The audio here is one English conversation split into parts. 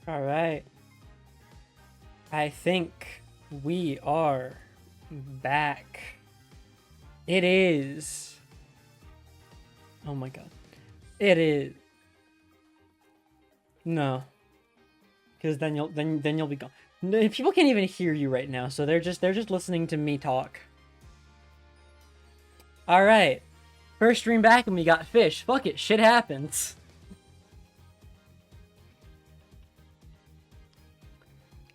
All right. I think we are back. It is. Oh my god. It is. No. Because then you'll be gone. No, people can't even hear you right now, so they're just listening to me talk. All right. First stream back and we got fish. Fuck it, shit happens.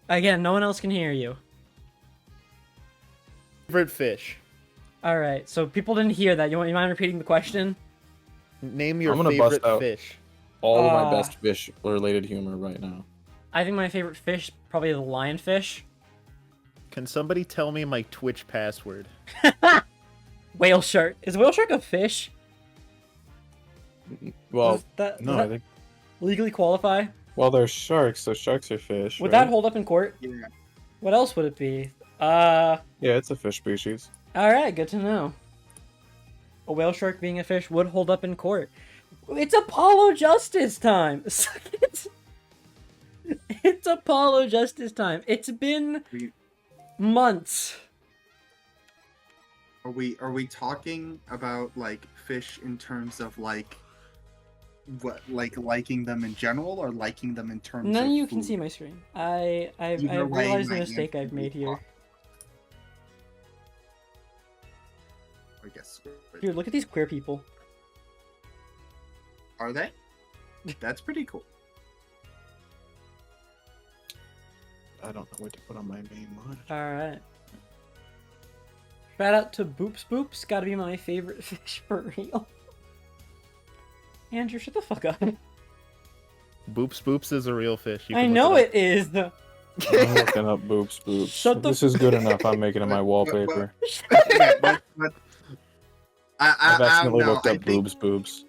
Again, no one else can hear you. Favorite fish. All right, so people didn't hear that. You mind repeating the question? Name your I'm gonna favorite bust out fish. all of my best fish-related humor right now. I think my favorite fish, probably the lionfish. Can somebody tell me my Twitch password? Whale shark. Is whale shark a fish? Well, Does that no, I think. legally qualify? Well, they're sharks, so sharks are fish. Would right? that hold up in court? Yeah. What else would it be? Yeah, it's a fish species. Alright, good to know. A whale shark being a fish would hold up in court. It's Apollo Justice time! It's Apollo Justice time. It's been months. Are we talking about like fish in terms of like what, like liking them in general, or liking them in terms None of of you can food? see my screen. I Either way, realized the my mistake answer I've made would be here. I guess. Here, look at these queer people. Are they? That's pretty cool. I don't know what to put on my main monitor. Alright. Shout out to Boops Boops. Gotta be my favorite fish for real. Andrew, shut the fuck up. Boops Boops is a real fish. You I can know look it is. I'm looking up boops boops. Shut the This is good enough. I'm making it my wallpaper. But I've I accidentally don't know. looked up boobs boobs.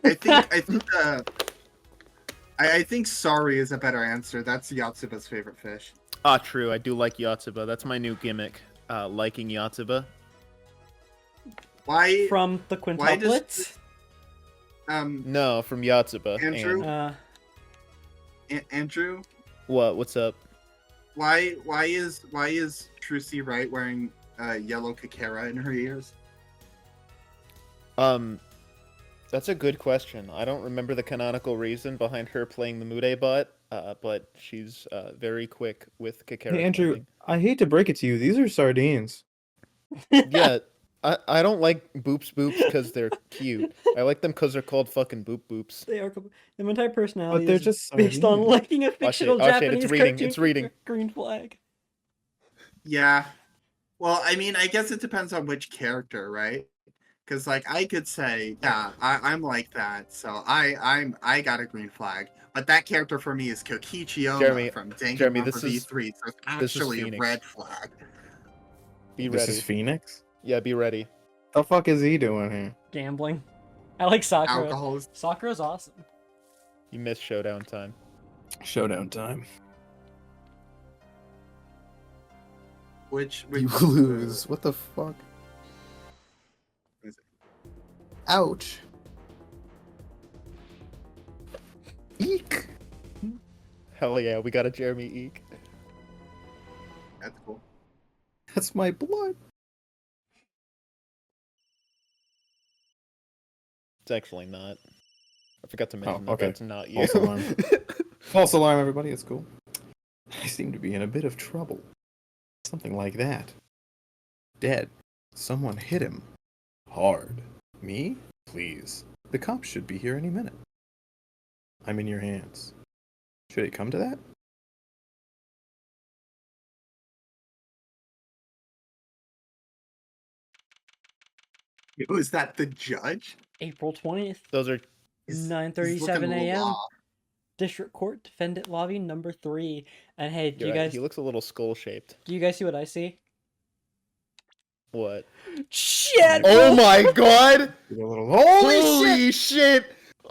I think sorry is a better answer. That's Yatsuba's favorite fish. Ah, true. I do like Yatsuba. That's my new gimmick. Liking Yatsuba. Why? From the Why does quintuplets? No, from Yatsuba. Andrew? And- Andrew, What's up? why is Trucy Wright wearing yellow kakera in her ears? That's a good question. I don't remember the canonical reason behind her playing the Mude bot, but she's very quick with Kakera. Hey Andrew, timing. I hate to break it to you. These are sardines. Yeah, I don't like Boops Boops because they're cute. I like them because they're called fucking Boop Boops. They are. My entire personality But they're is just based on sardines. liking a fictional Oh, shit, Japanese it's reading, cartoon it's reading. with a green flag. Yeah. Well, I mean, I guess it depends on which character, right? Because like I could say, yeah, I'm like that, so I got a green flag. But that character for me is Kokichi Oma Jeremy, from Danganronpa Jeremy, this is- V3, so it's this is actually a Phoenix. red flag. Be This ready. is Phoenix? Yeah, be ready. The fuck is he doing here? Gambling. I like Sakura. Alcohol is Sakura's awesome. You missed showdown time. Showdown time. which You lose. What the fuck? Is it? Ouch. Eek. Hell yeah, we got a Jeremy Eek. That's cool. That's my blood. It's actually not. I forgot to mention that okay. that's not you. False alarm. False alarm, everybody. It's cool. I seem to be in a bit of trouble. Something like that. Dead. Someone hit him. Hard. Me? Please. The cops should be here any minute. I'm in your hands. Should it come to that? Was that the judge? April 20th, Those are He's 9:37 looking a little a.m. off. District Court Defendant Lobby number 3. And hey, do you're you right, guys he looks a little skull shaped. do you guys see what I see? What? Shit! Oh my god! You're a little. Holy Holy shit!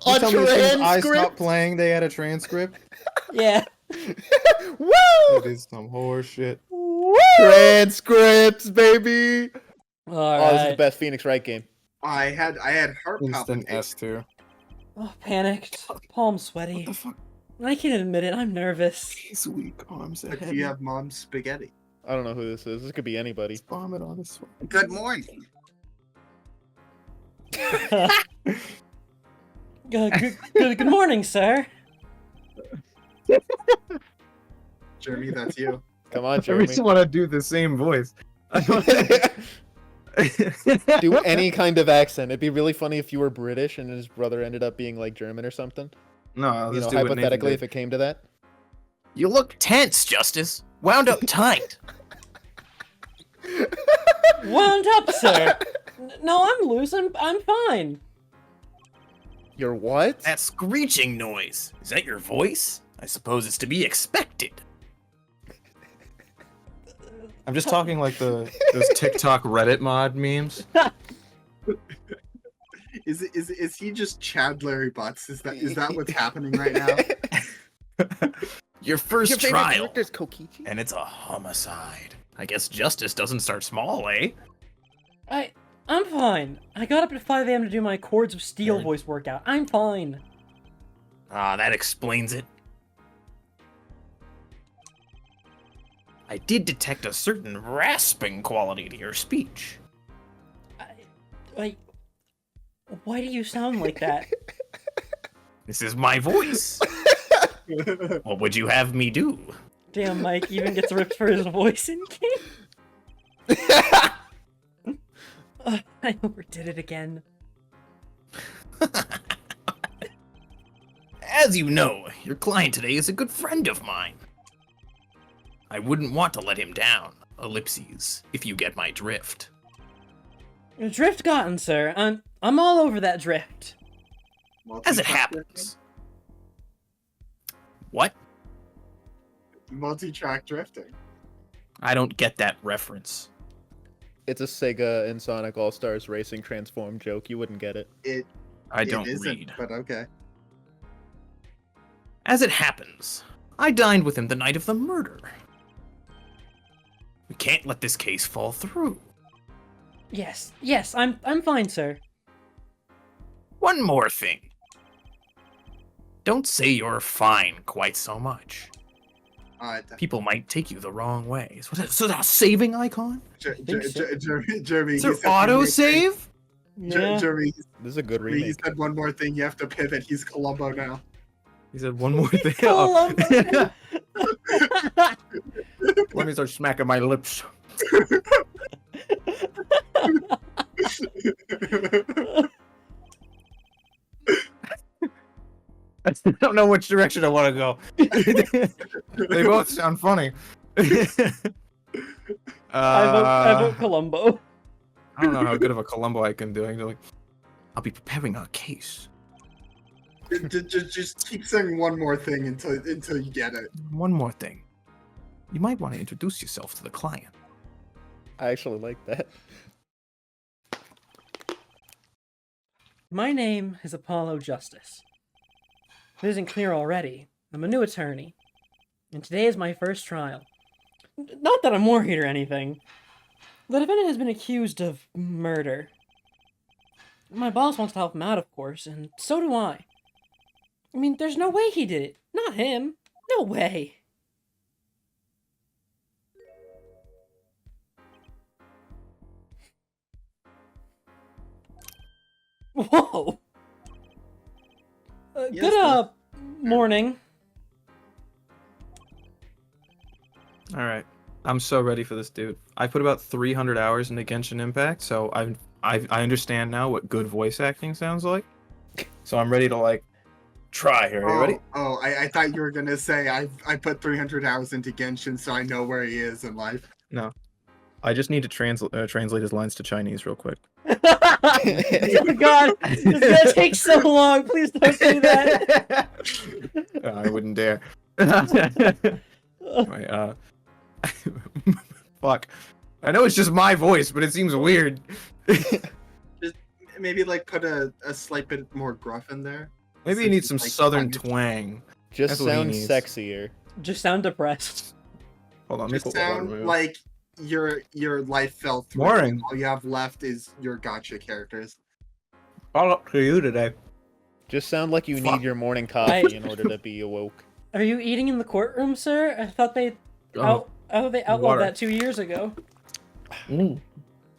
You A tell me as soon as I stopped transcript? playing, they had a transcript? Yeah. Woo! That is some horse shit. Transcripts, baby! All Oh, this is the right. best Phoenix Wright game. I had heart Instant palpitations. S2. Oh, panicked. Palm sweaty. What the fuck? I can't admit it, I'm nervous. His weak arms But ahead. you have mom's spaghetti. I don't know who this is. This could be anybody. Let's vomit on his sweat. Good morning. Good morning, sir. Jeremy, that's you. Come on, I Jeremy. just want to do the same voice. Do any kind of accent. It'd be really funny if you were British and his brother ended up being like German or something. No, I'll You just know, do what Nathan hypothetically, did. if it came to that. You look tense, Justice. Wound up tight. Wound up, sir. No, I'm loose. I'm fine. You're what? That screeching noise. Is that your voice? I suppose it's to be expected. I'm just talking like those TikTok Reddit mod memes. Is he just Chad Larry Butts? Is that what's happening right now? Your first Your favorite trial. character's Kokichi? And it's a homicide. I guess justice doesn't start small, eh? I'm fine. I got up at 5 a.m. to do my Chords of Steel Okay. voice workout. I'm fine. Ah, that explains it. I did detect a certain rasping quality to your speech. Why do you sound like that? This is my voice. What would you have me do? Damn, Mike even gets ripped for his voice in game. I overdid it again. As you know, your client today is a good friend of mine. I wouldn't want to let him down. Ellipses, if you get my drift. Drift gotten, sir. I'm all over that drift. As it happens. What? Multi-track drifting. I don't get that reference. It's a Sega and Sonic All-Stars Racing Transform joke. You wouldn't get it. I It don't isn't, read. but okay. As it happens, I dined with him the night of the murder. We can't let this case fall through. Yes, I'm fine, sir. One more thing. Don't say you're fine quite so much. People might take you the wrong way. So that saving icon? Jeremy, Is there autosave? Yeah. Jeremy, This is a good he remake. said one more thing. You have to pivot. He's Columbo now. He said one more thing. Columbo. Let me start smacking my lips. I don't know which direction I want to go. They both sound funny. I vote Columbo. I don't know how good of a Columbo I can do. I can do like, I'll be preparing a case. Just keep saying one more thing until you get it. One more thing. You might want to introduce yourself to the client. I actually like that. My name is Apollo Justice. If it isn't clear already, I'm a new attorney, and today is my first trial. Not that I'm worried or anything. The defendant has been accused of murder. My boss wants to help him out, of course, and so do I. I mean, there's no way he did it. Not him. No way. Whoa. Yes, Good Bob. morning. All right. I'm so ready for this, dude. I put about 300 hours into Genshin Impact, so I understand now what good voice acting sounds like. So I'm ready to like try here. Are you ready? I thought you were gonna say I put 300 hours into Genshin, so I know where he is in life. No. I just need to translate his lines to Chinese real quick. Oh God, it's gonna take so long. Please don't do that. I wouldn't dare. Anyway, fuck. I know it's just my voice, but it seems weird. Just maybe like put a slight bit more gruff in there. Maybe you need some Like, southern kind of- twang. Just That's what he sound needs. sexier. Just sound depressed. Hold on, let me Just put water sound real. like your life fell through. Boring. And all you have left is your gotcha characters. All up to you today. Just sound like you Fuck. need your morning coffee in order to be awoke. Are you eating in the courtroom, sir? I thought they outlawed water. that 2 years ago.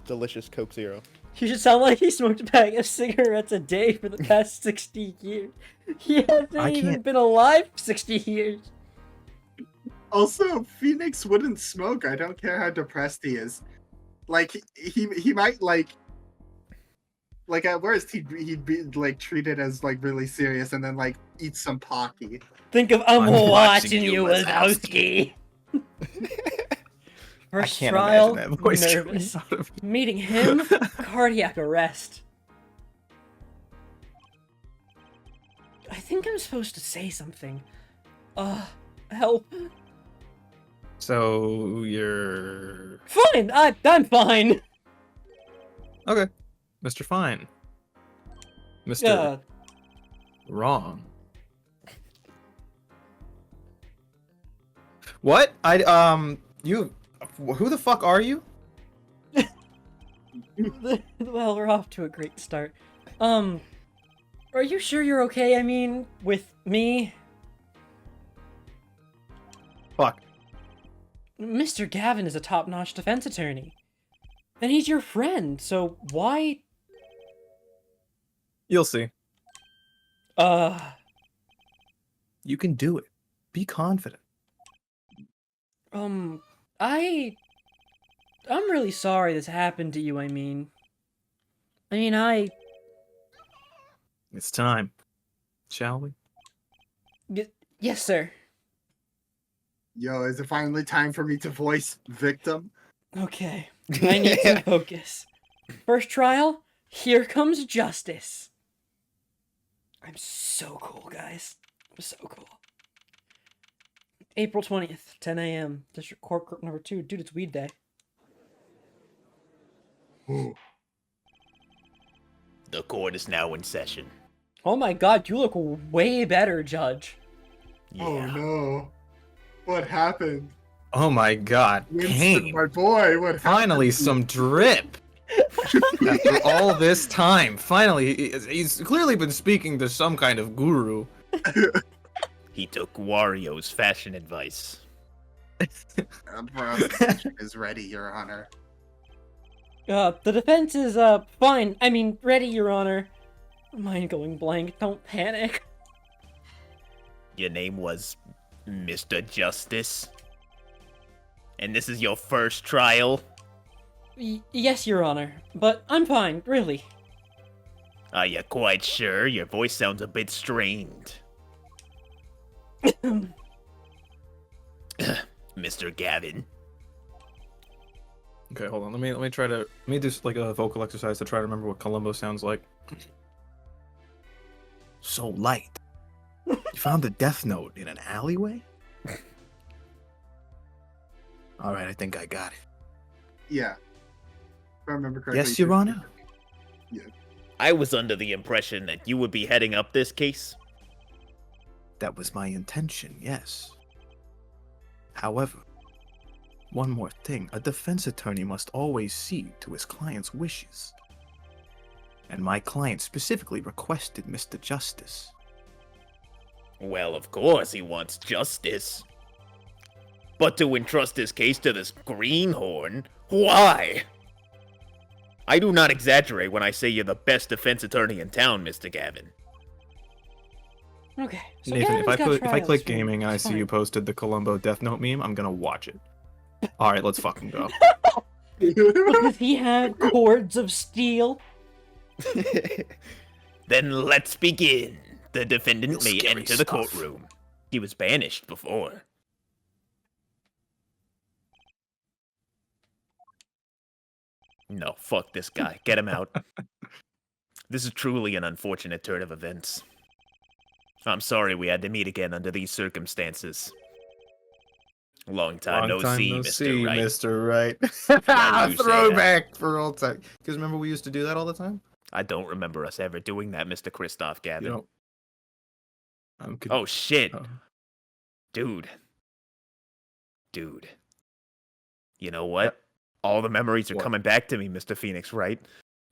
Delicious Coke Zero. You should sound like he smoked a bag of cigarettes a day for the past 60 years. He hasn't I even can't- been alive for 60 years. Also, Phoenix wouldn't smoke. I don't care how depressed he is. Like he might like at worst he'd be like treated as like really serious and then like eat some Pocky. Think of I'm watching watching you, you, Wazowski. First can't trial, imagine that voice coming nervous. out of you. Meeting him, cardiac arrest. I think I'm supposed to say something. Help. So you're Fine, I'm fine. okay, Mr. Fine. Mr. Wrong. What? You. Who the fuck are you? Well, we're off to a great start. Are you sure you're okay? I mean, with me? Fuck. Mr. Gavin is a top-notch defense attorney. And he's your friend, so why? You'll see. You can do it. Be confident. I'm really sorry this happened to you, I mean, It's time. Shall we? yes, sir. Yo, is it finally time for me to voice victim? Okay, I need some focus. First trial, here comes justice. I'm so cool, guys. I'm so cool. April 20th, 10 a.m. District Court number 2. Dude, it's weed day. The court is now in session. Oh my god, you look way better, Judge. Yeah. Oh no. What happened? Oh my god. Winston, Pain. my boy, what happened? Finally, some drip. After all this time, finally, he's clearly been speaking to some kind of guru. He took Wario's fashion advice. Prosecution is ready, Your Honor. The defense is, fine. I mean, ready, Your Honor. Mind going blank, don't panic. Your name was Mr. Justice? And this is your first trial? Yes, Your Honor, but I'm fine, really. Are you quite sure? Your voice sounds a bit strained. Mr. Gavin. Okay, hold on. Let me do like a vocal exercise to try to remember what Columbo sounds like. So light. You found the death note in an alleyway? All right, I think I got it. Yeah. If I remember correctly. Yes, Your Honor. I was under the impression that you would be heading up this case. That was my intention, yes. However, one more thing. A defense attorney must always see to his client's wishes. And my client specifically requested Mr. Justice. Well, of course he wants justice. But to entrust his case to this greenhorn, why? I do not exaggerate when I say you're the best defense attorney in town, Mr. Gavin. Okay, so Nathan, Gavin's got if I trials click for gaming and I see fine. you posted the Columbo Death Note meme, I'm gonna watch it. All right, let's fucking go. Because he had cords of steel. Then let's begin. The defendant Real may scary enter the stuff. courtroom. He was banished before. No, fuck this guy. Get him out. This is truly an unfortunate turn of events. I'm sorry we had to meet again under these circumstances. Long time no see, Mr. Wright. Mr. Wright. Why do you say Throwback for old time. Because remember we used to do that all the time? I don't remember us ever doing that, Mr. Christoph Gavin. You know. I'm good. Oh, shit. Oh. Dude. You know what? All the memories are What? coming back to me, Mr. Phoenix, right?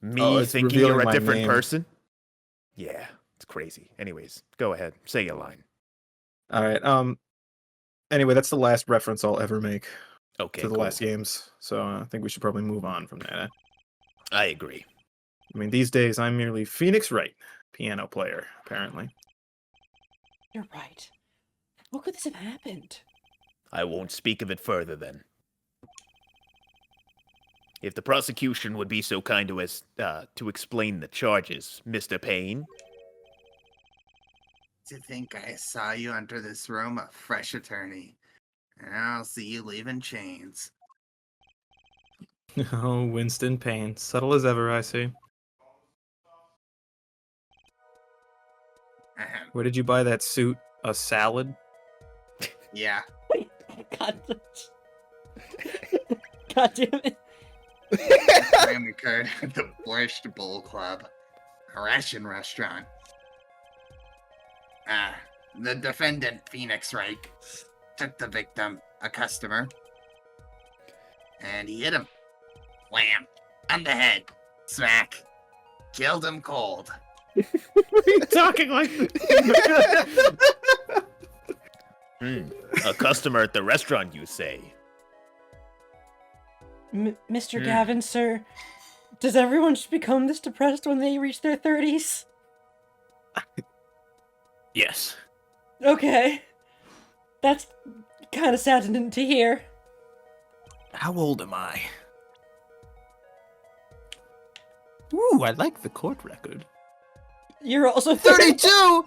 Me Oh, it's thinking you're revealing a my different name. person? Yeah, it's crazy. Anyways, go ahead. Say your line. All right. Anyway, that's the last reference I'll ever make Okay, to the cool. last games. So I think we should probably move on from that. I agree. I mean, these days I'm merely Phoenix Wright, piano player, apparently. You're right. How could this have happened? I won't speak of it further then. If the prosecution would be so kind to explain the charges, Mr. Payne. To think I saw you enter this room a fresh attorney. And I'll see you leave in chains. Oh, Winston Payne. Subtle as ever, I see. Ahem. Where did you buy that suit? A salad? Yeah. God, God damn it. Crime occurred at the Borscht Bowl Club, a Russian restaurant. The defendant, Phoenix Wright, took the victim, a customer, and he hit him. Wham! On the head. Smack. Killed him cold. Talking like A customer at the restaurant, you say? Mr. Gavin, sir, does everyone just become this depressed when they reach their 30s? Yes. Okay. That's kind of saddening to hear. How old am I? Ooh, I like the court record. You're also 32!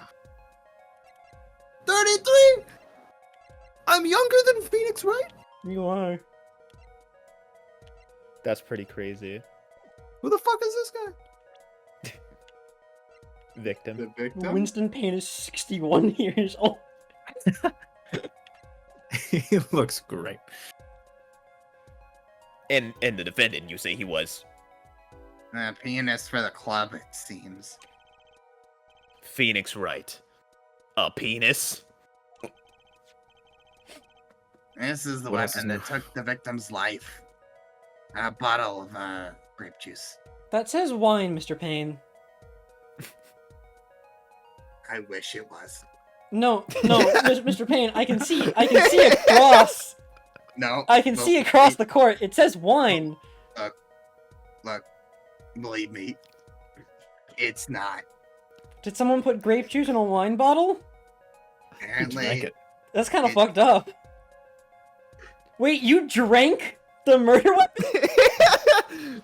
33! I'm younger than Phoenix Wright? You are. That's pretty crazy. Who the fuck is this guy? Victim. The victim? Winston Payne is 61 years old. He looks great. And the defendant, you say he was? A pianist for the club, it seems. Phoenix Wright. A penis? This is the What else weapon is that took the victim's life. A bottle of grape juice. That says wine, Mr. Payne. I wish it was. No, Mr. Payne, I can see across. No. I can see across the court. It says wine. Look, believe me, it's not. Did someone put grape juice in a wine bottle? Apparently, Drank it. That's kind of fucked up. Wait, you drank the murder weapon?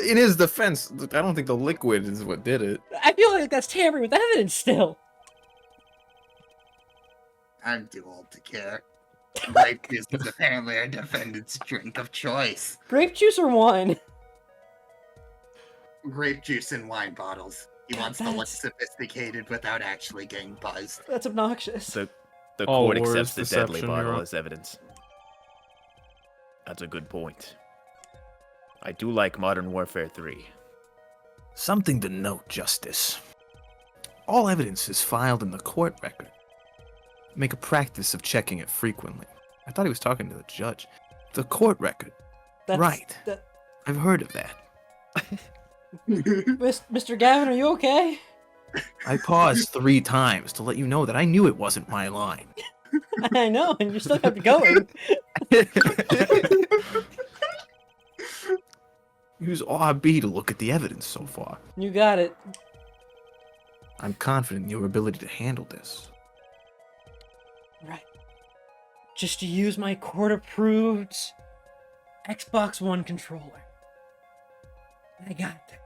In his defense, I don't think the liquid is what did it. I feel like that's tampering with evidence still. I'm too old to care. Grape juice is apparently our defendant's drink of choice. Grape juice or wine? Grape juice in wine bottles. He God, wants to look that's- sophisticated without actually getting buzzed. That's obnoxious. The All court war accepts is the deadly deception, bottle Your Honor. as evidence. That's a good point. I do like Modern Warfare 3. Something to note, Justice. All evidence is filed in the court record. Make a practice of checking it frequently. I thought he was talking to the judge. The court record. That's, Right. That, I've heard of that. Mr. Gavin, are you okay? I paused 3 times to let you know that I knew it wasn't my line. I know, and you still kept going. Use RB to look at the evidence so far. You got it. I'm confident in your ability to handle this. Right. Just to use my court-approved Xbox One controller. I got this.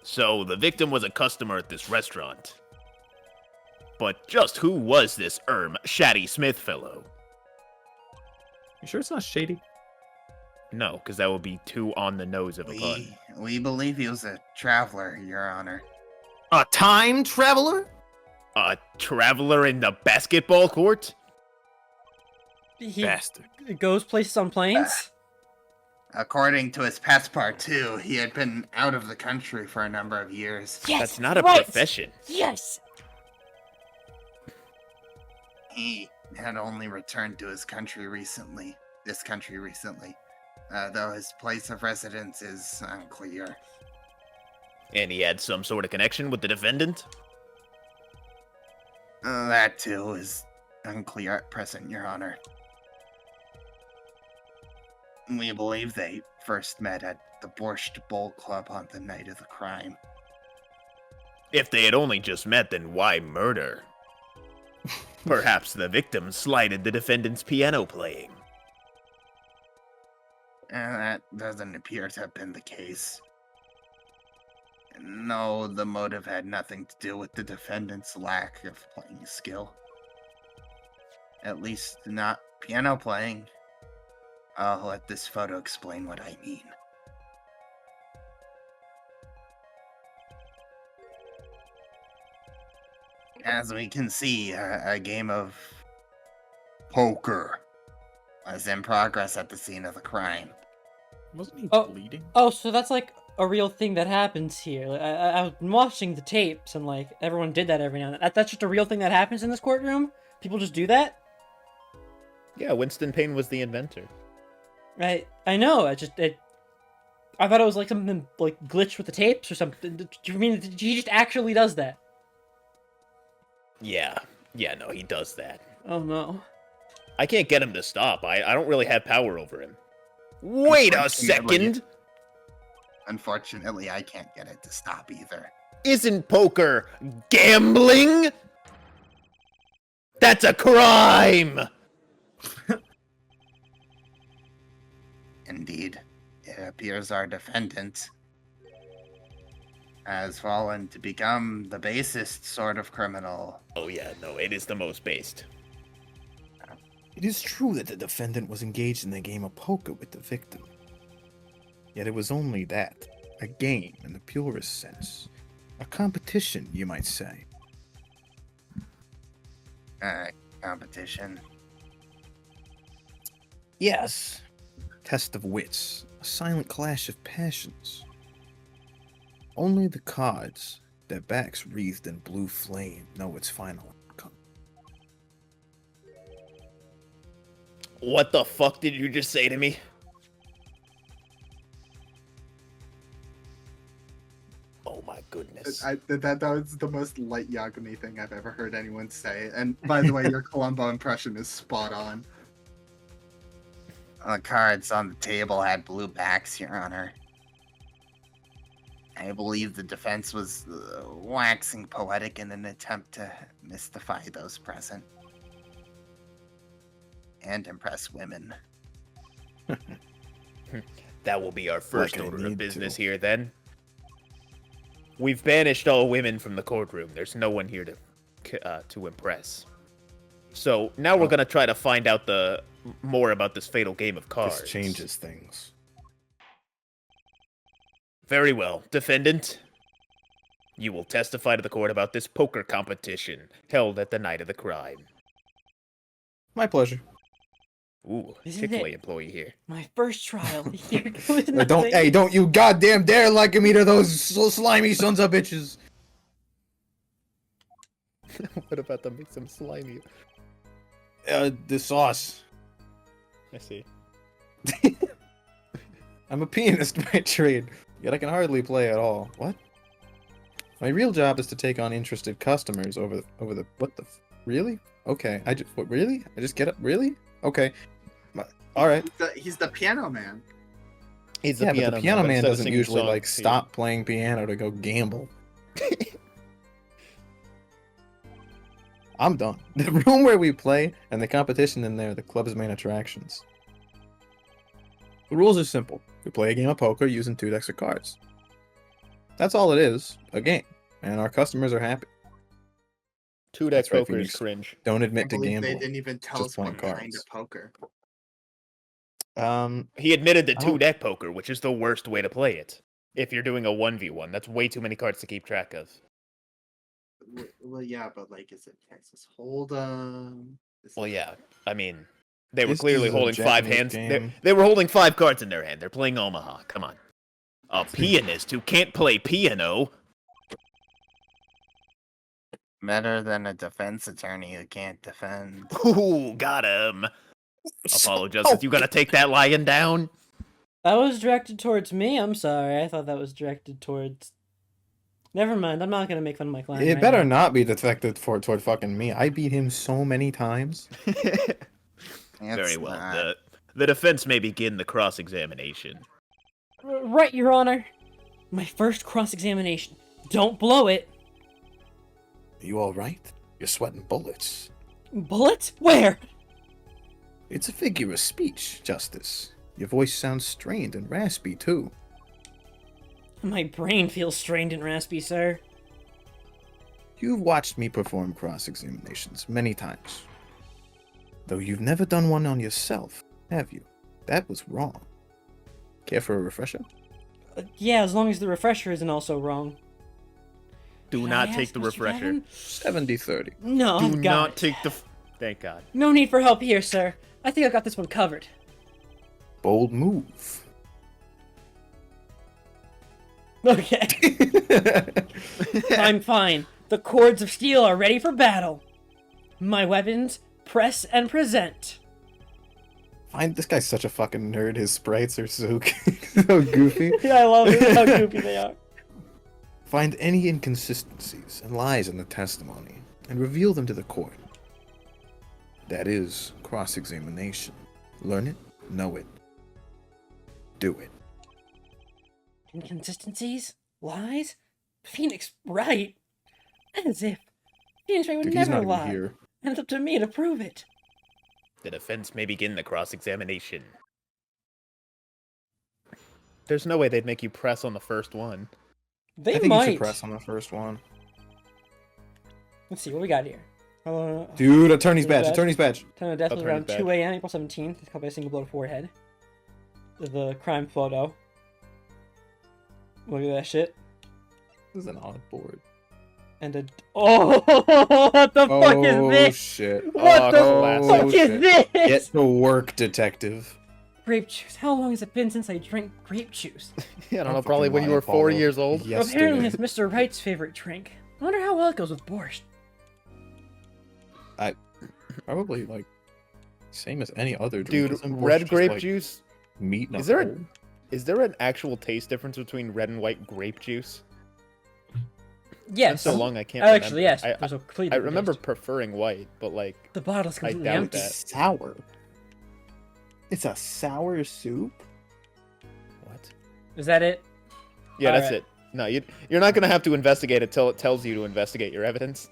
So, the victim was a customer at this restaurant. But just who was this Shady Smith fellow? You sure it's not shady? No, because that would be too on the nose of a pun. We believe he was a traveler, Your Honor. A time traveler? A traveler in the basketball court? He Bastard. goes places on planes? According to his passport, too, he had been out of the country for a number of years. Yes, That's not a right. profession. Yes! He had only returned to his country recently. Though his place of residence is unclear. And he had some sort of connection with the defendant? That too is unclear at present, Your Honor. We believe they first met at the Borscht Bowl Club on the night of the crime. If they had only just met, then why murder? Perhaps the victim slighted the defendant's piano playing. That doesn't appear to have been the case. No, the motive had nothing to do with the defendant's lack of playing skill. At least not piano playing. I'll let this photo explain what I mean. As we can see, a game of poker was in progress at the scene of the crime. Wasn't he Oh. bleeding? Oh, so that's like a real thing that happens here. Like, I've been watching the tapes, and like everyone did that every now and then. That's just a real thing that happens in this courtroom. People just do that. Yeah, Winston Payne was the inventor. I know. I thought it was like something like glitch with the tapes or something. Do you mean he just actually does that? Yeah, no, he does that. Oh no. I can't get him to stop. I don't really have power over him. Wait a second! Unfortunately, I can't get it to stop either. Isn't poker gambling? That's a crime! Indeed, it appears our defendant has fallen to become the basest sort of criminal. Oh yeah, no, it is the most based. It is true that the defendant was engaged in a game of poker with the victim. Yet it was only that, a game in the purest sense. A competition, you might say. Competition. Yes. Test of wits, a silent clash of passions. Only the cards, their backs wreathed in blue flame, know its final outcome. What the fuck did you just say to me? Oh my goodness. That was the most light Yagami thing I've ever heard anyone say. And by the way, your Columbo impression is spot on. The cards on the table had blue backs, Your Honor. I believe the defense was waxing poetic in an attempt to mystify those present. And impress women. That will be our first Like I order of need business to. here, then. We've banished all women from the courtroom. There's no one here to impress. So now we're gonna try to find out more about this fatal game of cards. This changes things. Very well, defendant. You will testify to the court about this poker competition held at the night of the crime. My pleasure. Ooh, Isn't Chick-fil-A it- employee here. My first trial. Here goes Don't you goddamn dare liken me to those slimy sons of bitches. What about them make some slimy? The sauce. I see. I'm a pianist by trade, yet I can hardly play at all. What? My real job is to take on interested customers over the what the really? Okay, really? I just get up really? Okay. All right. He's the piano man. He's Yeah, but the piano but man instead of doesn't singing usually songs, like he- stop playing piano to go gamble. I'm done. The room where we play and the competition in there are the club's main attractions. The rules are simple. We play a game of poker using 2 decks of cards. That's all it is, a game, and our customers are happy. Two deck That's right, poker is Phoenix. cringe. Don't I admit to believe gambling. they didn't even tell just us what playing kind cards. of poker. He admitted to I don't- 2-deck poker, which is the worst way to play it. If you're doing a 1v1, that's way too many cards to keep track of. Well, yeah, but like, is it Texas Hold'em? Well, yeah, I mean, they were This clearly is a holding 5 Japanese hands. game. They were holding 5 cards in their hand. They're playing Omaha. Come on. A pianist who can't play piano. Better than a defense attorney who can't defend. Ooh, got him. Apollo Justice, you gotta take that lion down. That was directed towards me. I'm sorry. I thought that was directed towards Never mind. I'm not gonna make fun of my client. It right better now. not be deflected toward fucking me. I beat him so many times. Very well. Not. The defense may begin the cross-examination. Right, Your Honor. My first cross-examination. Don't blow it. You all right? You're sweating bullets. Bullets? Where? It's a figure of speech, Justice. Your voice sounds strained and raspy, too. My brain feels strained and raspy, sir. You've watched me perform cross-examinations many times. Though you've never done one on yourself, have you? That was wrong. Care for a refresher? Yeah, as long as the refresher isn't also wrong. Do Can not I take ask the Mr. refresher. Devon? 70-30. No, Do I've got not it. take the. Thank God. No need for help here, sir. I think I got this one covered. Bold move. Okay. I'm fine. The cords of steel are ready for battle. My weapons, press and present. This guy's such a fucking nerd. His sprites are so, so goofy. Yeah, I love it, how goofy they are. Find any inconsistencies and lies in the testimony and reveal them to the court. That is cross-examination. Learn it, know it, do it. Inconsistencies? Lies? Phoenix Wright? As if. Phoenix Wright would Dude, he's never not even lie. here. And it's up to me to prove it. The defense may begin the cross-examination. There's no way they'd make you press on the first one. They I think might. you should press on the first one. Let's see what we got here. Dude, attorney's Attorney's badge, attorney's badge. Time of death was around Attorney's 2 badge. a.m. April 17th. It's caught by a single blow to forehead. The crime photo. Look at that shit. This is an odd board. And a. Oh, what the fuck is this? Shit. What Oh, the fuck is shit. this? Get to work, detective. Grape juice. How long has it been since I drank grape juice? Yeah, I don't know, Don't probably fucking when you lie, were 4 Apollo. years old. Apparently, Yesterday. it's Mr. Wright's favorite drink. I wonder how well it goes with borscht. Probably like same as any other drink. Dude, Isn't borscht red just, grape like, juice. Meat in a Is there a- bowl? Is there an actual taste difference between red and white grape juice? Yes. It's been so long I can't. Actually, remember. yes. There's a complete I different remember taste. preferring white, but like The bottle's I completely doubt empty. that. Sour. It's a sour soup. what? Is that it? Yeah, that's Alright. it. No, you're not gonna have to investigate it till it tells you to investigate your evidence.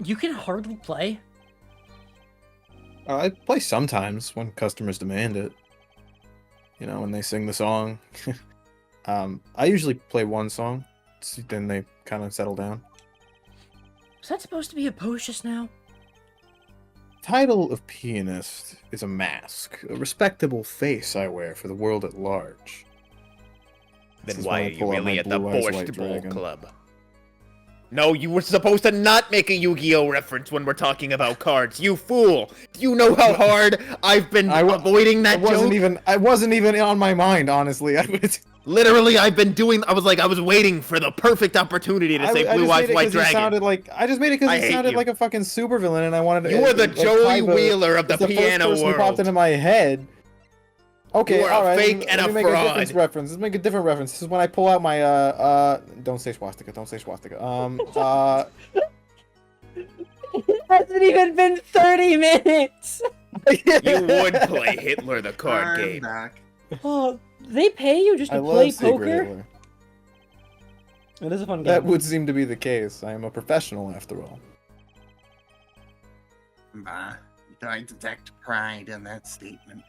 You can hardly play. I play sometimes when customers demand it. You know, when they sing the song. I usually play one song, then they kind of settle down. Was that supposed to be a pose just now? Title of pianist is a mask, a respectable face I wear for the world at large. Then This is why when are I you pull out really my at the Blue Eyes White Borscht Bowl Dragon. Club? No, you were supposed to not make a Yu-Gi-Oh reference when we're talking about cards. You fool! Do you know how hard I've been avoiding that joke? I wasn't even on my mind, honestly. Literally, I've been doing. I was waiting for the perfect opportunity to say Blue Eyes White Dragon. I just made it because I he hate sounded you. like a fucking supervillain, and I wanted to. You are the like, Joey Kaiba Wheeler of the is the piano first person who popped world. into my head. Okay, You are a all right. fake let and me a make fraud. a different reference. Let's make a different reference. This is when I pull out my Don't say swastika. Don't say swastika. It hasn't even been 30 minutes! You would play Hitler the card I'm game. back. Oh, they pay you just I to love play Secret poker? Hitler. It is a fun game. That would seem to be the case. I am a professional, after all. Bah, I detect pride in that statement.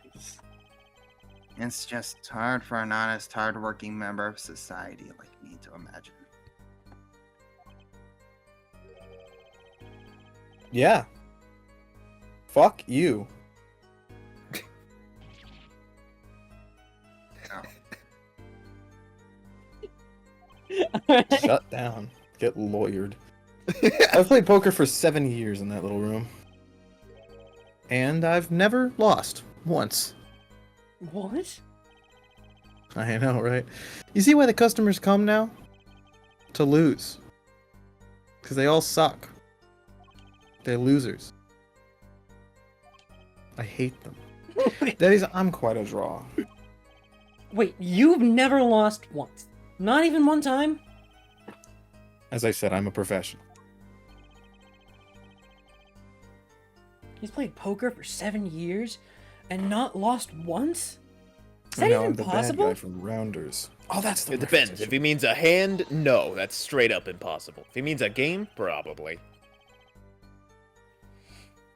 It's just hard for an honest, hard-working member of society like me to imagine. Yeah. Fuck you. Shut down. Get lawyered. I've played poker for 7 years in that little room. And I've never lost. Once. What? I know, right? You see why the customers come now? To lose. Because they all suck. They're losers. I hate them. That is, I'm quite a draw. Wait, you've never lost once. Not even one time? As I said, I'm a professional. He's played poker for 7 years and not lost once? Is that I know, even I'm the bad possible? guy from Rounders. Oh, that's the It reference I depends. If should- he means a hand, no, that's straight up impossible. If he means a game, probably.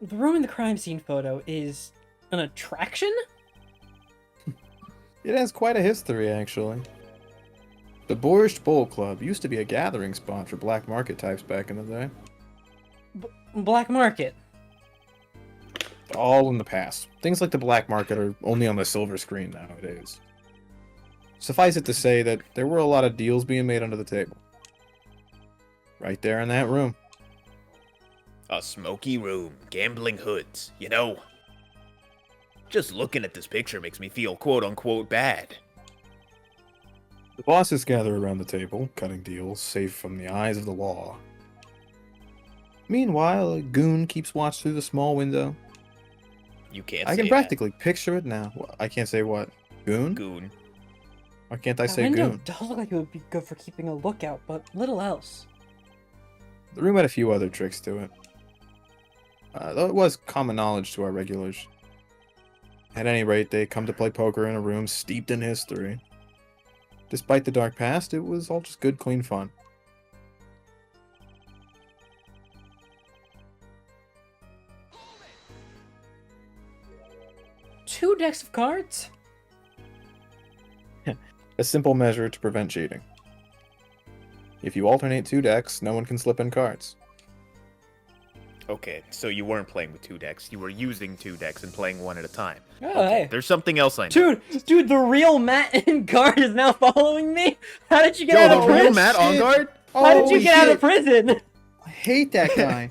The room in the crime scene photo is an attraction? It has quite a history, actually. The Borscht Bowl Club used to be a gathering spot for black market types back in the day. Black market. All in the past. Things like the black market are only on the silver screen nowadays. Suffice it to say that there were a lot of deals being made under the table. Right there in that room. A smoky room, gambling hoods, you know. Just looking at this picture makes me feel quote-unquote bad. The bosses gather around the table, cutting deals, safe from the eyes of the law. Meanwhile, a goon keeps watch through the small window. You can't I say can practically picture it now. I can't say what? Goon? that. Goon. Why can't I That say window goon? does look like it would be good for keeping a lookout, but little else. The room had a few other tricks to it. Though it was common knowledge to our regulars. At any rate, they come to play poker in a room steeped in history. Despite the dark past, it was all just good, clean fun. Two decks of cards? A simple measure to prevent cheating. If you alternate 2 decks, no one can slip in cards. Okay, so you weren't playing with 2 decks. You were using 2 decks and playing one at a time. Oh, Okay, hey. there's something else I know. Dude, the real Matt in guard is now following me? How did you get Yo, out of the real prison? Matt on guard? How did you get out of prison? I hate that guy.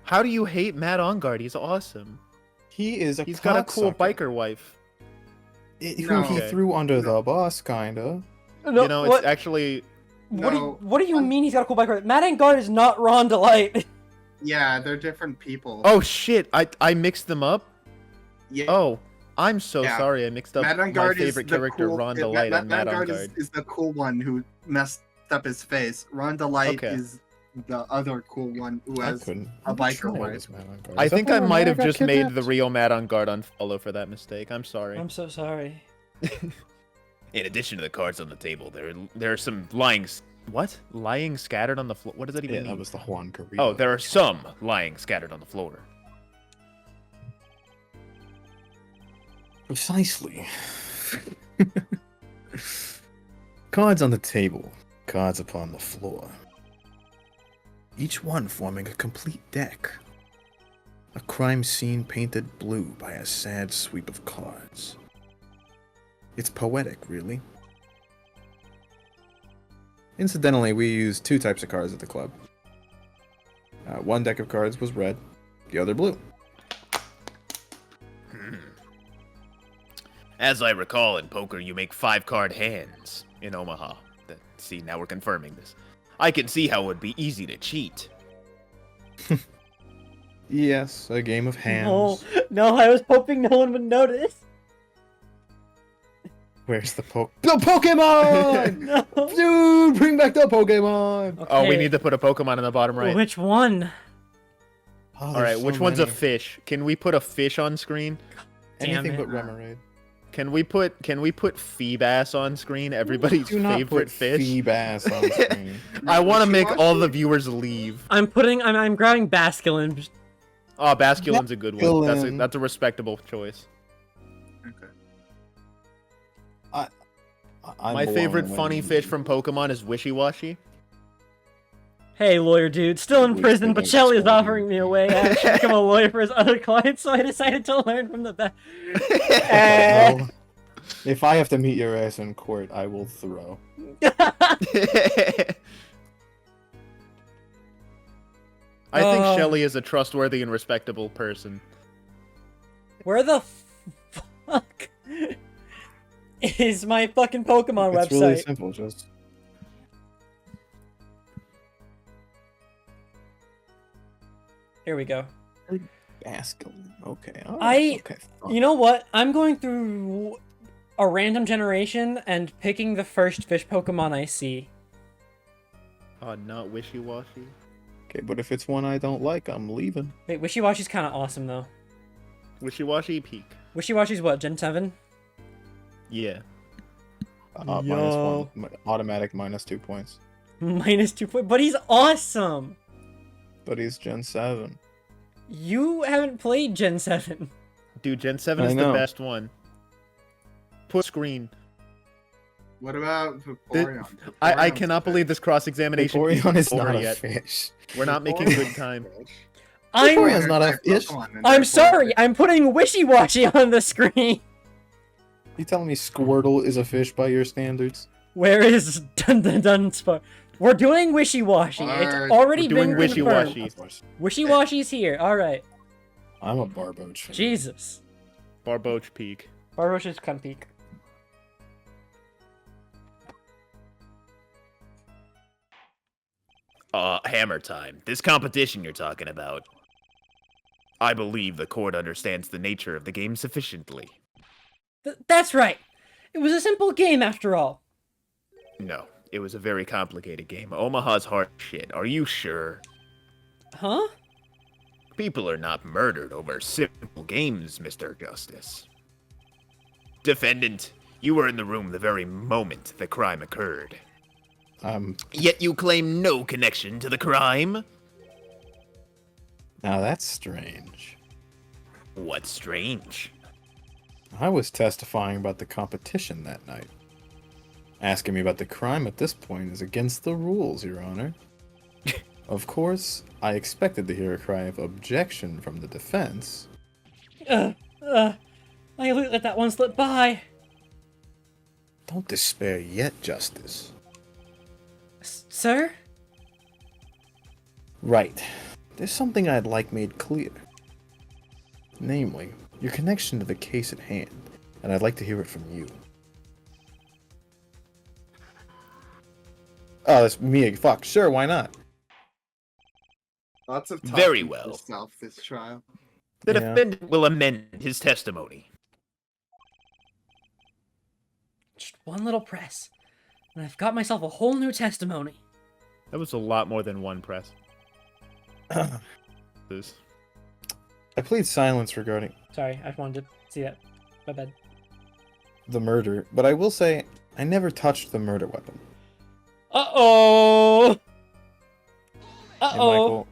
How do you hate Matt on guard? He's awesome. He is a He's got a cool cocksucker. biker wife. Who No. he threw under the bus, kinda. No, You know, it's actually... No. What do you mean he's got a cool bike ride? Matt and Guard is not Ron Delight. Yeah, they're different people. Oh shit, I mixed them up? yeah. Oh, I'm so Yeah. sorry I mixed up Matt my on guard is favorite the character, cool, Ron yeah, Delight, and Matt on Guard guard. is the cool one who messed up his face. Ron Delight Okay. is the other cool one who I has couldn't. a biker try wife. this man on guard. I Is that think the I one might where have got just made the kidnapped? real Matt on guard unfollow for that mistake. I'm sorry. I'm so sorry. In addition to the cards on the table, there are some lying scattered on the floor. What does that even Yeah, mean? that was the Juan Carrillo. Oh, there are some lying scattered on the floor. Precisely. Cards on the table, cards upon the floor. Each one forming a complete deck. A crime scene painted blue by a sad sweep of cards. It's poetic, really. Incidentally, we use 2 types of cards at the club. One deck of cards was red, the other blue. As I recall, in poker, you make 5-card hands in Omaha. See, now we're confirming this. I can see how it would be easy to cheat. Yes, a game of hands. No, I was hoping no one would notice. Where's the Pokemon? No. Dude, bring back the Pokemon! Oh, we Okay. need to put a Pokemon in the bottom right. Which one? Oh, All right, there's so which one's a many. fish? Can we put a fish on screen? Damn Anything it. but Remoraid. Can we put Feebass on screen? Everybody's Do not favorite put fish. Feebass on screen. I want to make Wishy-washy? all the viewers leave. I'm grabbing Basculin. Oh, Basculin's a good one. Basculin. That's a respectable choice. Okay. I'm My blown favorite away. funny fish from Pokemon is Wishy Washy. Hey, lawyer dude, still in We prison, but couldn't Shelly is explain. offering me a way out to become a lawyer for his other clients, so I decided to learn from the best. Well, if I have to meet your ass in court, I will throw. I think Oh. Shelly is a trustworthy and respectable person. Where the fuck is my fucking Pokemon It's website? really simple, just... Here we go. Basculin. Okay. I- Okay. You know what? I'm going through a random generation and picking the first fish Pokemon I see. Not wishy-washy. Okay, but if it's one I don't like, I'm leaving. Wait, Wishy-Washy's kind of awesome, though. Wishy-washy peak. Wishy-Washy's what, Gen 7? Yeah. -1. Automatic -2 points. -2 points. But he's awesome! But he's Gen 7. You haven't played Gen 7. Dude, Gen 7 I is the know. best one. Put screen. What about Vaporeon? I Vaporeon's cannot a believe this cross-examination Vaporeon is over not a yet. fish. We're not making Vaporeon's good a time. fish. Vaporeon's I'm not a fish. Pokemon, and I'm therefore sorry, fish. I'm putting Wishy-Washy on the screen. You telling me Squirtle is a fish by your standards? Where is Dunsparce? We're doing Wishy-Washy. It's Alright, already we're doing been confirmed. Wishy-Washy. Wishy-Washy's here. Alright. I'm a Barboach fan. Jesus. Barboach peak. Barboach's cunt peak. Hammer time. This competition you're talking about. I believe the court understands the nature of the game sufficiently. That's right. It was a simple game after all. No, it was a very complicated game. Omaha's hard shit. Are you sure? Huh? People are not murdered over simple games, Mr. Justice. Defendant, you were in the room the very moment the crime occurred. Yet you claim no connection to the crime? Now that's strange. What's strange? I was testifying about the competition that night. Asking me about the crime at this point is against the rules, Your Honor. Of course, I expected to hear a cry of objection from the defense. I let that one slip by. Don't despair yet, Justice. Sir? Right. There's something I'd like made clear. Namely, your connection to the case at hand, and I'd like to hear it from you. Oh, that's me. Fuck, sure, why not? Lots of Very talking well. yourself this trial. The Yeah. defendant will amend his testimony. Just one little press, and I've got myself a whole new testimony. That was a lot more than one press. This. I plead silence regarding Sorry, I just wanted to see that. My bad. the murder, but I will say I never touched the murder weapon. Uh-oh! Hey, Uh-oh! Michael,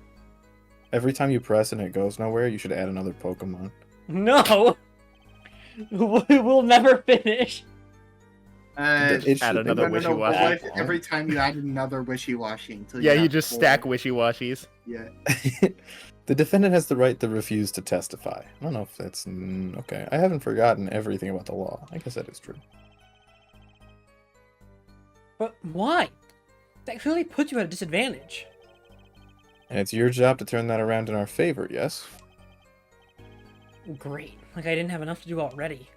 every time you press and it goes nowhere, you should add another Pokemon. No! We'll never finish. It Add should- another No, no, no, wishy-washy. what if every time you add another wishy-washy until Yeah, you have just 4? stack wishy-washies. Yeah. The defendant has the right to refuse to testify. I don't know if that's okay. I haven't forgotten everything about the law. I guess that is true. But why? That clearly puts you at a disadvantage. And it's your job to turn that around in our favor, yes? Great. Like I didn't have enough to do already.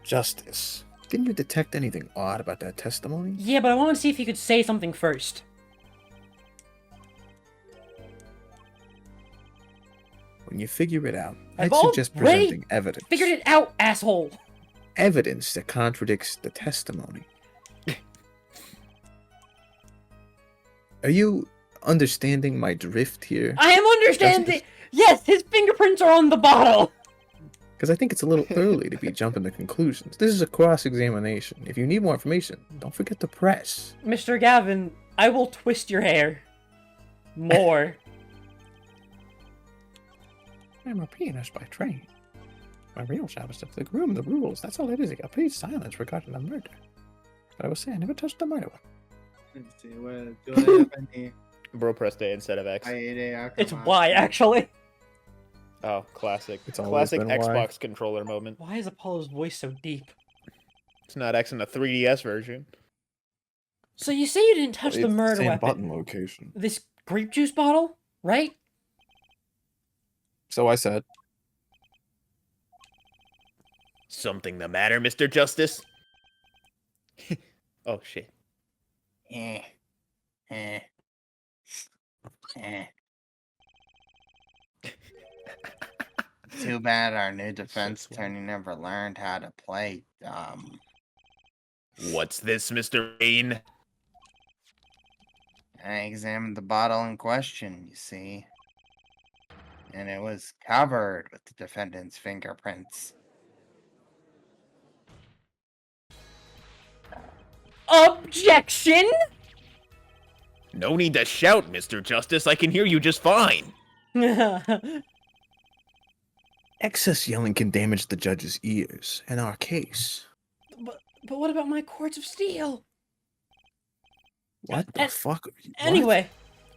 Justice. Didn't you detect anything odd about that testimony? Yeah, but I wanted to see if you could say something first. When you figure it out, I've I'd suggest already presenting evidence. Figured it out, asshole! Evidence that contradicts the testimony. Are you understanding my drift here? I am understanding! Yes, his fingerprints are on the bottle! Because I think it's a little early to be jumping to conclusions. This is a cross-examination. If you need more information, don't forget to press. Mr. Gavin, I will twist your hair. More. I'm a pianist by training. My real job is to groom the rules. That's all it is. I plead silence regarding the murder. But I was saying, I never touched the murder weapon. Let's see, what, do I have any Bro pressed A instead of X. It's Y, actually. Oh, classic. It's always Classic been Y. Xbox controller moment. Why is Apollo's voice so deep? It's not X in the 3DS version. So you say you didn't touch the It's murder same weapon. button location. This grape juice bottle, right? So I said, Something the matter, Mr. Justice? Oh, shit. Eh. Eh. Eh. Too bad our new defense attorney never learned how to play dumb. What's this, Mr. Rain? I examined the bottle in question, you see. And it was covered with the defendant's fingerprints. Objection! No need to shout, Mr. Justice. I can hear you just fine. Excess yelling can damage the judge's ears and our case. but what about my cords of steel? What the fuck? What? Anyway,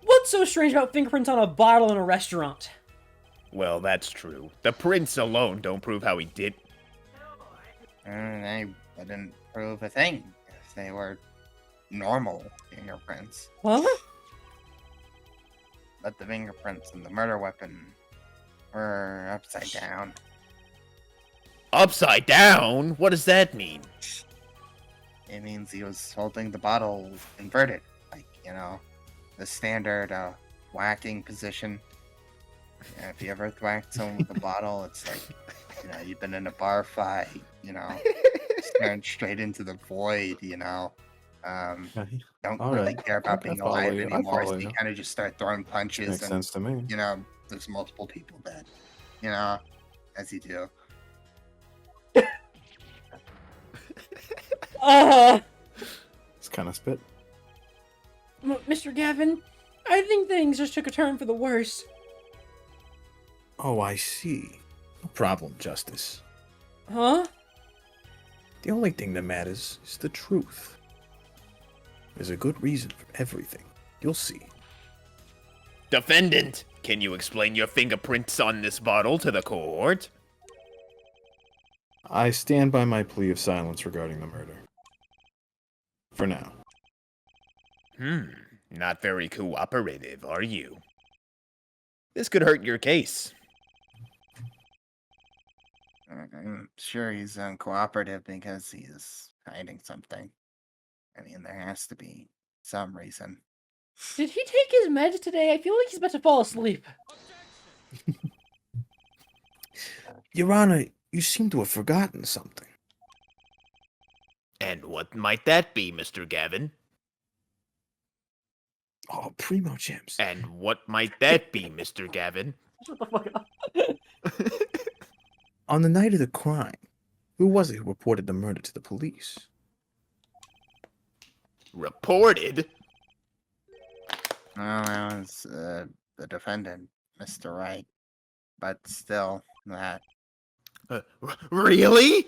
what's so strange about fingerprints on a bottle in a restaurant? Well, that's true. The prints alone don't prove how he did. They wouldn't prove a thing if they were normal fingerprints. Huh? But the fingerprints and the murder weapon were upside down. Upside down? What does that mean? It means he was holding the bottle inverted. Like, the standard whacking position. Yeah, if you ever whacked someone with a bottle, it's like, you've been in a bar fight, staring straight into the void, don't really care about being alive anymore, so you kind of just start throwing punches. Makes sense to me. There's multiple people dead, as you do. It's kind of spit. Mr. Gavin, I think things just took a turn for the worse. Oh, I see. No problem, Justice. Huh? The only thing that matters is the truth. There's a good reason for everything. You'll see. Defendant, can you explain your fingerprints on this bottle to the court? I stand by my plea of silence regarding the murder. For now. Not very cooperative, are you? This could hurt your case. I'm sure he's uncooperative because he's hiding something. I mean, there has to be some reason. Did he take his meds today? I feel like he's about to fall asleep. Your Honor, you seem to have forgotten something. And what might that be, Mr. Gavin? Oh, primo gems. And what might that be, Mr. Gavin? Shut the fuck up. On the night of the crime, who was it who reported the murder to the police? Reported? Well, that was the defendant, Mr. Wright. But still, that. Really?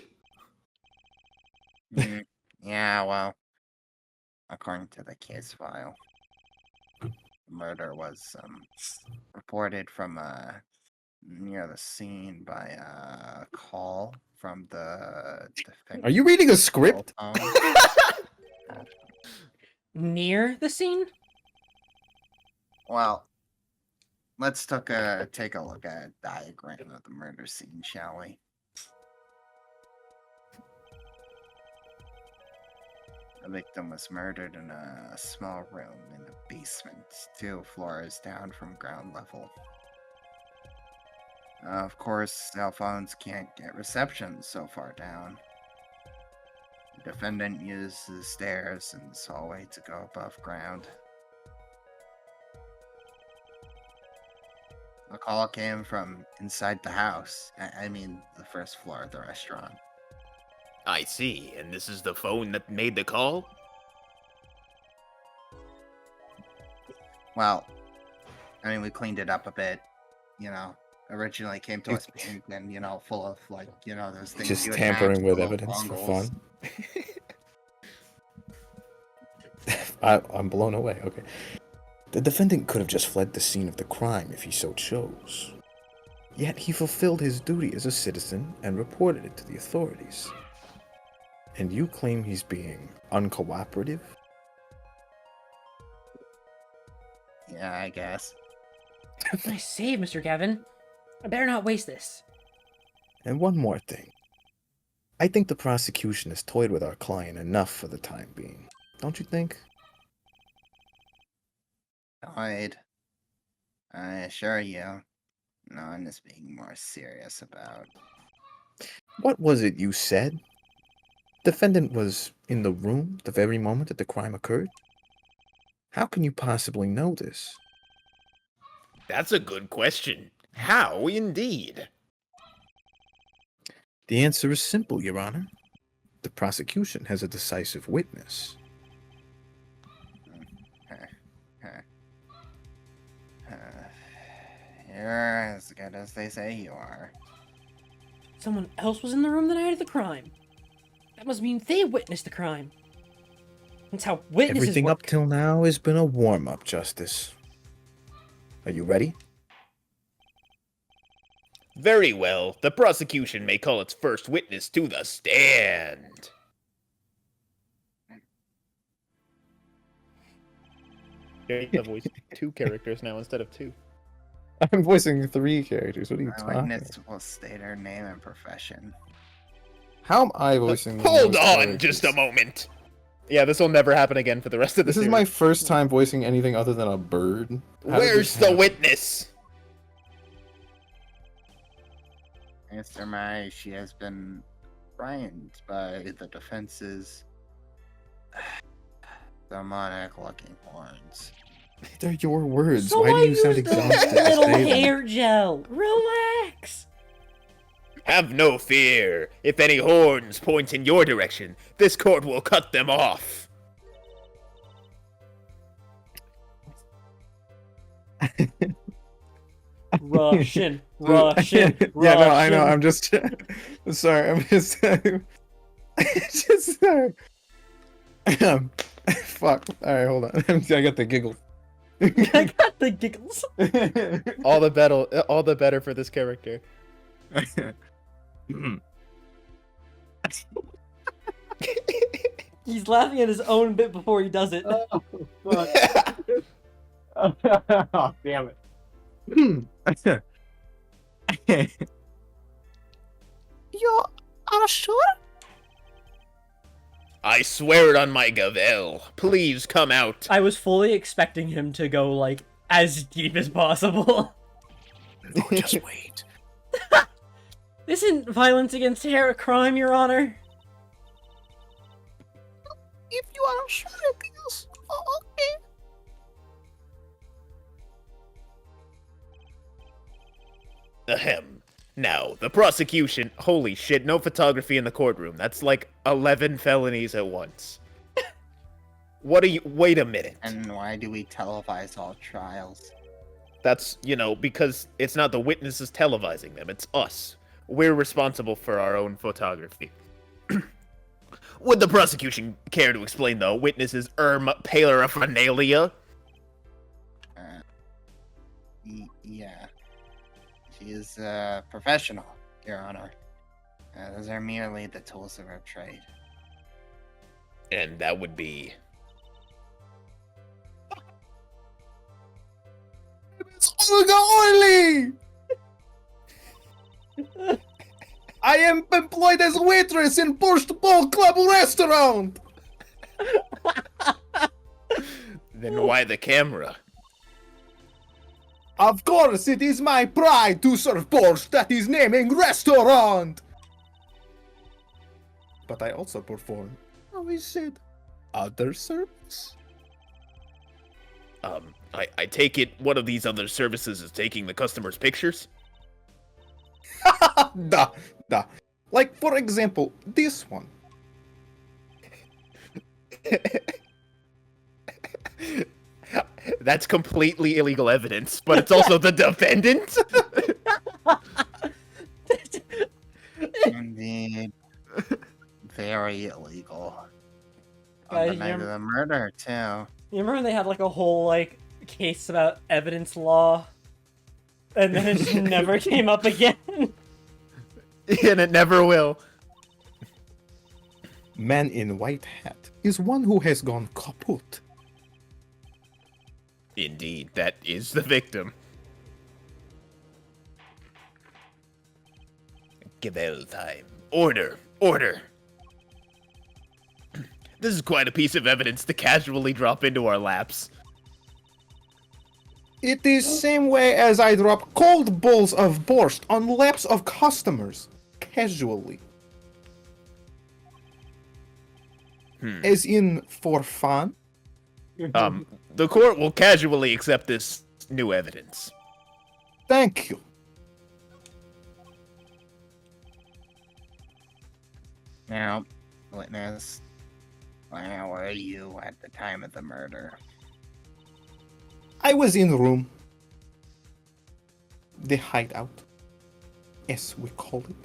Yeah, well, according to the case file, the murder was reported from near the scene by a call from the defendant. Are you reading a script? Near the scene? Well, let's take a look at a diagram of the murder scene, shall we? The victim was murdered in a small room in the basement, 2 floors down from ground level. Of course, cell phones can't get reception so far down. The defendant used the stairs in this hallway to go above ground. The call came from inside the house. I mean, the first floor of the restaurant. I see, and this is the phone that made the call? Well, I mean, we cleaned it up a bit, Originally came to us pink and, full of, those things. Just you would tampering have, with little evidence for bongles. fun. I'm blown away. Okay. The defendant could have just fled the scene of the crime if he so chose. Yet he fulfilled his duty as a citizen and reported it to the authorities. And you claim he's being uncooperative? Yeah, I guess. Nice save, Mr. Gavin. I better not waste this. And one more thing. I think the prosecution has toyed with our client enough for the time being. Don't you think? Lloyd, I assure you, No, I'm just being more serious about. What was it you said? Defendant was in the room the very moment that the crime occurred? How can you possibly know this? That's a good question. How, indeed? The answer is simple, Your Honor. The prosecution has a decisive witness. You're as good as they say you are. Someone else was in the room the night of the crime. That must mean they witnessed the crime. That's how witnesses Everything work. up till now has been a warm-up, Justice. Are you ready? Very well. The prosecution may call its first witness to the stand. You have voiced 2 characters now instead of 2. I'm voicing 3 characters. What are you My talking witness will state her name and profession. How am I voicing Hold those on characters? just a moment. Yeah, this will never happen again for the rest of the This series. is my first time voicing anything other than a bird. How did Where's this the happen? witness? Mr. Mai, she has been frightened by the defense's demonic-looking horns. They're your words. So Why do you use sound the exhausted? to little say them? hair gel. Relax. Have no fear. If any horns point in your direction, this court will cut them off. Russian. Yeah, no, I know. I'm just sorry. I'm just just sorry. Fuck. All right, hold on. I got the giggle. I got the giggles. all the better for this character. He's laughing at his own bit before he does it. Oh, damn it. You are sure? I swear it on my gavel. Please come out. I was fully expecting him to go, like, as deep as possible. Oh, just wait. Isn't violence against hair a crime, Your Honor? If you are sure it is, okay. Ahem. Now, the prosecution. Holy shit, no photography in the courtroom. That's like 11 felonies at once. What are you. Wait a minute. And why do we televise all trials? That's, because it's not the witnesses televising them, it's us. We're responsible for our own photography. Would the prosecution care to explain, though, witnesses paraphernalia? Yeah. She is a professional, Your Honor. Those are merely the tools of her trade. And that would be... It's Olga Orly! I am employed as a waitress in Borscht Ball Club restaurant! Then why the camera? Of course, it is my pride to serve borscht at his naming restaurant! But I also perform, how is it, other service? I take it one of these other services is taking the customer's pictures? Duh. Like, for example, this one. That's completely illegal evidence, but it's also the defendant? Indeed. Very illegal. On the Guys, night of the murder, too. You remember when they had, like, a whole, like, case about evidence law? And then it just never came up again? And it never will. Man in white hat is one who has gone kaput. Indeed, that is the victim. Gavel time. Order! Order! This is quite a piece of evidence to casually drop into our laps. It is same way as I drop cold bowls of borscht on laps of customers, casually. As in, for fun? The court will casually accept this new evidence. Thank you. Now, witness, where were you at the time of the murder? I was in the room. The hideout, as we call it.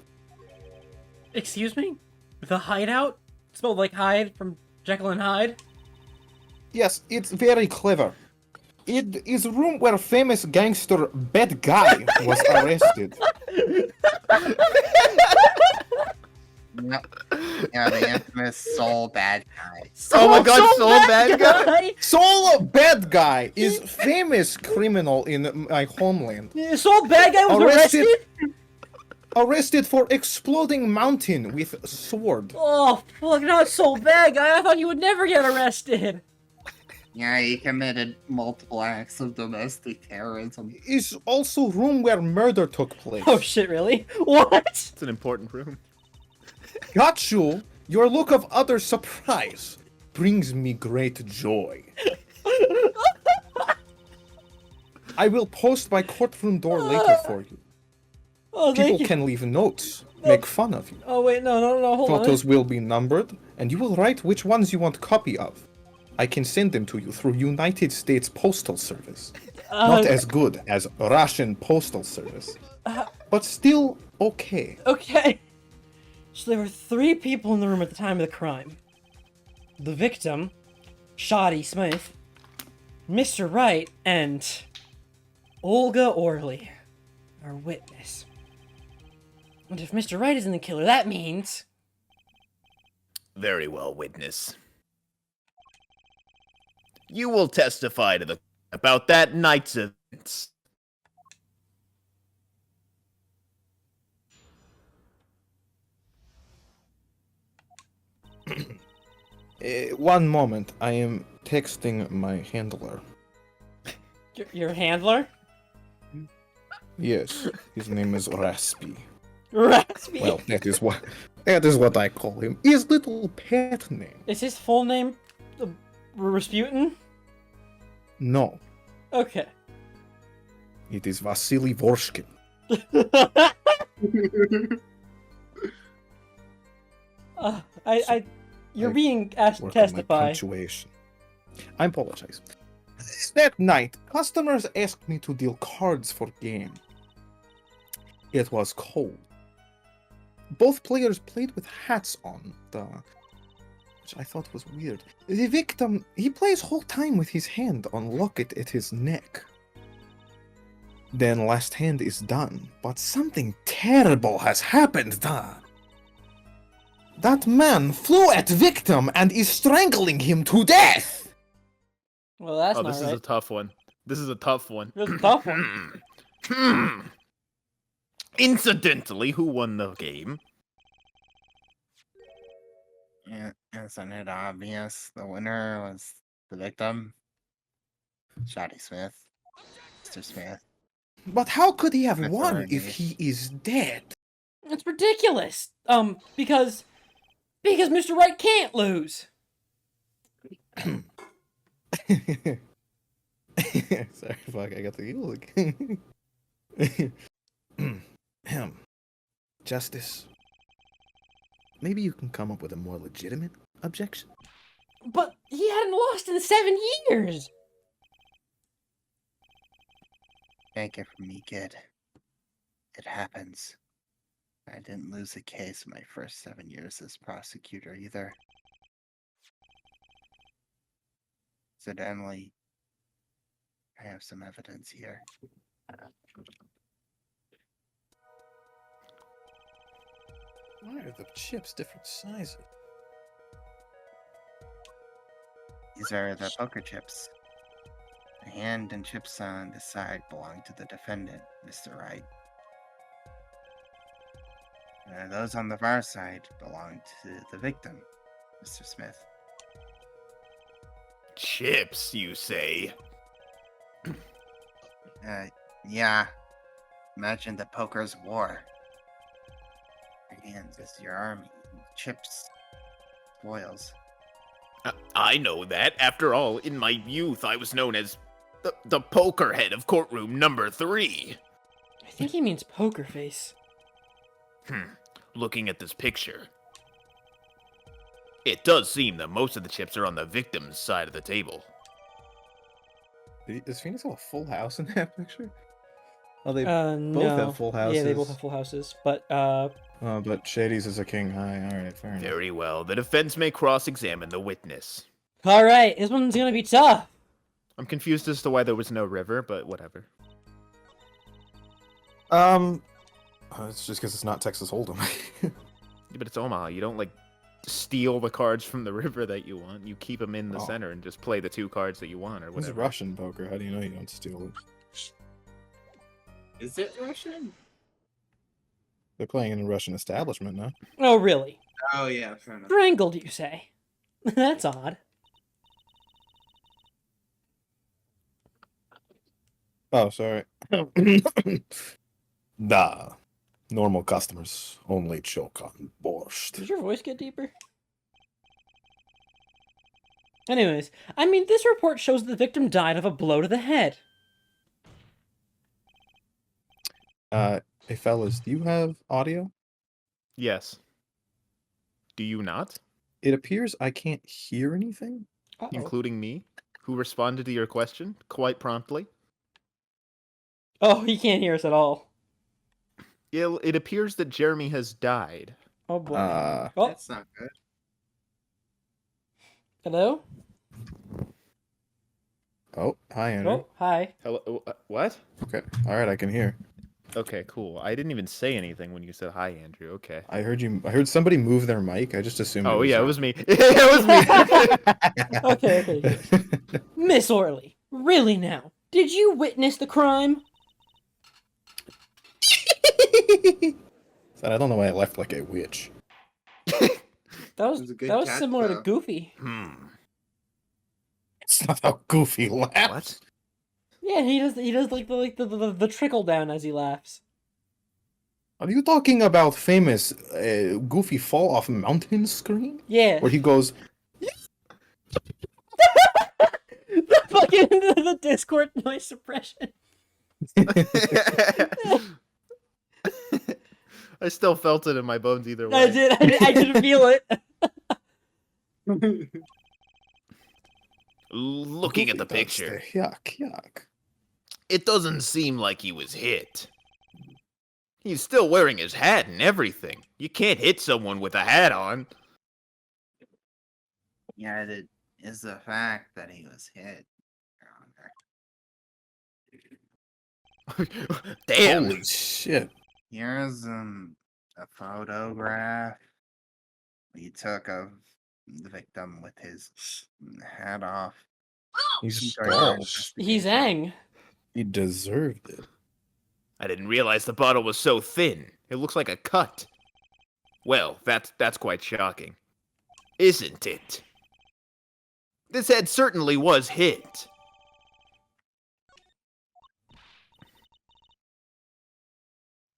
Excuse me? The hideout? Spelled like Hyde from Jekyll and Hyde? Yes, it's very clever. It is a room where famous gangster Bad Guy was arrested. Yep. Yeah, the infamous Soul Bad Guy. Oh my God, Soul Bad Guy! Soul Bad Guy is famous criminal in my homeland. Soul Bad Guy was arrested? Arrested for exploding mountain with sword. Oh, fuck, not Soul Bad Guy. I thought he would never get arrested. Yeah, he committed multiple acts of domestic terrorism. Is also room where murder took place. Oh shit, really? What? It's an important room. Got you. Your look of utter surprise brings me great joy. I will post my courtroom door later for you. Oh, thank People you. can leave notes, make fun of you. Oh, wait, no, hold Photos will be numbered, and you will write which ones you want copy of. I can send them to you through United States Postal Service. Not as good as Russian Postal Service, but still okay. Okay. So there were 3 people in the room at the time of the crime. The victim, Shoddy Smith, Mr. Wright, and Olga Orley, our witness. And if Mr. Wright isn't the killer, that means... Very well, witness. You will testify to the about that night's events. One moment, I am texting my handler. Your handler? Yes, his name is Raspy. Raspy. Well, that is what I call him. His little pet name. Is his full name Rasputin? No, Okay. it is Vasily Vorshkin. You're I being asked to Work on my testify. punctuation. I apologize. That night, customers asked me to deal cards for game. It was cold. Both players played with hats on, which I thought was weird. The victim, he plays whole time with his hand on locket at his neck. Then last hand is done, but something terrible has happened. That man flew at victim and is strangling him to death. Well, that's Oh, not this right. is a tough one. This is a tough one. This is a tough one. Incidentally, who won the game? Yeah, isn't it obvious? The winner was the victim, Shoddy Smith, Mr. Smith. But how could he have That's won alright. if he is dead? It's ridiculous. Because Mr. Wright can't lose. Sorry, fuck, I got the evil again. Justice. Maybe you can come up with a more legitimate objection? But he hadn't lost in 7 years. Take it from me, kid. It happens. I didn't lose a case in my first 7 years as prosecutor either. Incidentally, I have some evidence here. Why are the chips different sizes? These are the poker chips. The hand and chips on the side belong to the defendant, Mr. Wright. And those on the far side belong to the victim, Mr. Smith. Chips, you say? Yeah. Imagine the poker's war. Your hands is your army. Chips. Spoils. I know that. After all, in my youth, I was known as the poker head of courtroom number 3. I think he means poker face. Looking at this picture, it does seem that most of the chips are on the victim's side of the table. Does Phoenix have a full house in that picture? Oh, they No. both have full houses. Yeah, they both have full houses, but but Shady's is a king high. All right, fair enough. Very well. The defense may cross-examine the witness. all right, this one's gonna be tough. I'm confused as to why there was no river, but whatever. It's just because it's not Texas Hold'em. Yeah, but it's Omaha. You don't, like, steal the cards from the river that you want. You keep them in the center and just play the 2 cards that you want, or It's whatever. Russian poker. How do you know you don't steal it? Is it Russian? They're playing in a Russian establishment now. Oh, really? Oh yeah, fair enough. Strangled, you say? That's odd. Oh, sorry. Nah. Normal customers only choke on borscht. Does your voice get deeper? Anyways, I mean, this report shows that the victim died of a blow to the head. Hey fellas, do you have audio? Yes. Do you not? It appears I can't hear anything. Uh-oh. Including me, who responded to your question quite promptly? Oh, he can't hear us at all. It appears that Jeremy has died. Oh, boy. Uh, Oh, That's not good. hello? Oh, hi, Andrew. Oh, hi. Hello? What? Okay, all right, I can hear. Okay, cool. I didn't even say anything when you said hi, Andrew. Okay. I heard you. I heard somebody move their mic. I just assumed. Oh, it yeah, it you. was me. It was me. Okay. Miss Orley, really now? Did you witness the crime? I don't know why I left like a witch. That was, It was a good that was catch, similar to though. Goofy. It's not how Goofy laughs. What? Yeah, he does like the trickle down as he laughs. Are you talking about famous Goofy fall off mountain scream? Yeah. Where he goes, the fucking the Discord noise suppression. I still felt it in my bones either way. I did. I didn't feel it. Looking at the Goofy picture, does the yuck. it doesn't seem like he was hit. He's still wearing his hat and everything. You can't hit someone with a hat on. Yeah, it is the fact that he was hit, Your Honor. Damn. Holy shit. Here's a photograph we took of the victim with his hat off. He's During our bald. He's investigation. ang. He deserved it. I didn't realize the bottle was so thin. It looks like a cut. Well, that's quite shocking. Isn't it? This head certainly was hit.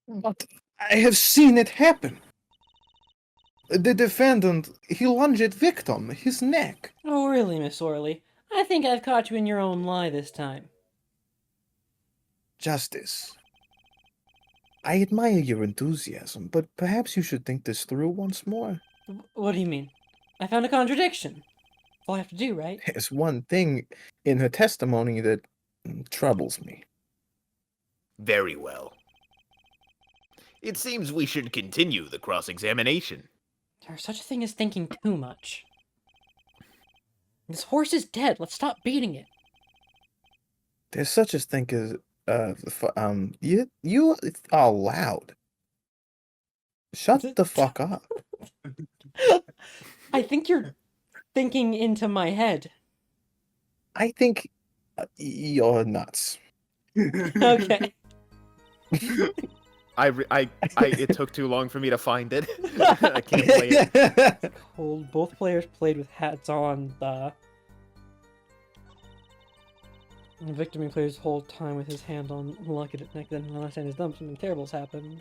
But I have seen it happen. The defendant, he lunged at victim, his neck. Oh, really, Miss Orley? I think I've caught you in your own lie this time. Justice. I admire your enthusiasm, but perhaps you should think this through once more. What do you mean? I found a contradiction. All I have to do, right? There's one thing in her testimony that troubles me. Very well. It seems we should continue the cross-examination. There's such a thing as thinking too much. This horse is dead. Let's stop beating it. There's such a thing as you are loud. Shut the fuck up. I think you're thinking into my head. I think you're nuts. Okay. It took too long for me to find it. I can't play it. Cold. Both players played with hats on. The victim plays the whole time with his hand on the locket at neck, then when I understand his thumb, something terrible's happened.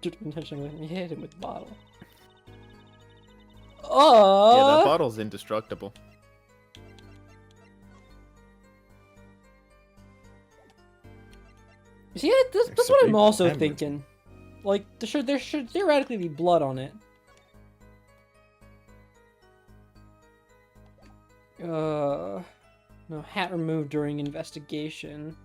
Intentionally hit him with the bottle. Oh! Yeah, that bottle's indestructible. You see, that's what I'm also thinking. Like, there should theoretically be blood on it. No, hat removed during investigation.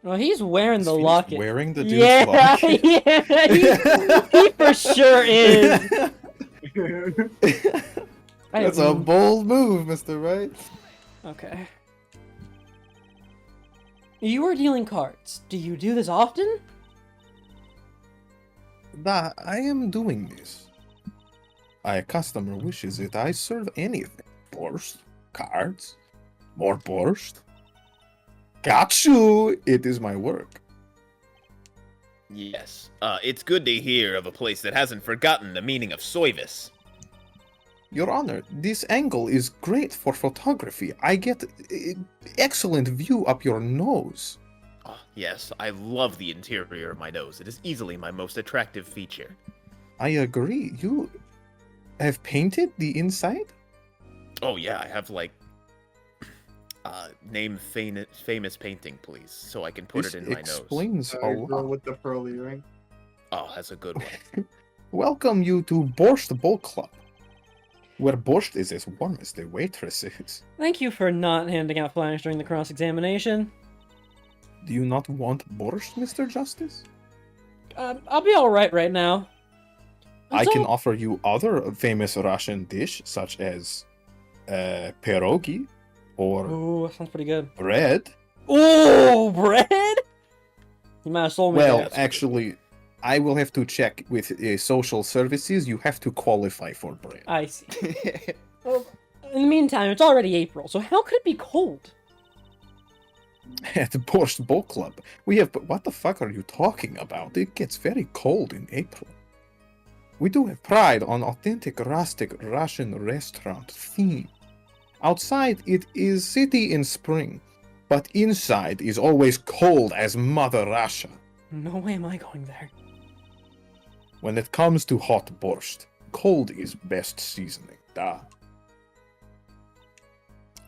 No, he's wearing the locket. Wearing the dude's Yeah, locket. yeah, he for sure is. That's a bold move, Mr. Right. Okay. You are dealing cards. Do you do this often? I am doing this. A customer wishes it, I serve anything. Borscht, cards, more borscht. Got you! It is my work. Yes. It's good to hear of a place that hasn't forgotten the meaning of Soivis. Your Honor, this angle is great for photography. I get excellent view up your nose. Oh, yes, I love the interior of my nose. It is easily my most attractive feature. I agree. You have painted the inside? Oh yeah, I have like name famous painting, please, so I can put This it in my nose. explains a Girl lot. with the pearl earring. Oh, that's a good one. Welcome you to Borscht Bowl Club, where borscht is as warm as the waitresses. Thank you for not handing out flyers during the cross-examination. Do you not want borscht, Mr. Justice? I'll be alright right now. I can offer you other famous Russian dish, such as pierogi or Ooh, that sounds pretty good. bread. Ooh, bread? You might have sold me Well, that. actually, I will have to check with social services. You have to qualify for bread. I see. Well, in the meantime, it's already April, so how could it be cold? At the Borscht Bowl Club, we have. What the fuck are you talking about? It gets very cold in April. We do have pride on authentic rustic Russian restaurant theme. Outside, it is city in spring, but inside is always cold as Mother Russia. No way am I going there. When it comes to hot borscht, cold is best seasoning. Duh.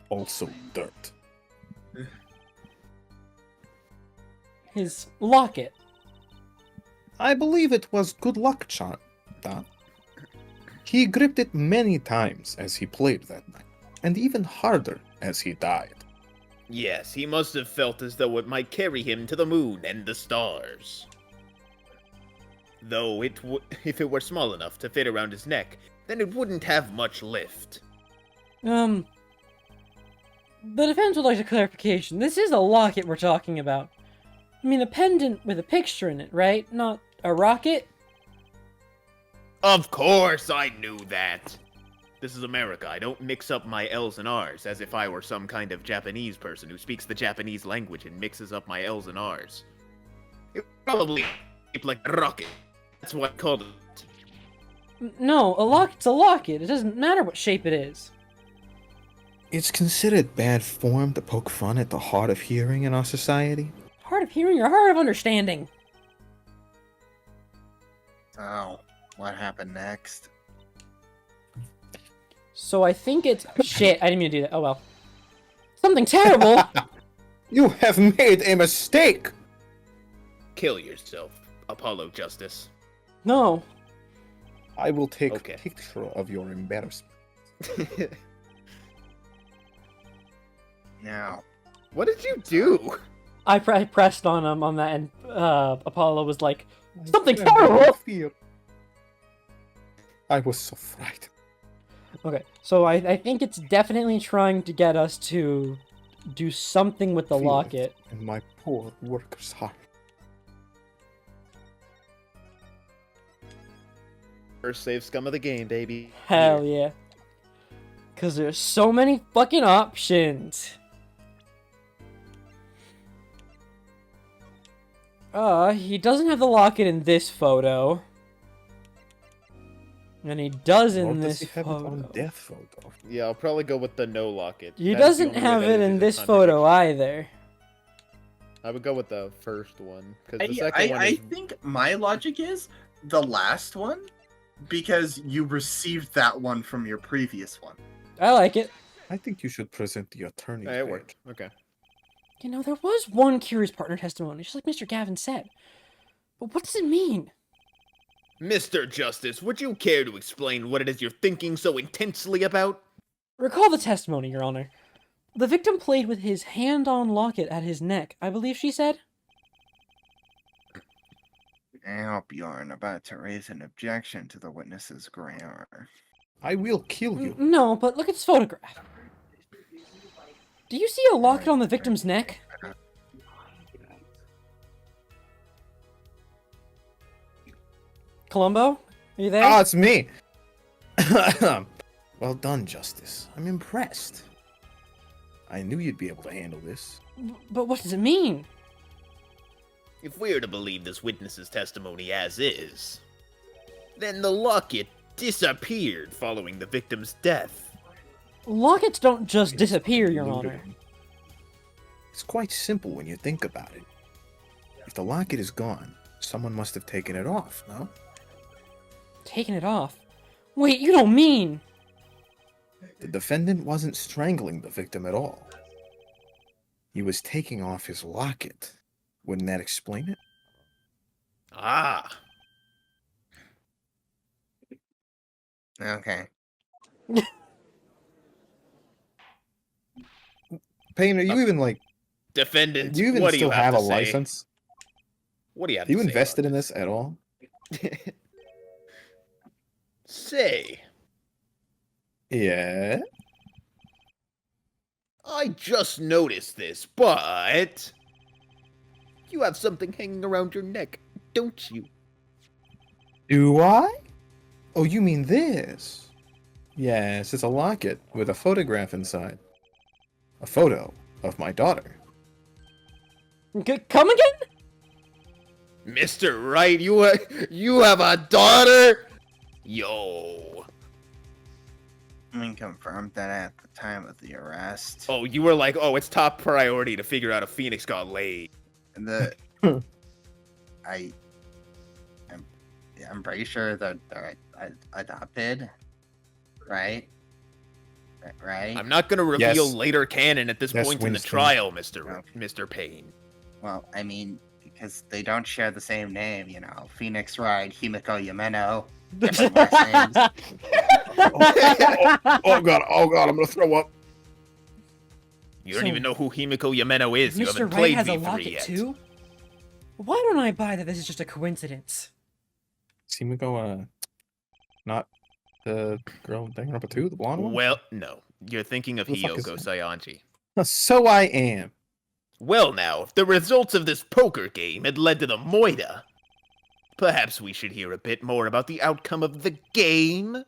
Also dirt. His locket. I believe it was good luck charm. Duh. He gripped it many times as he played that night, and even harder as he died. Yes, he must have felt as though it might carry him to the moon and the stars. Though if it were small enough to fit around his neck, then it wouldn't have much lift. The defense would like a clarification. This is a locket we're talking about. I mean, a pendant with a picture in it, right? Not a rocket? Of course I knew that. This is America. I don't mix up my L's and R's as if I were some kind of Japanese person who speaks the Japanese language and mixes up my L's and R's. It probably shaped like a rocket. That's what I called it. No, a locket's a locket. It doesn't matter what shape it is. It's considered bad form to poke fun at the hard of hearing in our society. Hard of hearing or hard of understanding? So, what happened next? So I think it's... Shit, I didn't mean to do that. Oh well. Something terrible! You have made a mistake! Kill yourself, Apollo Justice. No. I will take Okay. a picture of your embarrassment. Now, What did you do? I pressed on him on that, and Apollo was like, something terrible! Fear. I was so frightened. Okay, so I think it's definitely trying to get us to do something with the Feel it locket. in my poor worker's heart. First save scum of the game, baby. Hell yeah. Because there's so many fucking options. He doesn't have the locket in this photo. And he does Nor in does this he have it on photo. death photo. Yeah, I'll probably go with the no locket. He That is the doesn't only way have that it is in a this photo contradiction. either. I would go with the first one because the I, second one I is. think my logic is the last one because you received that one from your previous one. I like it. I think you should present the attorney's It badge. worked. Okay. You know, there was one curious partner testimony, just like Mr. Gavin said. But what does it mean? Mr. Justice, would you care to explain what it is you're thinking so intensely about? Recall the testimony, Your Honor. The victim played with his hand-on locket at his neck, I believe she said. I hope you aren't about to raise an objection to the witness's grammar. I will kill you. No, but look at this photograph. Do you see a locket on the victim's neck? Columbo? Are you there? Ah, it's me. Well done, Justice. I'm impressed. I knew you'd be able to handle this. But what does it mean? If we're to believe this witness's testimony as is, then the locket disappeared following the victim's death. Lockets don't just disappear, Your Looted Honor. him. It's quite simple when you think about it. If the locket is gone, someone must have taken it off, no? Taking it off? Wait, you don't mean... The defendant wasn't strangling the victim at all. He was taking off his locket. Wouldn't that explain it? Ah, Okay. Payne, are you even like... defendant, Do you even what do still you have to a say? license? What do you have Are you to say invested in about this at all? Say, Yeah. I just noticed this, but you have something hanging around your neck, don't you? Do I? Oh, you mean this? Yes, it's a locket with a photograph inside. A photo of my daughter. Come again? Mr. Wright, you have a daughter? Yo. I mean, confirmed that at the time of the arrest. Oh, you were like, oh, it's top priority to figure out if Phoenix got laid. The I'm pretty sure that they're adopted, right? Right? I'm not gonna reveal Yes. later canon at this Yes, point in the Winston. trial, Okay. Mr. Payne. Well, I mean, because they don't share the same name, you know. Phoenix Wright, Himiko Yameno. Different last names. Oh god, I'm gonna throw up. You don't So, even know who Himiko Yameno is. You Mr. haven't Wright played has a V3 locket yet. too? Why don't I buy that this is just a coincidence? Himiko, not the girl with number 2, the blonde one? Well, no. You're thinking of Who the fuck is Hiyoko that? Sayanji. So I am. Well, now, if the results of this poker game had led to the Moida, perhaps we should hear a bit more about the outcome of the game.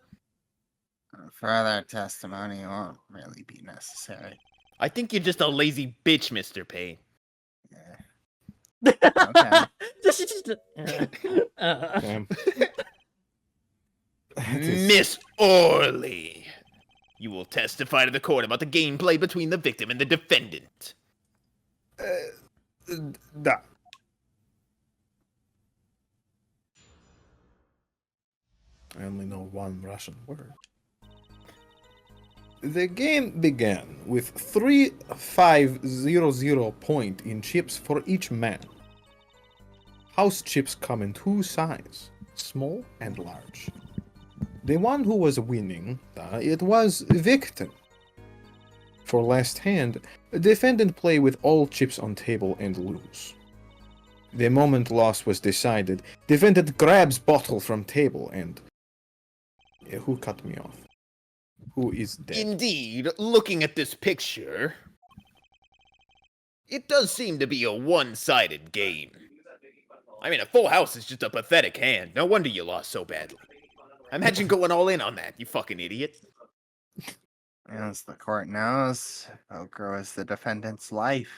Further testimony won't really be necessary. I think you're just a lazy bitch, Mr. Payne. Yeah. Okay. Damn. That is- Miss Orley, you will testify to the court about the gameplay between the victim and the defendant. Da. I only know one Russian word. The game began with 3,500 point in chips for each man. House chips come in two sizes, small and large. The one who was winning, it was victim. For last hand, defendant play with all chips on table and lose. The moment loss was decided, defendant grabs bottle from table and... Who cut me off? Who is dead? Indeed, looking at this picture, it does seem to be a one-sided game. I mean, a full house is just a pathetic hand. No wonder you lost so badly. Imagine going all in on that, you fucking idiot. As the court knows, poker was the defendant's life.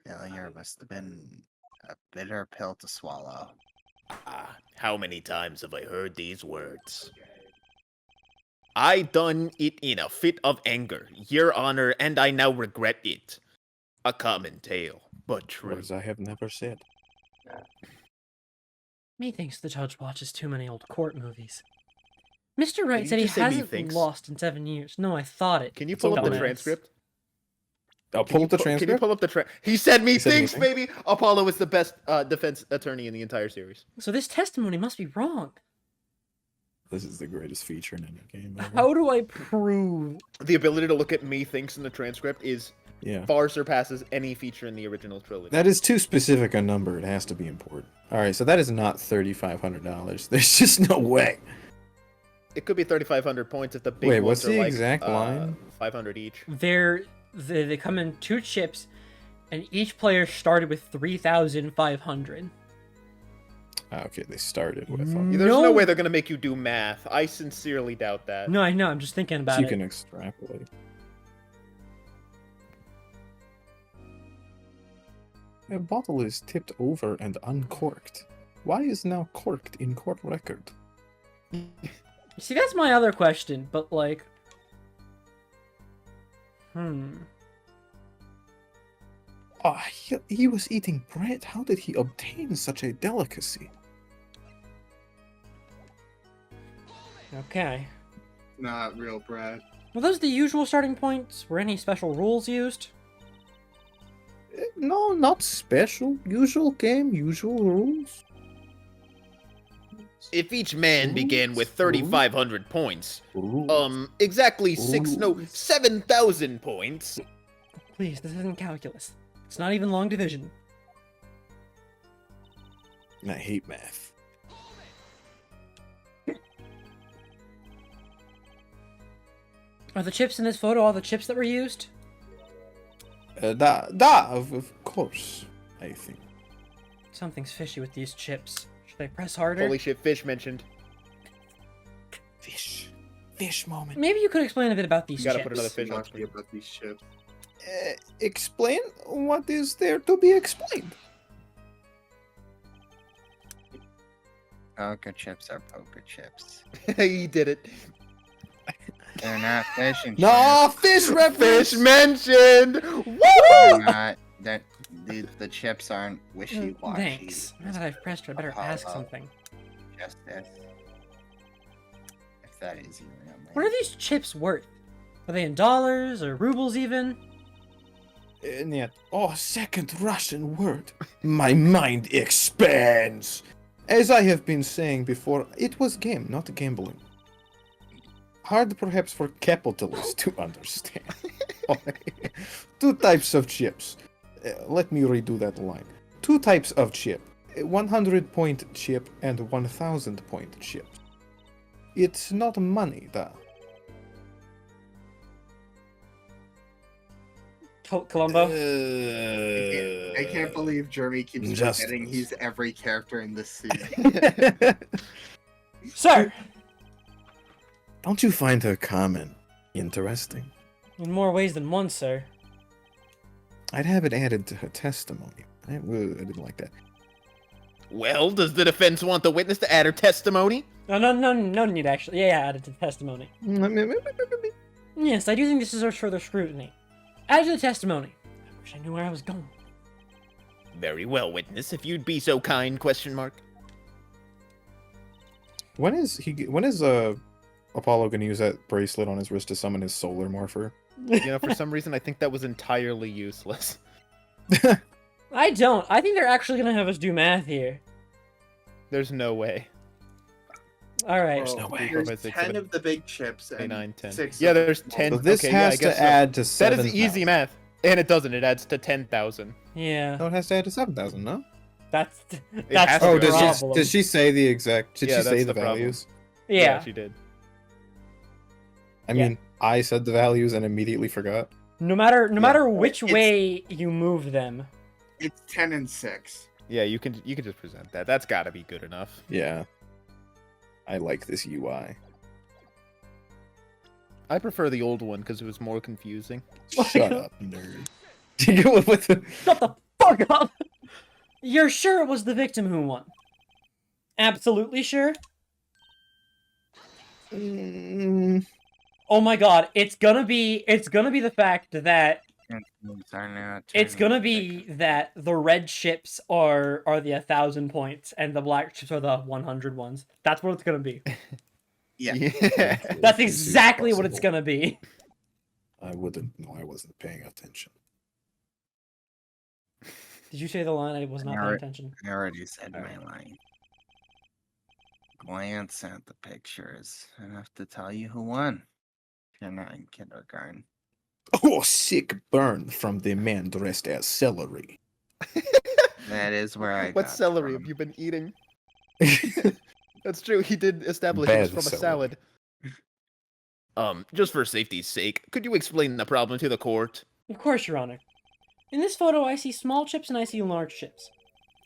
Failure must have been a bitter pill to swallow. Ah, how many times have I heard these words? I done it in a fit of anger, your honor, and I now regret it. A common tale, but true. Words I have never said. Methinks the judge watches too many old court movies. Mr. Wright you said he just say hasn't methinks? lost in 7 years. No, I thought it. Can you pull up the Dumbass. transcript? I'll Can pull you up the pu- Can you transcript. pull up the He said me He said thinks, methinks? baby. Apollo is the best defense attorney in the entire series. So this testimony must be wrong. This is the greatest feature in any game ever. How do I prove? The ability to look at me thinks in the transcript is Yeah. far surpasses any feature in the original trilogy. That is too specific a number. It has to be important. All right, so that is not $3,500. There's just no way. It could be 3,500 points if the big Wait, ones what's are the like, exact line? 500 each. They come in 2 chips, and each player started with 3,500. Okay, they started with. There's No. no way they're gonna make you do math. I sincerely doubt that. No, I know. I'm just thinking about So you it. can extrapolate. A bottle is tipped over and uncorked. Why is now corked in court record? See, that's my other question, but like... Ah, he was eating bread. How did he obtain such a delicacy? Okay. Not real bread. Were those the usual starting points? Were any special rules used? No, not special. Usual game, usual rules. If each man began with Rules? 3,500 points, Rules. exactly Rules. 7,000 points. Please, this isn't calculus. It's not even long division. I hate math. Are the chips in this photo all the chips that were used? Of course, I think. Something's fishy with these chips. Should I press harder? Holy shit, Fish mentioned. Fish moment. Maybe you could explain a bit about these You gotta chips. put another fish on Lucky screen. about these chips. Explain what is there to be explained. Poker chips are poker chips. He did it. They're not fishing chips. No, fish reference. Fish mentioned. Woo! They're not. The chips aren't wishy-washy. Thanks. Now that I've pressed her, I better ask something. Just this. If that is your real name. What are these chips worth? Are they in dollars or rubles even? And yet, second Russian word. My mind expands. As I have been saying before, it was game, not gambling. Hard perhaps for capitalists to understand. 2 types of chips. Let me redo that line. 2 types of chip. 100-point chip and 1,000-point chip. It's not money, though. Columbo? I can't believe Jeremy keeps Justice. forgetting he's every character in this scene. Sir! Don't you find her comment interesting? In more ways than one, sir. I'd have it added to her testimony. I didn't like that. Well, does the defense want the witness to add her testimony? No need actually. Yeah, add it to the testimony. Yes, I do think this deserves further scrutiny. Add to the testimony. I wish I knew where I was going. Very well, witness, if you'd be so kind, question mark. When is Apollo gonna use that bracelet on his wrist to summon his solar morpher? For some reason, I think that was entirely useless. I don't. I think they're actually gonna have us do math here. There's no way. Alright. Well, no way. There's 4, 5, 6, 10 7, of the big chips and 9, 10. 6 Yeah, of the there's small 10. So this Okay, yeah, I has guess to so. add to That 7,000. is easy math. And it doesn't. It adds to 10,000. Yeah. No, it has to add to 7,000, no? That's has that's to the be. problem. Did she say the exact? Did Yeah, she say that's the the problem. values? Yeah. she did. I Yeah. mean, I said the values and immediately forgot. No matter which It's- way you move them. It's 10 and 6. Yeah, you can just present that. That's got to be good enough. Yeah. I like this UI. I prefer the old one because it was more confusing. Shut up, nerd. What the- Shut the fuck up! You're sure it was the victim who won? absolutely sure? Mm, Oh my god, it's gonna be the fact that it's gonna be that the red chips are the 1,000 points and the black chips are the 100 ones. That's what it's gonna be. Yeah. That's this is exactly what it's possible. gonna be. I wouldn't. No, I wasn't paying attention. Did you say the line? I was not paying attention. I already said my Alright. line. Glance at the pictures enough to tell you who won. You're not in kindergarten. Oh, sick burn from the man dressed as celery. That is where I What got celery from. have you been eating? That's true. He did establish it Bad was from a celery. salad. Just for safety's sake, could you explain the problem to the court? Of course, Your Honor. In this photo, I see small chips and I see large chips.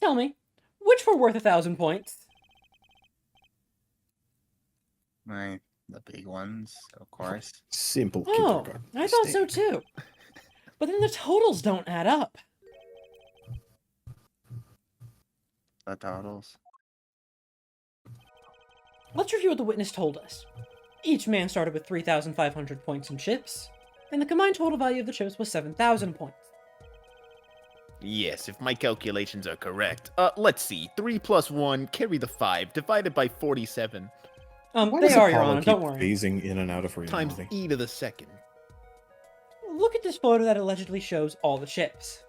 Tell me, which were worth 1,000 points? The big ones, of course. Simple Oh, kindergarten. I thought so mistake. too. But then the totals don't add up. The totals. Let's review what the witness told us. Each man started with 3,500 points in chips, and the combined total value of the chips was 7,000 points. Yes, if my calculations are correct. Let's see. 3 plus 1, carry the 5, divided by 47, Why They does are, Your Apollo Honor, keep don't worry. phasing in and out of times reality? e to the second. Look at this photo that allegedly shows all the chips.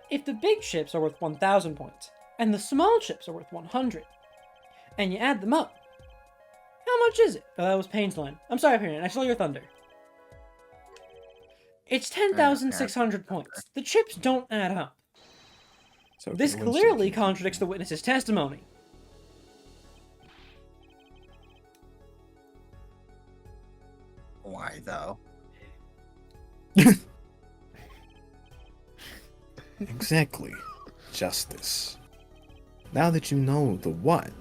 If the big chips are worth 1,000 points, and the small chips are worth 100, and you add them up, how much is it? Oh, that was Payne's line. I'm sorry, Payne, I stole your thunder. It's 10,600 points. The chips don't add up. So This clearly contradicts the witness's testimony. Why though? Exactly. Justice. Now that you know the what,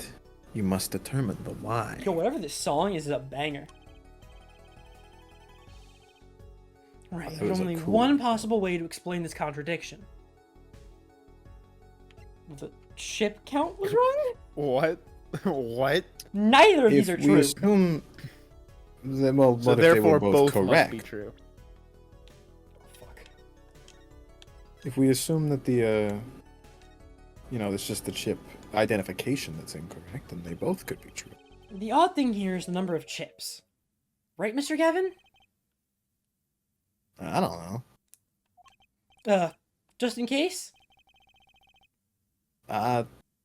you must determine the why. Yo, whatever this song is a banger. Right, That there's was a only cool one one. possible way to explain this contradiction. The chip count was wrong? What? What? Neither of If these are we true. assume, then, well, So what if they therefore, were both must correct? be true. Fuck. If we assume that the, it's just the chip identification that's incorrect, then they both could be true. The odd thing here is the number of chips. Right, Mr. Gavin? I don't know. Just in case?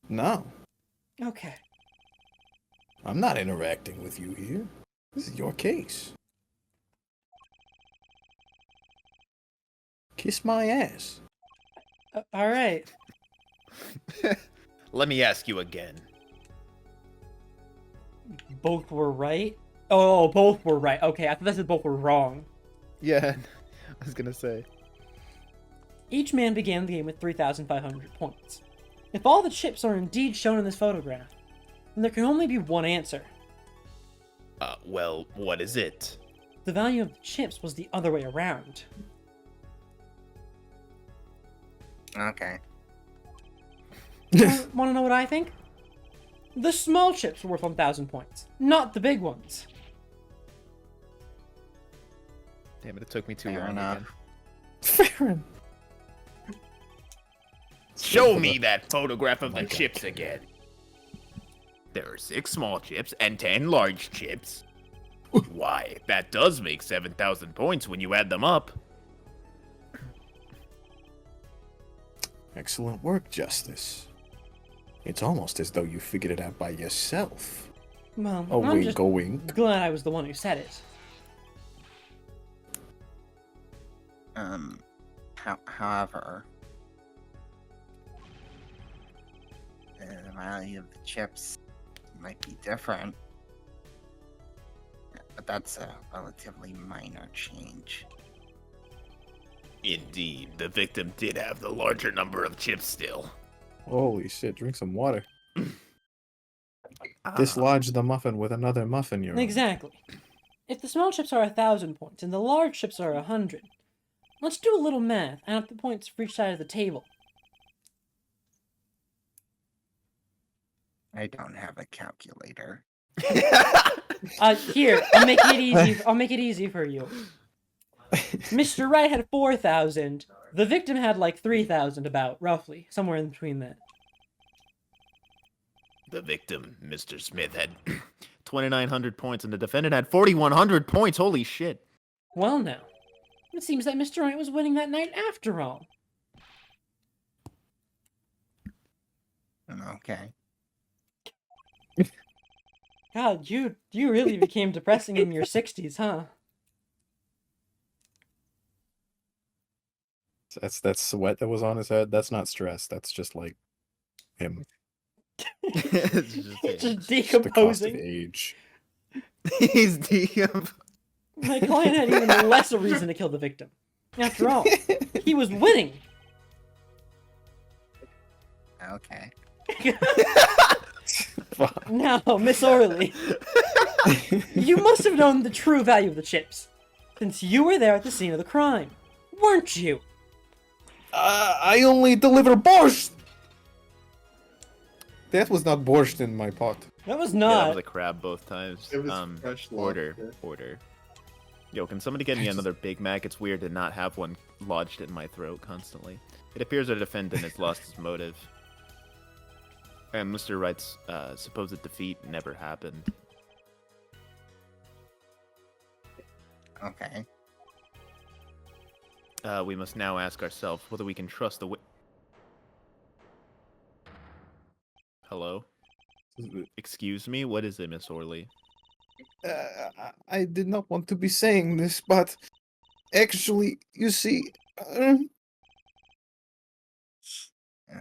No. Okay. I'm not interacting with you here. This is your case. Kiss my ass. Alright. Let me ask you again. Both were right? Oh, both were right. Okay, I thought that said both were wrong. Yeah, I was gonna say. Each man began the game with 3,500 points. If all the chips are indeed shown in this photograph, then there can only be one answer. Well, what is it? The value of the chips was the other way around. Okay. Want to know what I think? The small chips were worth 1,000 points, not the big ones. Damn it! It took me too Fair long enough. again. Fair enough. Show me that photograph of my the God. chips again. There are 6 small chips and 10 large chips. Why, that does make 7,000 points when you add them up. Excellent work, Justice. It's almost as though you figured it out by yourself. Well, A I'm wink, just a wink. glad I was the one who said it. However, the value of the chips might be different, but that's a relatively minor change. Indeed, the victim did have the larger number of chips still. Holy shit, drink some water. Dislodge the muffin with another muffin, Your Honor. Exactly. If the small chips are 1,000 points and the large chips are 100, let's do a little math and add up the points for each side of the table. I don't have a calculator. Here, I'll make it easy. I'll make it easy for you. Mr. Wright had 4,000. The victim had like 3,000, about roughly, somewhere in between that. The victim, Mr. Smith, had 2,900 points, and the defendant had 4,100 points. Holy shit! Well, now, it seems that Mr. Wright was winning that night after all. Okay. God, you really became depressing in your 60s, huh? That's sweat that was on his head. That's not stress. That's just like him. It's just It's him. just Just the cost of decomposing. age. He's DM. My client had even less a reason to kill the victim. After all, he was winning. Okay. Now, Miss Orley, you must have known the true value of the chips, since you were there at the scene of the crime, weren't you? I only deliver borscht. That was not borscht in my pot. That was Yeah, that not. was a crab both times. It was fresh order, lobster. order. Yo, can somebody get me another Big Mac? It's weird to not have one lodged in my throat constantly. It appears our defendant has lost his motive. And Mr. Wright's supposed defeat never happened. Okay. We must now ask ourselves whether we can trust the Hello? Excuse me? What is it, Miss Orley? I did not want to be saying this, but actually, you see,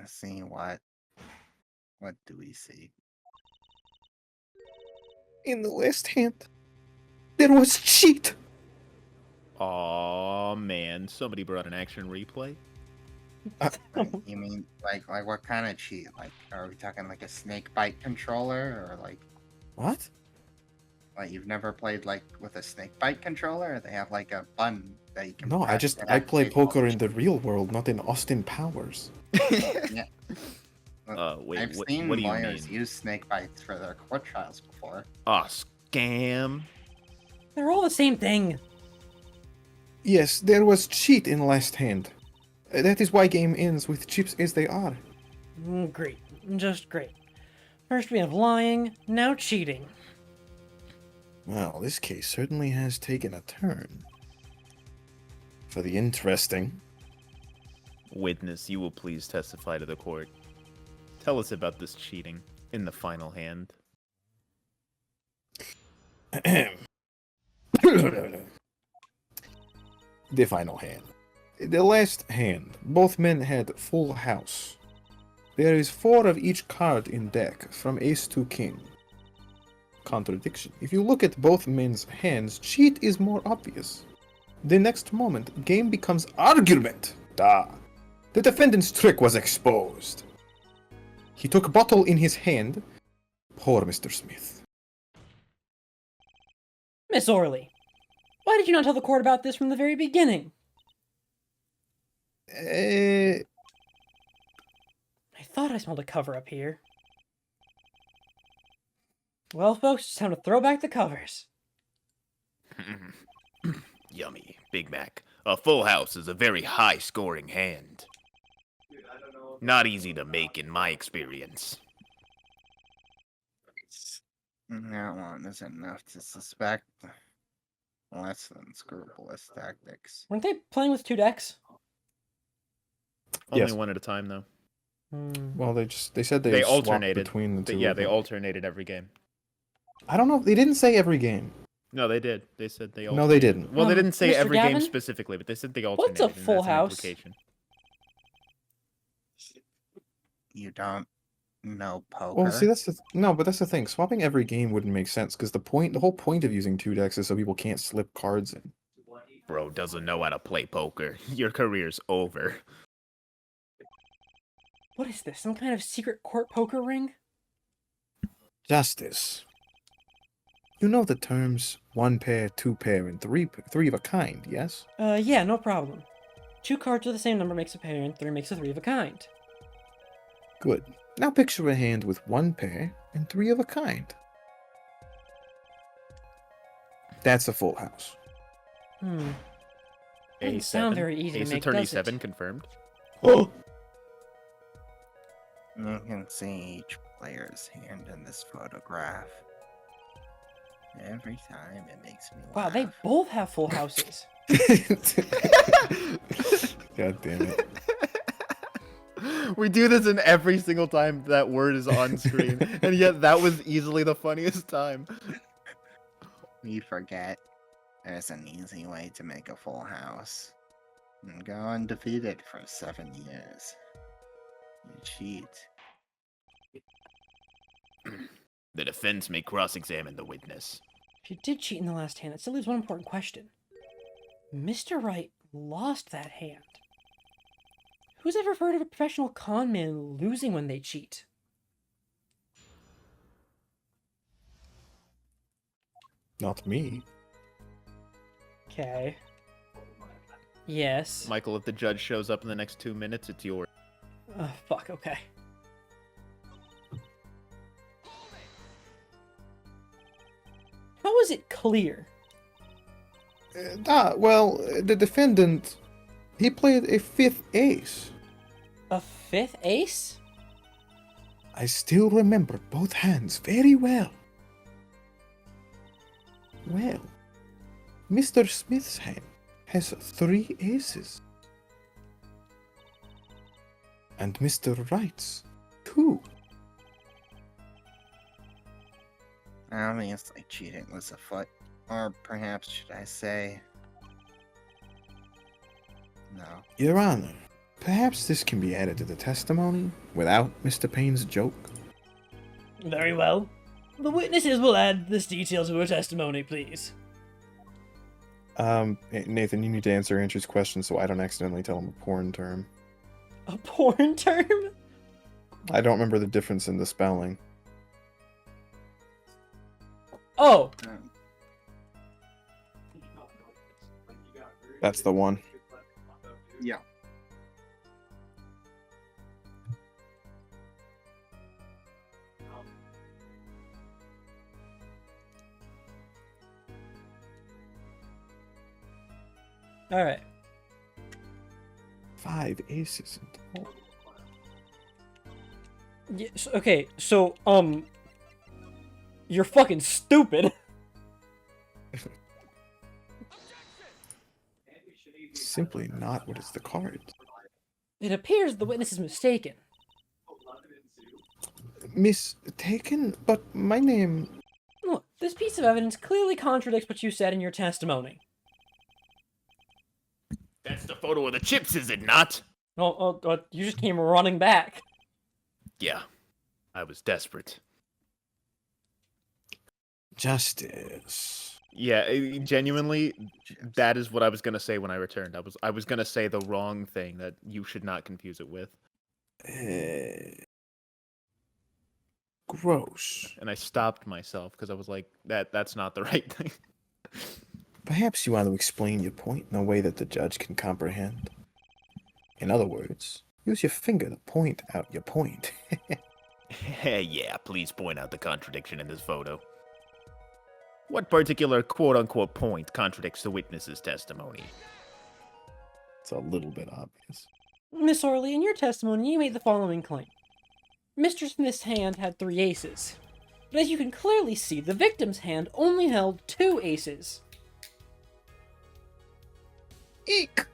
See what? What do we see? in the last hand, there was cheat. Aw, man. Somebody brought an action replay? Like, you mean like what kind of cheat? Like, are we talking like a snake bite controller, or What? like you've never played like with a snake bite controller? They have like a button that you can. No, press that I play activates poker all in the real world, not in Austin Powers. the- Wait, I've what seen do you lawyers mean? use snake bites for their court trials before. Aw, scam. They're all the same thing. Yes, there was cheat in last hand. That is why game ends with chips as they are. Great. Just great. First we have lying, now cheating. Well, this case certainly has taken a turn. For the interesting. Witness, you will please testify to the court. Tell us about this cheating in the final hand. The final hand. The last hand, both men had full house. There is 4 of each card in deck, from ace to king. Contradiction. If you look at both men's hands, cheat is more obvious. The next moment, game becomes argument. Da. The defendant's trick was exposed. He took a bottle in his hand. Poor Mr. Smith. Miss Orley, why did you not tell the court about this from the very beginning? I thought I smelled a cover up here. Well, folks, it's time to throw back the covers. Yummy. Big Mac. A full house is a very high-scoring hand. Not easy to make in my experience. That one is enough to suspect less than scrupulous tactics. Weren't they playing with 2 decks? Only Yes. one at a time, though. Well, they said They swapped alternated. between the two. Yeah, of they them. alternated every game. I don't know. They didn't say every game. No, they did. They said they alternated. No, they didn't. Well, they didn't say Mr. every game Gavin? specifically, but they said they What's alternated. a and full that's an house? implication. You don't know poker. Well, see, that's but that's the thing. Swapping every game wouldn't make sense because the whole point of using 2 decks is so people can't slip cards in. Bro doesn't know how to play poker. Your career's over. What is this, some kind of secret court poker ring? Justice. You know the terms 1 pair, 2 pair, and 3 of a kind, yes? Yeah, no problem. 2 cards of the same number makes a pair, and 3 makes a 3 of a kind. Good. Now picture a hand with 1 pair and 3 of a kind. That's a full house. Hmm. Doesn't A7. sound very easy to Ace make, Attorney does it? 7 confirmed. Oh! You can see each player's hand in this photograph. Every time it makes me Wow, laugh. they both have full houses. God damn it. We do this in every single time that word is on screen, and yet that was easily the funniest time. You forget there's an easy way to make a full house. And go undefeated for 7 years. You cheat. The defense may cross-examine the witness. If you did cheat in the last hand, it still leaves one important question. Mr. Wright lost that hand. Who's ever heard of a professional con man losing when they cheat? Not me. Okay. Yes. Michael, if the judge shows up in the next 2 minutes, it's yours. Fuck, okay. How is it clear? Well, the defendant, he played a 5th ace. A 5th ace? I still remember both hands very well. Well, Mr. Smith's hand has 3 aces. And Mr. Wright's 2. Obviously, cheating was afoot. Or perhaps, should I say... No. Your Honor, perhaps this can be added to the testimony without Mr. Payne's joke. Very well. The witnesses will add this detail to her testimony, please. Nathan, you need to answer Andrew's question so I don't accidentally tell him a porn term. A porn term? I don't remember the difference in the spelling. Oh! That's the one. Yeah. Alright. 5 aces in total. Yes, okay, so, you're fucking stupid. Simply not what is the card. It appears the witness is mistaken. Mistaken? But my name... Look, this piece of evidence clearly contradicts what you said in your testimony. That's the photo of the chips, is it not? Oh, you just came running back. Yeah. I was desperate. Justice. Yeah, genuinely, that is what I was gonna say when I returned. I was gonna say the wrong thing that you should not confuse it with, Gross. and I stopped myself because I was like, that's not the right thing. Perhaps you want to explain your point in a way that the judge can comprehend. In other words, use your finger to point out your point. Yeah, please point out the contradiction in this photo. What particular quote-unquote point contradicts the witness's testimony? It's a little bit obvious. Miss Orley, in your testimony, you made the following claim. Mr. Smith's hand had 3 aces. But as you can clearly see, the victim's hand only held 2 aces. Eek!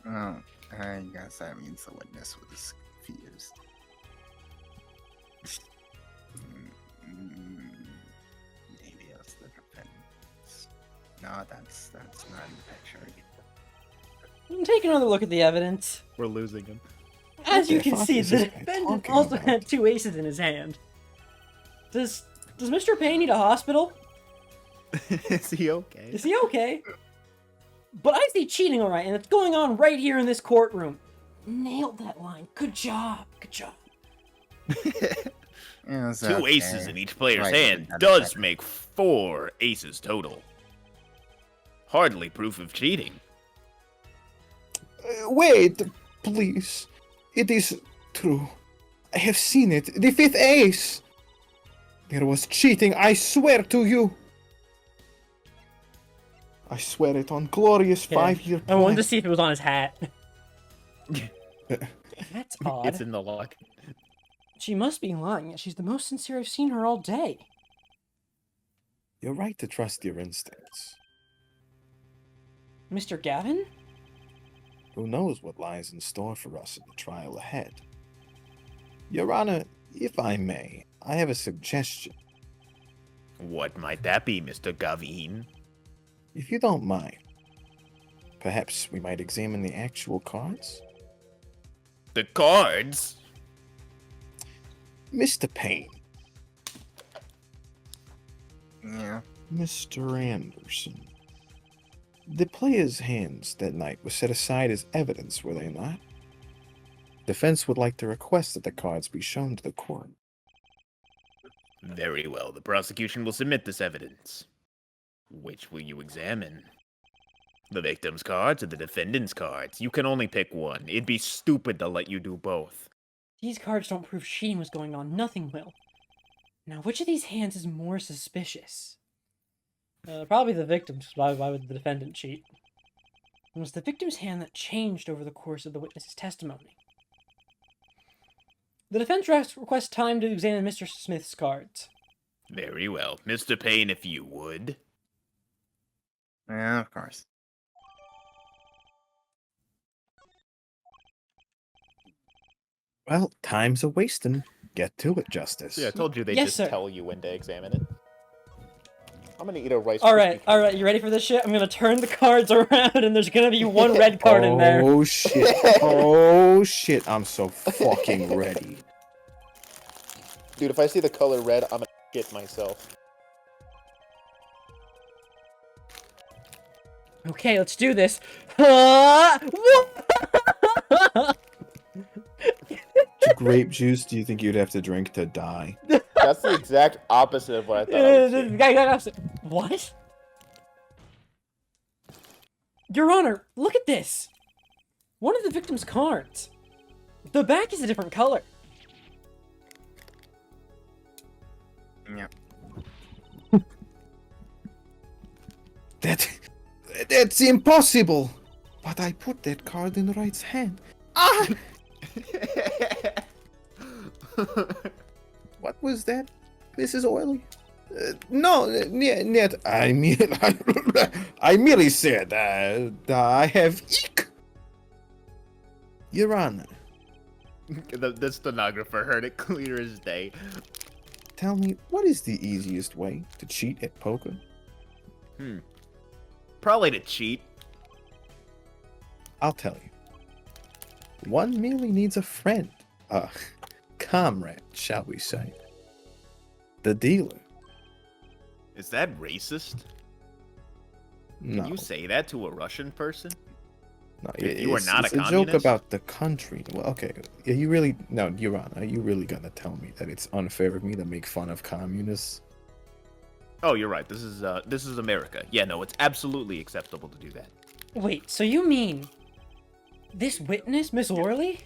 Oh, I guess that means the witness was confused. Maybe that's the defense. No, that's not in the picture. Take another look at the evidence. We're losing him. As What you the can fuck see, is the this guy defendant talking also about? had 2 aces in his hand. Does Mr. Payne need a hospital? Is he okay? Is he okay? But I see cheating alright, and it's going on right here in this courtroom. Nailed that line. Good job. Good job. It's 2 okay. aces in each player's Right, hand that's does better. make 4 aces total. Hardly proof of cheating. Wait, please. It is true. I have seen it. The 5th ace! There was cheating, I swear to you! I swear it on glorious Yeah. 5-year I wanted to plan. see if it was on his hat. That's odd. It's in the log. She must be lying. She's the most sincere I've seen her all day. You're right to trust your instincts. Mr. Gavin? Who knows what lies in store for us in the trial ahead? Your Honor, if I may, I have a suggestion. What might that be, Mr. Gavin? If you don't mind, perhaps we might examine the actual cards? The cards? Mr. Payne, Yeah. Mr. Anderson. The players' hands that night were set aside as evidence, were they not? Defense would like to request that the cards be shown to the court. Very well. The prosecution will submit this evidence. Which will you examine? The victim's cards or the defendant's cards? You can only pick one. It'd be stupid to let you do both. These cards don't prove cheating was going on. Nothing will. Now, which of these hands is more suspicious? Probably the victim's. Why would the defendant cheat? It was the victim's hand that changed over the course of the witness's testimony. The defense requests time to examine Mr. Smith's cards. Very well. Mr. Payne, if you would. Yeah, of course. Well, time's a wasting. Get to it, Justice. See, I told you they'd Yes, just sir. tell you when to examine it. I'm gonna eat a rice. Alright, Krispie alright, you ready for this shit? I'm gonna turn the cards around and there's gonna be one red card in there. Oh shit. Oh shit. I'm so fucking ready. Dude, if I see the color red, I'm gonna shit myself. Okay, let's do this. Grape juice do you think you'd have to drink to die? That's the exact opposite of what I thought I would see. What? Your Honor, look at this. One of the victim's cards. The back is a different color. Yeah. That's impossible. But I put that card in Wright's hand. Ah! What was that, Mrs. Oily? No, net. I merely said I have eek. Your Honor, The stenographer heard it clear as day. tell me, what is the easiest way to cheat at poker? Probably to cheat. I'll tell you. One merely needs a friend, a comrade, shall we say. The dealer. Is that racist? No, Can you say that to a Russian person? no, you are not a it's a joke communist? about the country. Well, okay, yeah, you really, no, Your Honor, are you really gonna tell me that it's unfair of me to make fun of communists? Oh, you're right. This is America. Yeah, no, it's absolutely acceptable to do that. Wait, so you mean this witness, Miss Orley?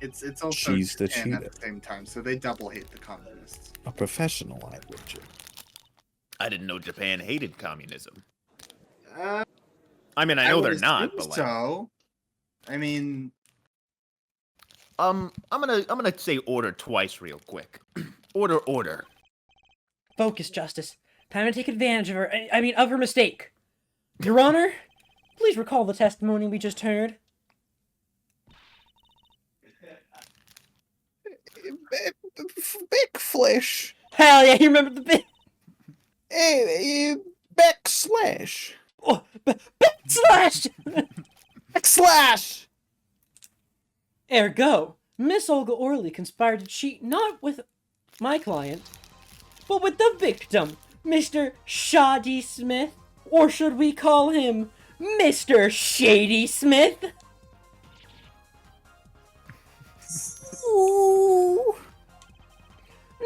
It's also She's the Japan at cheater. the same time, so they double hate the communists. A professional, I'd wager. I didn't know Japan hated communism. Uh, I mean, I know would they're not, assume but like, so. I mean, I'm gonna say order twice real quick. Order. Focus, Justice. Time to take advantage of her. I mean, of her mistake. Your Honor, please recall the testimony we just heard. Backflash. Hell yeah, you remember the bit? Backslash. Oh, backslash! Backslash. Ergo, Miss Olga Orley conspired to cheat not with my client, but with the victim, Mr. Shoddy Smith. Or should we call him Mr. Shady Smith? Ooh.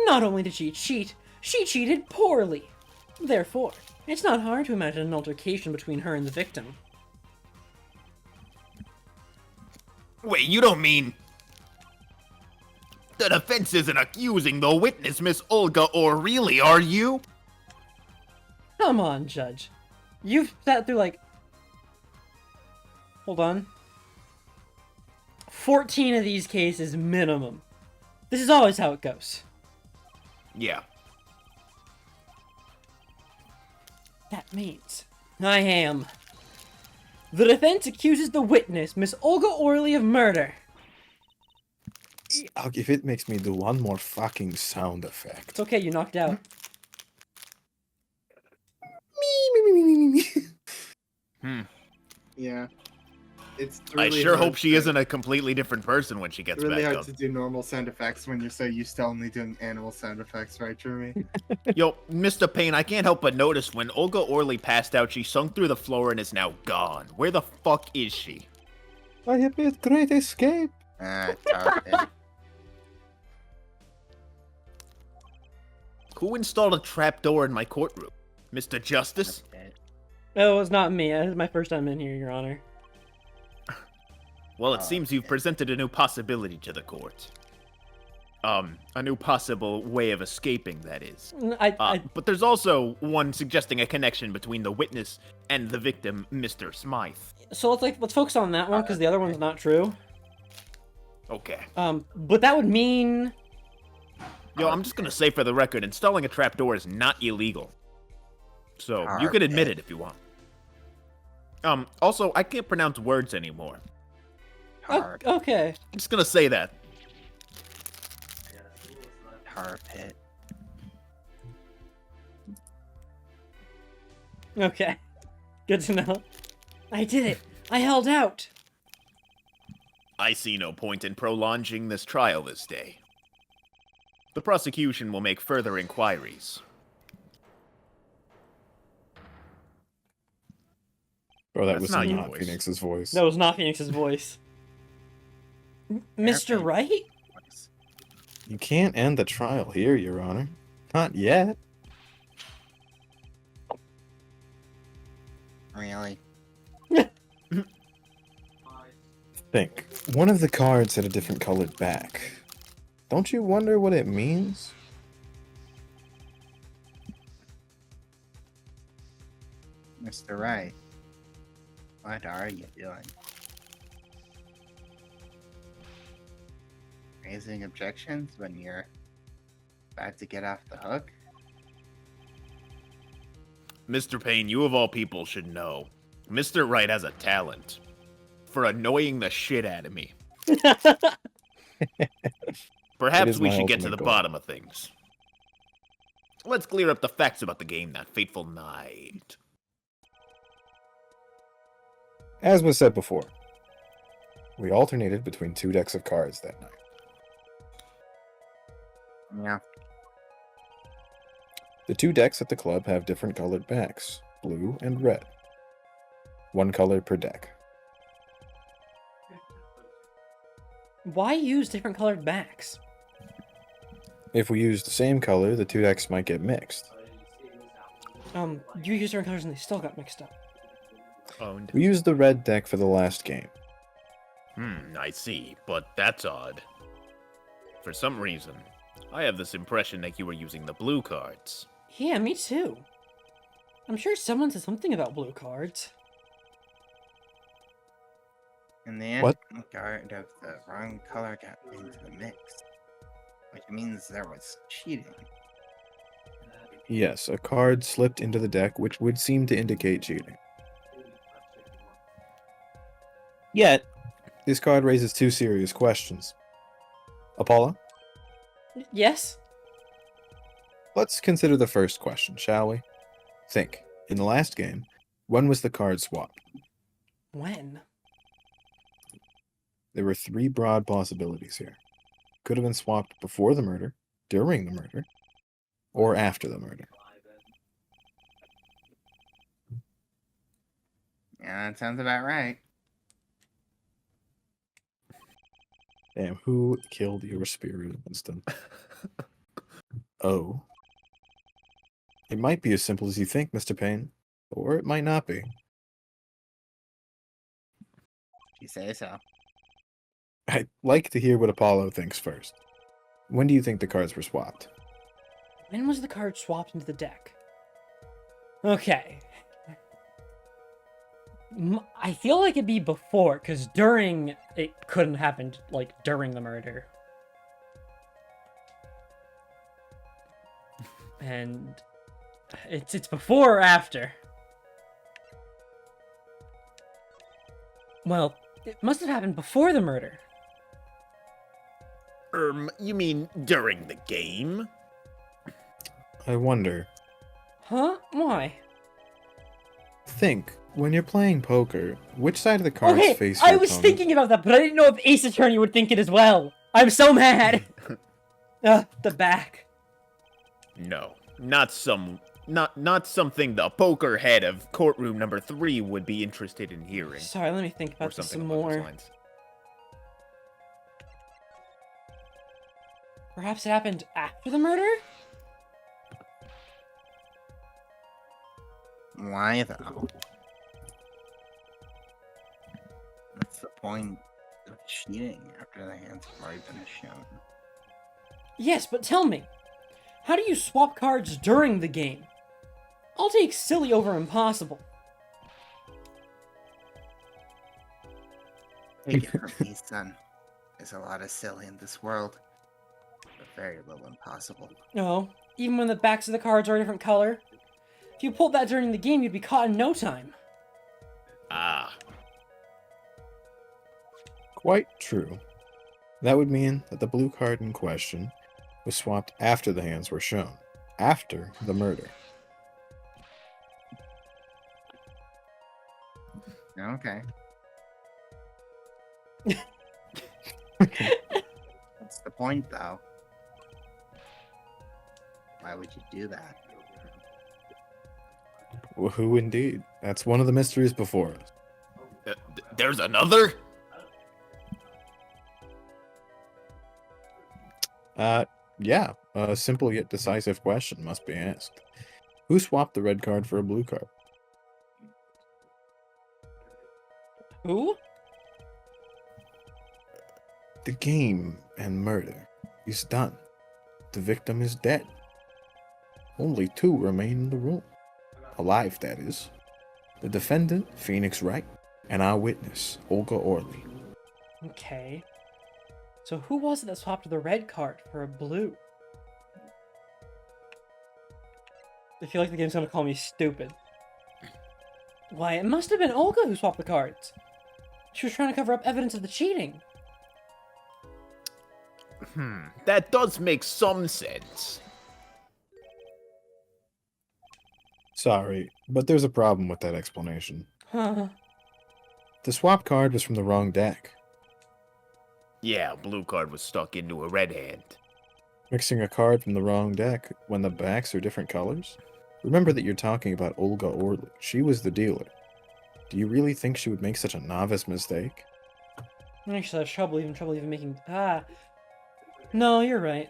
Not only did she cheat, she cheated poorly. Therefore, it's not hard to imagine an altercation between her and the victim. Wait, you don't mean The defense isn't accusing the witness, Miss Olga O'Reilly, are you? Come on, Judge. You've sat through, like... Hold on. 14 of these cases minimum. This is always how it goes. Yeah. That means I am. The defense accuses the witness, Miss Olga O'Reilly, of murder. If it makes me do one more fucking sound effect. It's okay, you knocked out. Yeah. It's I really sure hard hope she to- isn't a completely different person when she gets It's really back hard up. to do normal sound effects when you're so used to only doing animal sound effects, right, Jeremy? Yo, Mr. Payne, I can't help but notice when Olga Orley passed out, she sunk through the floor and is now gone. Where the fuck is she? I have made great escape. Tar pit. Who installed a trapdoor in my courtroom? Mr. Justice? No, it was not me. This is my first time in here, Your Honor. Well, it seems you've presented a new possibility to the court. A new possible way of escaping, that is. But there's also one suggesting a connection between the witness and the victim, Mr. Smythe. So let's focus on that one, because the other one's not true. Okay. But that would mean... Yo, I'm just gonna say for the record, installing a trapdoor is not illegal. So, you can admit it if you want. Also, I can't pronounce words anymore. Okay. I'm just gonna say that. Tar pit. Okay. Good to know. I did it. I held out. I see no point in prolonging this trial this day. The prosecution will make further inquiries. Bro, that That's was not your not voice. Phoenix's voice. That was not Phoenix's voice. Mr. Wright? You can't end the trial here, Your Honor. Not yet. Really? Think. One of the cards had a different colored back. Don't you wonder what it means? Mr. Wright, what are you doing? Raising objections when you're about to get off the hook? Mr. Payne, you of all people should know. Mr. Wright has a talent for annoying the shit out of me. It Perhaps is we my should get to ultimate the goal. bottom of things. Let's clear up the facts about the game that fateful night. As was said before, we alternated between 2 decks of cards that night. Yeah. The 2 decks at the club have different colored backs, blue and red. 1 color per deck. Why use different colored backs? If we use the same color, the 2 decks might get mixed. You used different colors and they still got mixed up. Owned. We used the red deck for the last game. I see, but that's odd. For some reason, I have this impression that you were using the blue cards. Yeah, me too. I'm sure someone said something about blue cards. In the end, What? the card of the wrong color got into the mix, which means there was cheating. Yes, a card slipped into the deck, which would seem to indicate cheating. Yet, this card raises 2 serious questions. Apollo, Yes? let's consider the first question, shall we? Think. In the last game, when was the card swapped? When? There were 3 broad possibilities here. Could have been swapped before the murder, during the murder, or after the murder. Yeah, that sounds about right. Damn, who killed your spirit, Winston? Oh. It might be as simple as you think, Mr. Payne, or it might not be. You say so. I'd like to hear what Apollo thinks first. When do you think the cards were swapped? When was the card swapped into the deck? Okay. I feel like it'd be before, because during, it couldn't happen, like, during the murder. And it's before or after? Well, it must have happened before the murder. You mean during the game? I wonder. Huh? Why? Think, when you're playing poker, which side of the cards Okay, face your I was opponent? thinking about that, but I didn't know if Ace Attorney would think it as well. I'm so mad. The back. No, not something the poker head of courtroom number 3 would be interested in hearing. Sorry, let me think Or about this something some along those more. lines. Perhaps it happened after the murder? Why though? What's the point of cheating after the hands have already been shown? Yes, but tell me, how do you swap cards during the game? I'll take silly over impossible. Take it from me, son. There's a lot of silly in this world, but very little impossible. No, even when the backs of the cards are a different color. If you pulled that during the game, you'd be caught in no time. Ah, Quite true. That would mean that the blue card in question was swapped after the hands were shown, after the murder. Okay. What's the point, though? Why would you do that? Who indeed? That's one of the mysteries before us. there's another? Yeah, a simple yet decisive question must be asked. Who swapped the red card for a blue card? Who? The game and murder is done. The victim is dead. Only 2 remain in the room. Alive, that is. The defendant, Phoenix Wright, and our witness, Olga Orley. Okay. So who was it that swapped the red card for a blue? I feel like the game's gonna call me stupid. Why, it must have been Olga who swapped the cards. She was trying to cover up evidence of the cheating. That does make some sense. Sorry, but there's a problem with that explanation. Huh. The swap card was from the wrong deck. Yeah, blue card was stuck into a red hand. Mixing a card from the wrong deck when the backs are different colors? Remember that you're talking about Olga Orley. She was the dealer. Do you really think she would make such a novice mistake? Actually, I have trouble even making. No, you're right.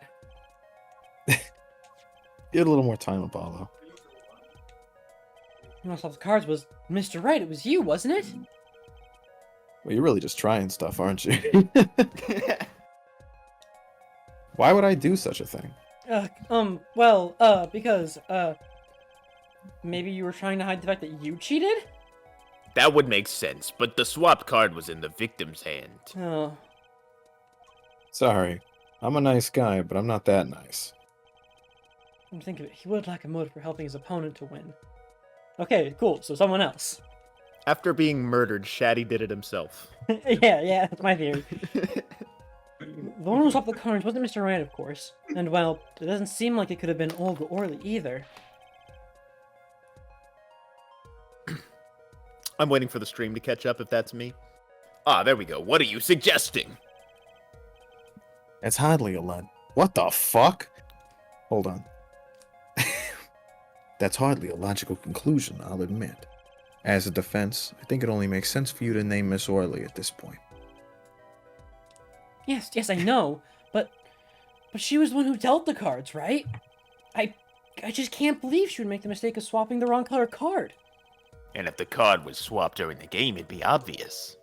Get a little more time, Apollo. Who swapped the cards was Mr. Wright. It was you, wasn't it? Well, you're really just trying stuff, aren't you? Why would I do such a thing? Because, maybe you were trying to hide the fact that you cheated? That would make sense, but the swap card was in the victim's hand. Oh. Sorry. I'm a nice guy, but I'm not that nice. Come to think of it, he would lack a motive for helping his opponent to win. Okay, cool, so someone else. After being murdered, Shaddy did it himself. yeah, that's my theory. The one who swapped the cards wasn't Mr. Wright, of course. And, well, it doesn't seem like it could have been Olga Orley either. I'm waiting for the stream to catch up if that's me. Ah, there we go. What are you suggesting? It's hardly a lot. What the fuck? Hold on. That's hardly a logical conclusion, I'll admit. As a defense, I think it only makes sense for you to name Miss Orley at this point. Yes, I know, but she was the one who dealt the cards, right? I just can't believe she would make the mistake of swapping the wrong color card. And if the card was swapped during the game, it'd be obvious.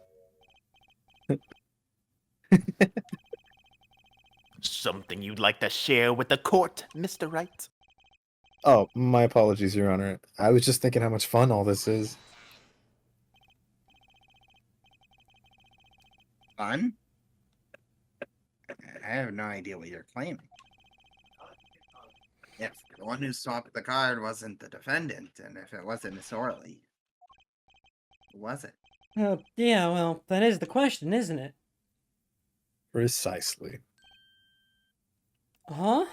something you'd like to share with the court, Mr. Wright? Oh, my apologies, Your Honor. I was just thinking how much fun all this is. Fun? I have no idea what you're claiming. If the one who swapped the card wasn't the defendant, and if it wasn't Miss Orley, who was it? Yeah, well, that is the question, isn't it? Precisely. Huh?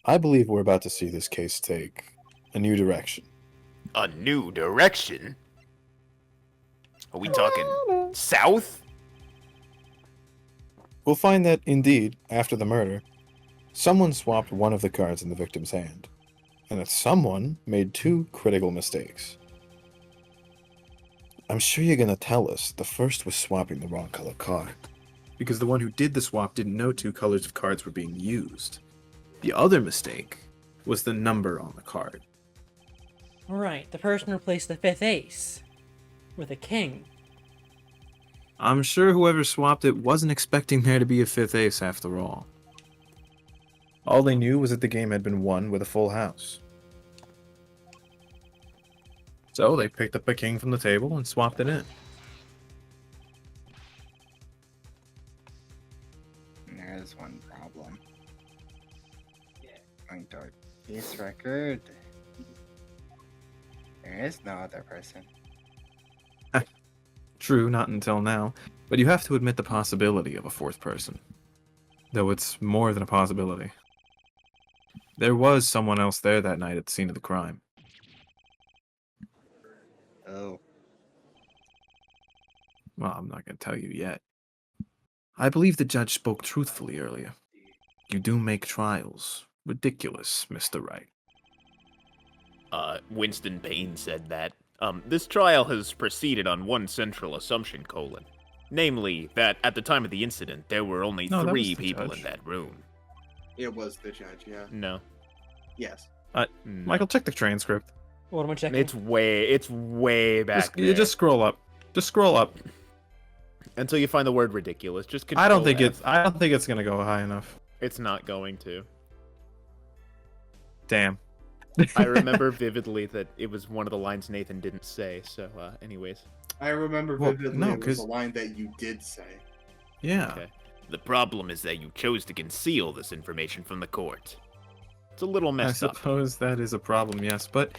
I believe we're about to see this case take a new direction. A new direction? Are we talking south? We'll find that, indeed, after the murder, someone swapped one of the cards in the victim's hand, and that someone made two critical mistakes. I'm sure you're gonna tell us the first was swapping the wrong color card. Because the one who did the swap didn't know two colors of cards were being used. The other mistake was the number on the card. Right, the person replaced the 5th ace with a king. I'm sure whoever swapped it wasn't expecting there to be a 5th ace after all. All they knew was that the game had been won with a full house. So they picked up a king from the table and swapped it in. There's one problem. Going to our case record. There is no other person. True, not until now, but you have to admit the possibility of a fourth person. Though it's more than a possibility. There was someone else there that night at the scene of the crime. Oh. Well, I'm not going to tell you yet. I believe the judge spoke truthfully earlier. You do make trials ridiculous, Mr. Wright. Winston Payne said that. This trial has proceeded on one central assumption, namely, that at the time of the incident, there were only No, that was 3 the people judge. in that room. It was the judge, yeah. No. Yes. No. Michael, check the transcript. What am I checking? It's way back Just, there. you just scroll up. Just scroll up. Until you find the word ridiculous. Just I don't think Control F. I don't think it's gonna go high enough. It's not going to. Damn. I remember vividly that it was one of the lines Nathan didn't say, so, anyways. I remember Well, vividly no, it was 'cause- a line that you did say. Yeah. Okay. The problem is that you chose to conceal this information from the court. It's a little I messed up. suppose that is a problem, yes, but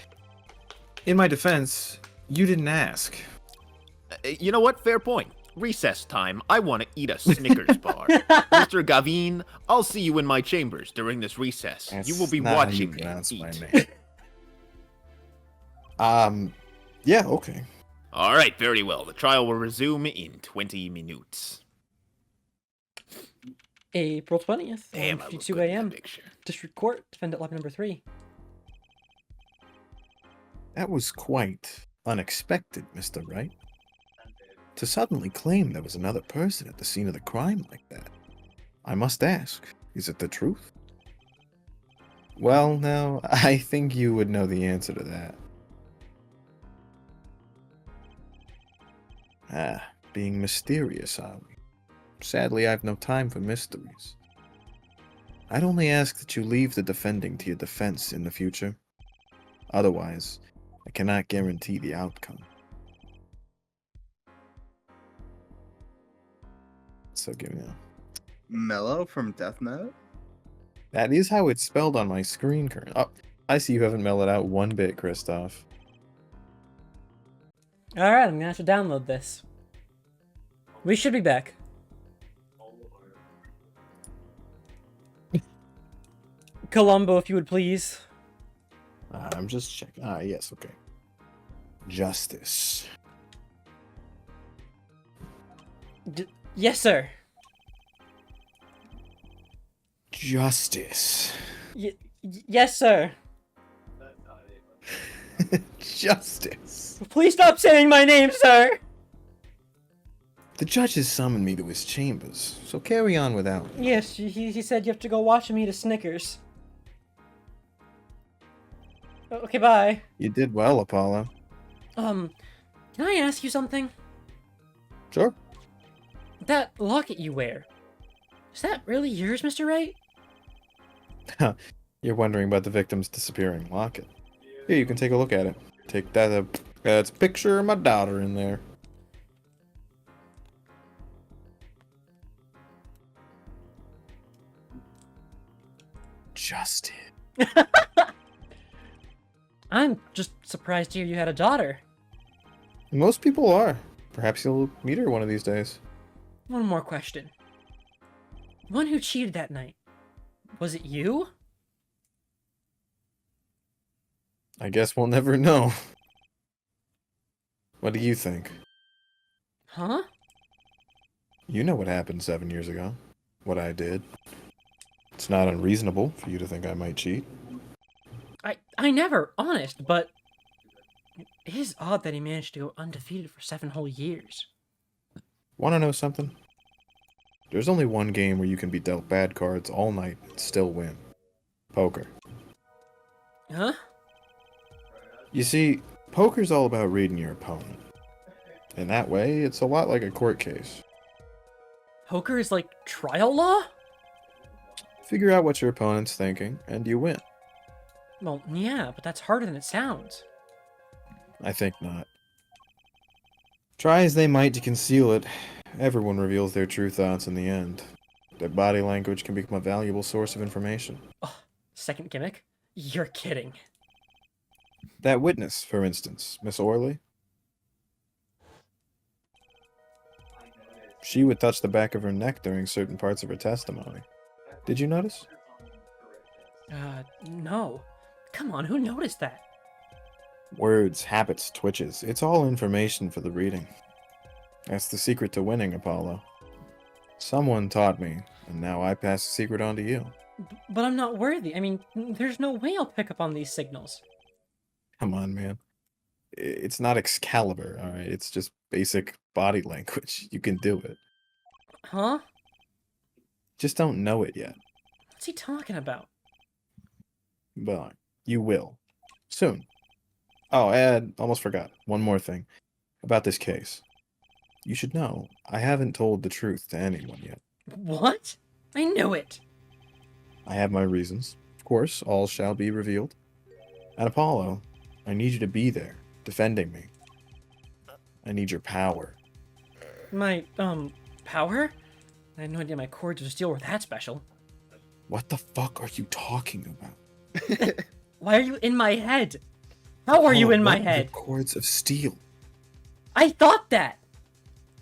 in my defense, you didn't ask. You know what? Fair point. Recess time. I want to eat a Snickers bar. Mr. Gavin, I'll see you in my chambers during this recess. You will be That's not how watching you me pronounce my eat. name. Yeah, okay. All right, very well. The trial will resume in 20 minutes. April 20th, Damn, I look 1:52 good in that a.m. picture. District Court, defendant lobby number 3. That was quite unexpected, Mr. Wright. To suddenly claim there was another person at the scene of the crime like that. I must ask, is it the truth? Well, now, I think you would know the answer to that. Being mysterious, are we? Sadly, I've no time for mysteries. I'd only ask that you leave the defending to your defense in the future. Otherwise, I cannot guarantee the outcome. So give me a... Mellow from Death Note? That is how it's spelled on my screen currently. Oh, I see you haven't mellowed out one bit, Christoph. Alright, I'm gonna have to download this. We should be back. Columbo, if you would please. I'm just checking. Yes, okay. Justice. Yes, sir. Justice. Yes, sir. Justice. Please stop saying my name, sir. The judge has summoned me to his chambers, so carry on without me. Yes, he said you have to go watch him eat a Snickers. Okay, bye. You did well, Apollo. Can I ask you something? Sure. That locket you wear, Is that really yours, Mr. Wright? You're wondering about the victim's disappearing locket. Here, you can take a look at it. Take that. That's a picture of my daughter in there. Justin. I'm just surprised to hear you had a daughter. Most people are. Perhaps you'll meet her one of these days. One more question. The one who cheated that night, was it you? I guess we'll never know. What do you think? Huh? You know what happened 7 years ago. What I did. It's not unreasonable for you to think I might cheat. I never, honest, but it is odd that he managed to go undefeated for 7 whole years. Want to know something? There's only one game where you can be dealt bad cards all night and still win. Poker. Huh? You see, poker's all about reading your opponent. In that way, it's a lot like a court case. Poker is like trial law? Figure out what your opponent's thinking, and you win. Well, yeah, but that's harder than it sounds. I think not. Try as they might to conceal it, everyone reveals their true thoughts in the end. Their body language can become a valuable source of information. Oh, second gimmick? You're kidding. That witness, for instance, Miss Orley. She would touch the back of her neck during certain parts of her testimony. Did you notice? No. Come on, who noticed that? Words, habits, twitches. It's all information for the reading. That's the secret to winning, Apollo. Someone taught me, and now I pass the secret on to you. But I'm not worthy. I mean, there's no way I'll pick up on these signals. Come on, man. It's not Excalibur, alright? It's just basic body language. You can do it. Huh? Just don't know it yet. What's he talking about? But you will. Soon. Oh, and almost forgot. One more thing. About this case. You should know, I haven't told the truth to anyone yet. What? I knew it. I have my reasons. Of course, all shall be revealed. And Apollo, I need you to be there, defending me. I need your power. My, power? I had no idea my cords of steel were that special. What the fuck are you talking about? Why are you in my head? How are you Apollo, in my what are head? the cords of steel? I thought that!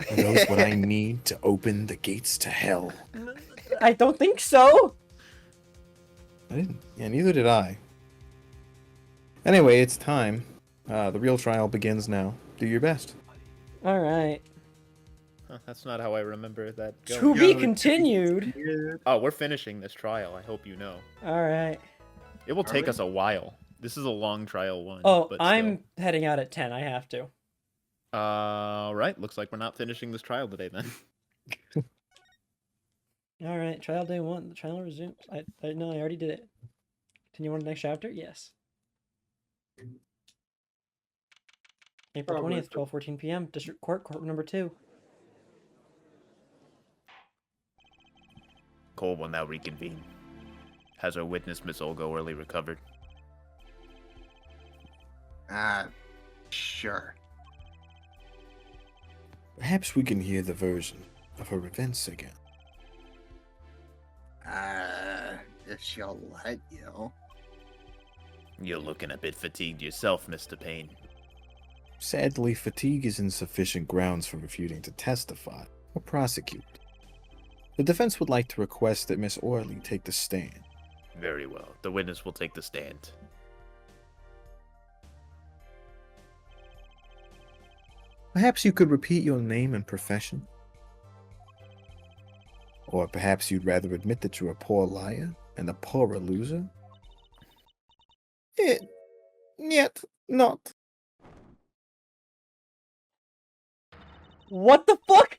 Are those what I need to open the gates to hell? I don't think so! I didn't. Yeah, neither did I. Anyway, it's time. The real trial begins now. Do your best. Alright. Huh, that's not how I remember that To going. be continued! Oh, we're finishing this trial. I hope you know. Alright. It will take us a while. This is a long trial one. Oh, but I'm heading out at 10. I have to. All right. Looks like we're not finishing this trial today then. Alright, trial day 1. The trial resumes. I no, I already did it. Continue on to the next chapter? Yes. April 20th, 12:14 p.m. District Court, courtroom number 2. Cole will now reconvene. Has our witness, Miss Olga Orley, recovered? Sure. Perhaps we can hear the version of her events again. If she'll let you. You're looking a bit fatigued yourself, Mr. Payne. Sadly, fatigue is insufficient grounds for refusing to testify or prosecute. The defense would like to request that Miss Orley take the stand. Very well. The witness will take the stand. Perhaps you could repeat your name and profession? Or perhaps you'd rather admit that you're a poor liar and a poorer loser? Yet not. What the fuck?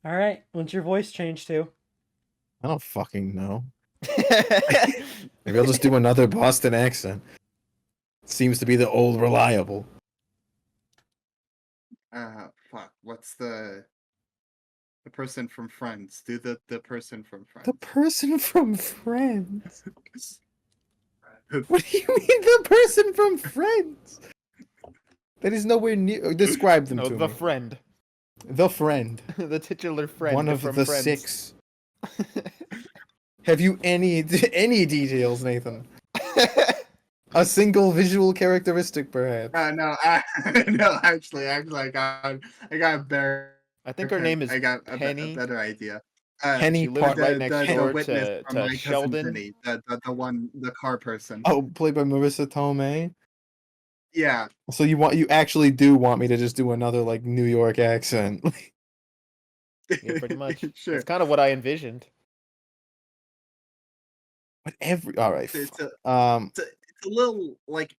Alright, what's your voice change to? I don't fucking know. Maybe I'll just do another Boston accent. Seems to be the old reliable. fuck. What's the person from Friends? Do the person from Friends. The person from Friends. What do you mean, the person from Friends? That is nowhere near. Describe them No, to the me. friend. The friend. The titular friend. One of from the Friends. 6. Have you any details, Nathan? A single visual characteristic, perhaps. No, no. Actually, I got a better. I think her name is I got a Penny. better idea. Penny She lives Park. right next the door witness to, from My Cousin Sheldon. Vinny, the car person. Oh, played by Marissa Tomei. Yeah. So you actually do want me to just do another like New York accent? Yeah, pretty much. Sure. It's kind of what I envisioned. But all right. It's a little like.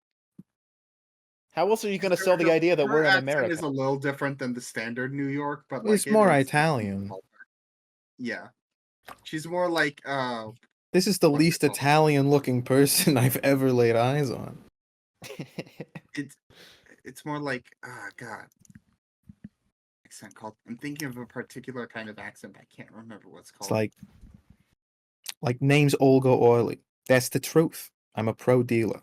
How else are you going to sell the idea that her we're in accent America? is a little different than the standard New York, but like It's more is- Italian. Yeah, she's more like This is the What's it least called? Italian-looking person I've ever laid eyes on. it's more like God. Accent called. I'm thinking of a particular kind of accent. I can't remember what's called. It's like name's Olga Oily. That's the truth. I'm a pro dealer.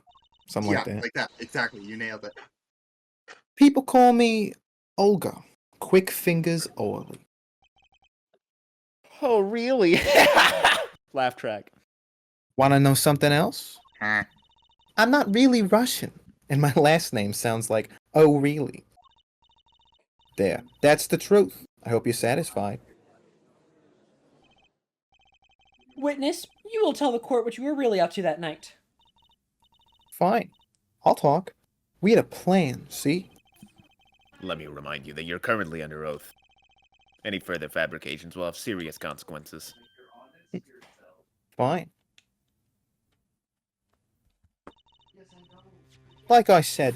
Something yeah, like that. like that. Exactly. You nailed it. People call me Olga. Quick fingers Oily. Oh, really? Laugh track. Want to know something else? Huh. I'm not really Russian, and my last name sounds like oh really. There. That's the truth. I hope you're satisfied. Witness, you will tell the court what you were really up to that night. Fine. I'll talk. We had a plan, see? Let me remind you that you're currently under oath. Any further fabrications will have serious consequences. Fine. Like I said,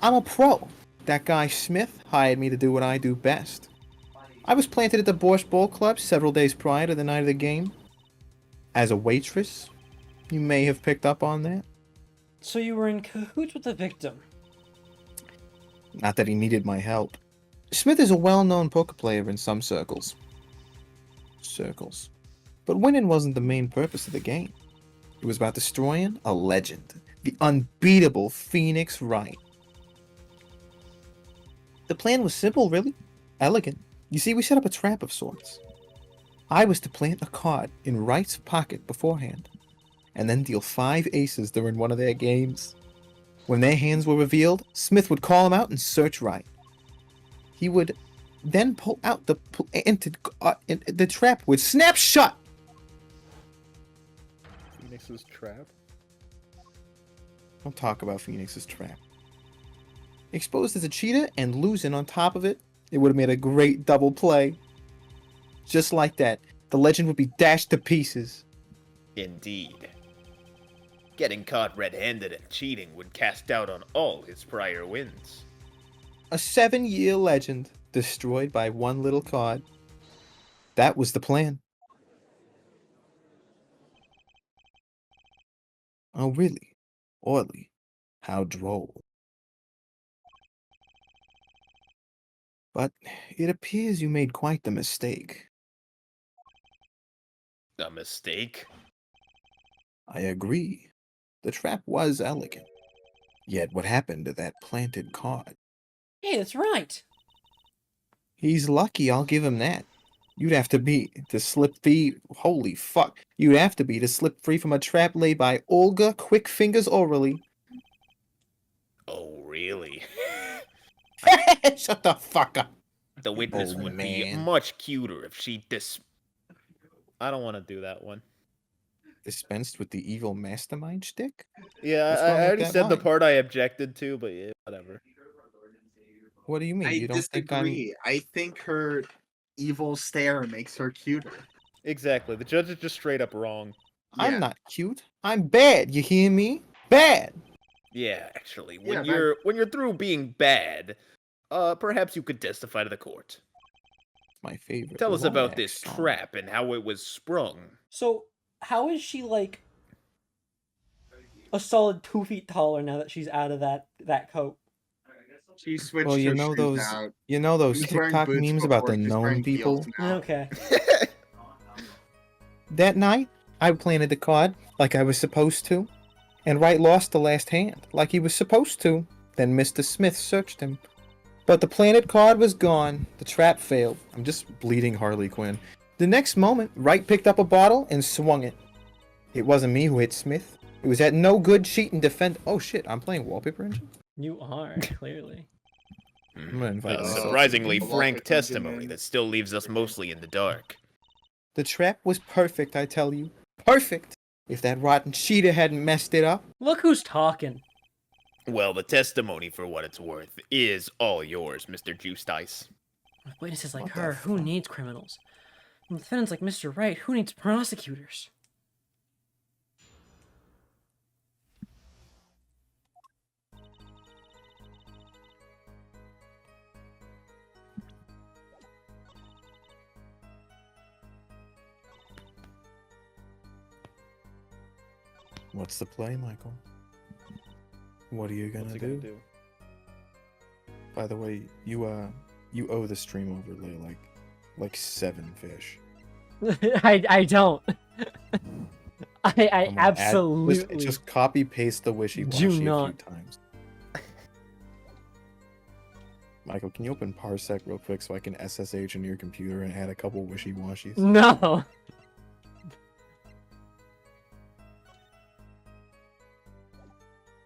I'm a pro. That guy Smith hired me to do what I do best. I was planted at the Borscht Bowl Club several days prior to the night of the game. As a waitress, you may have picked up on that. So you were in cahoots with the victim. Not that he needed my help. Smith is a well-known poker player in some circles. But winning wasn't the main purpose of the game. It was about destroying a legend. The unbeatable Phoenix Wright. The plan was simple, really. Elegant. You see, we set up a trap of sorts. I was to plant a card in Wright's pocket beforehand, and then deal 5 aces during one of their games. When their hands were revealed, Smith would call him out and search Wright. He would then pull out the trap would snap shut. Phoenix's trap? Don't talk about Phoenix's trap. Exposed as a cheater and losing on top of it, it would have made a great double play. Just like that, the legend would be dashed to pieces. Indeed. Getting caught red-handed and cheating would cast doubt on all his prior wins. A 7-year legend destroyed by one little card. That was the plan. Oh, really? Orly. How droll. But it appears you made quite the mistake. A mistake? I agree. The trap was elegant. Yet what happened to that planted card? Hey, that's right. He's lucky, I'll give him that. You'd have to be to slip free. Holy fuck. You'd have to be to slip free from a trap laid by Olga Quick Fingers Orally. Oh, really? Shut the fuck up. The witness Oh, would be man. much cuter if she I don't want to do that one. Dispensed with the evil mastermind shtick? Yeah, What's I wrong with already that said the line? part I objected to, but yeah, whatever. What do you mean? I You don't think I'm... disagree. I think her evil stare makes her cuter. Exactly. The judge is just straight up wrong. I'm Yeah. not cute. I'm bad. You hear me? Bad. Yeah, actually, Yeah, when you're through being bad, perhaps you could testify to the court. My favorite. Tell us about Lorax this song. trap and how it was sprung. So, how is she, like, a solid 2 feet taller now that she's out of that coat? She switched Well, her shoes out. you know those She was wearing TikTok boots memes about before, the she's gnome wearing people? heels now. Okay. That night, I planted the card like I was supposed to, and Wright lost the last hand like he was supposed to. Then Mr. Smith searched him. But the planted card was gone. The trap failed. I'm just bleeding Harley Quinn. The next moment, Wright picked up a bottle and swung it. It wasn't me who hit Smith. It was that no good cheat and defend. Oh shit, I'm playing Wallpaper Engine? You are, clearly. I'm gonna invite A myself. surprisingly The frank Wallpaper Engine testimony man. that still leaves us mostly in the dark. The trap was perfect, I tell you. Perfect! If that rotten cheater hadn't messed it up. Look who's talking. Well, the testimony, for what it's worth, is all yours, Mr. Juice Dice. With witnesses like What the her, who fuck? needs criminals? With defendants like Mr. Wright, who needs prosecutors? What's the play, Michael? What are you gonna What's he do? gonna do? By the way, you owe the stream overlay like 7 fish. I don't. I I'm gonna add- absolutely just copy paste the wishy-washy do a few not. times. Michael, can you open Parsec real quick so I can SSH into your computer and add a couple wishy-washies? No.